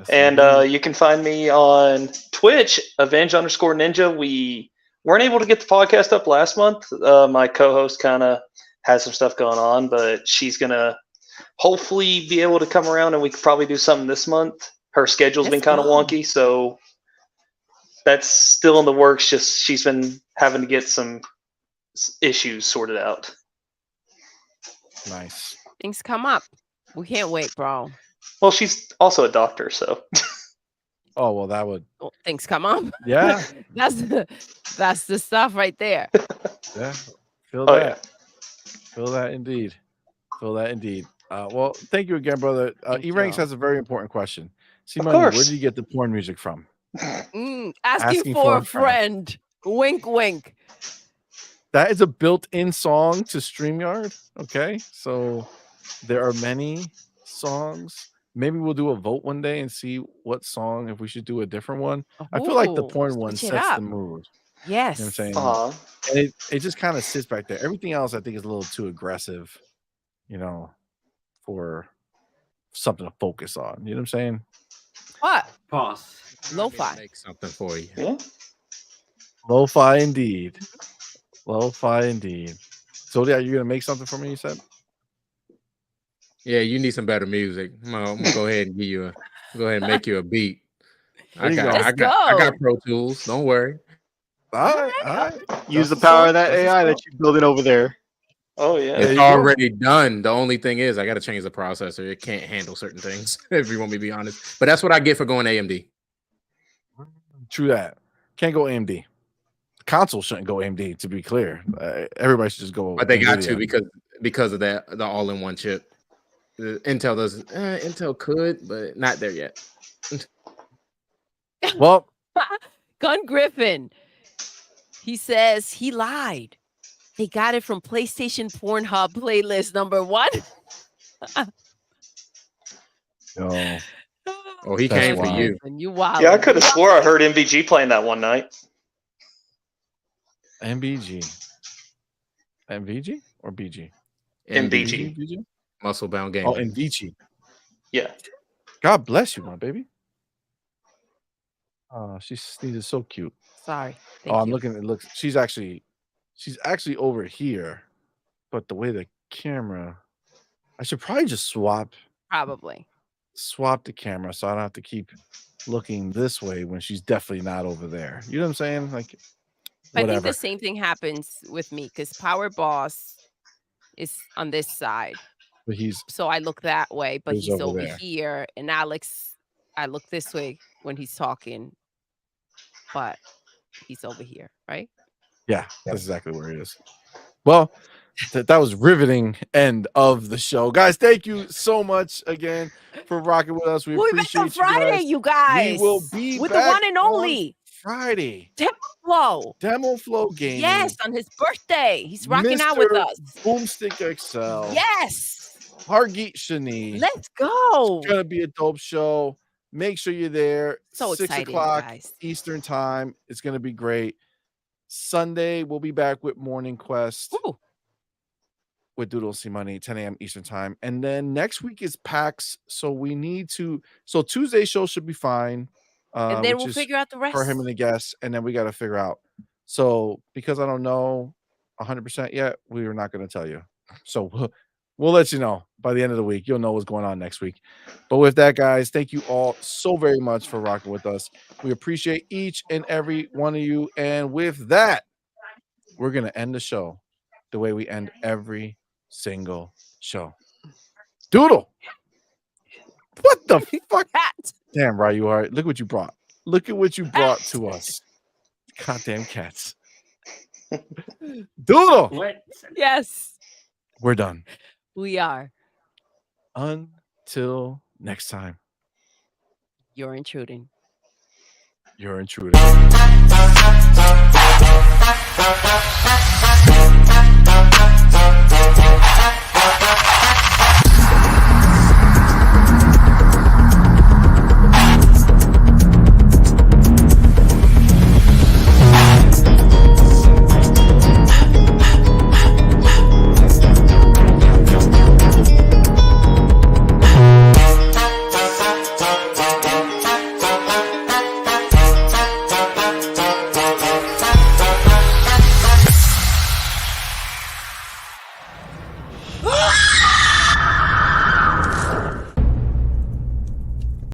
And you can find me on Twitch, Avenge _Ninja. We weren't able to get the podcast up last month. My co-host kind of has some stuff going on, but she's gonna hopefully be able to come around, and we could probably do something this month. Her schedule's been Let's kind of go. wonky, so that's still in the works. Just she's been having to get some issues sorted out. Nice. Things come up. We can't wait, bro. Well, she's also a doctor, so Oh well, that would. Well, things come up. Yeah. that's the stuff right there. Yeah. Feel Oh, that. yeah. Feel that indeed. Feel that indeed. Well, thank you again, brother. Thank E-Ranks you. has a very important question. Of CMoney, where course. did you get the porn music from? Asking for a friend. Wink, wink. That is a built-in song to StreamYard. Okay, so there are many songs. Maybe we'll do a vote one day and see what song, if we should do a different one. I feel like the Ooh, porn one switch it sets up. the mood. Yes. You know what I'm saying? Aw. And it just kind of sits back there. Everything else I think is a little too aggressive, you know, for something to focus on. You know what I'm saying? What? Pause. Lo-fi. Make something for you. Yeah. Lo-fi indeed. Lo-fi indeed. So yeah, you're gonna make something for me, you said? Yeah, you need some better music. I'm gonna go ahead and go ahead and make you a beat. There you go. I got Pro Tools. Don't worry. All right. Use the That's power of what's that up. AI that you're building over there. Oh yeah. There It's you go. already done. The only thing is I got to change the processor. It can't handle certain things, if you want me to be honest. But that's what I get for going AMD. True that. Can't go AMD. The console shouldn't go AMD, to be clear. Everybody should just go. But they got to NVIDIA. because of that, the all-in-one chip. Intel does. Intel could, but not there yet. Well, Gun Griffin. He says he lied. They got it from PlayStation Pornhub playlist number 1. no. Oh, he That's came for wild. you. And you wild. Yeah, I could have swore I heard MVG playing that one night. MBG. MVG or BG? MVG. BG? Muscle bound game. Oh, MVG. Yeah. God bless you, my baby. Oh, she sneezes so cute. Sorry. Oh, I'm looking. It looks. She's actually over here, but the way the camera, I should probably just swap Probably. the camera so I don't have to keep looking this way when she's definitely not over there. You know what I'm saying? Like, I think whatever. the same thing happens with me because Power Boss is on this side. But he's So I look that way, but He's he's over over there. here. And Alex, I look this way when he's talking, but he's over here, right? yeah, that's exactly where he is. Well, that was riveting end of the show, guys. Thank you so much again for rocking with us. We We'll be back appreciate on Friday, you guys. you guys. We will be with the back one and only Friday. Demo Flow Gaming. Yes, on his birthday. He's rocking out with Mr. us. Boomstick XL. Yes. Hargeet Shani. Let's go. It's gonna be a dope show. Make sure you're there. So 6 exciting, you o'clock guys. Eastern time. It's gonna be great. Sunday we'll be back with Morning Quest with Doodle and CMoney, 10 a.m. Eastern time. And then next week is PAX. So we need to. So Tuesday show should be fine. And then which we'll is figure out the rest. for him and the guests, and then we got to figure out. So because I don't know 100% yet, we are not going to tell you. So we'll let you know by the end of the week. You'll know what's going on next week. But with that, guys, thank you all so very much for rocking with us. We appreciate each and every one of you. And with that, we're going to end the show the way we end every single show. Doodle. What the fuck? Damn, right, you are. Look what you brought. Look at what you brought to us. Goddamn cats. Doodle. What? Yes, We're done. we are. Until next time, You're intruding. you're intruding.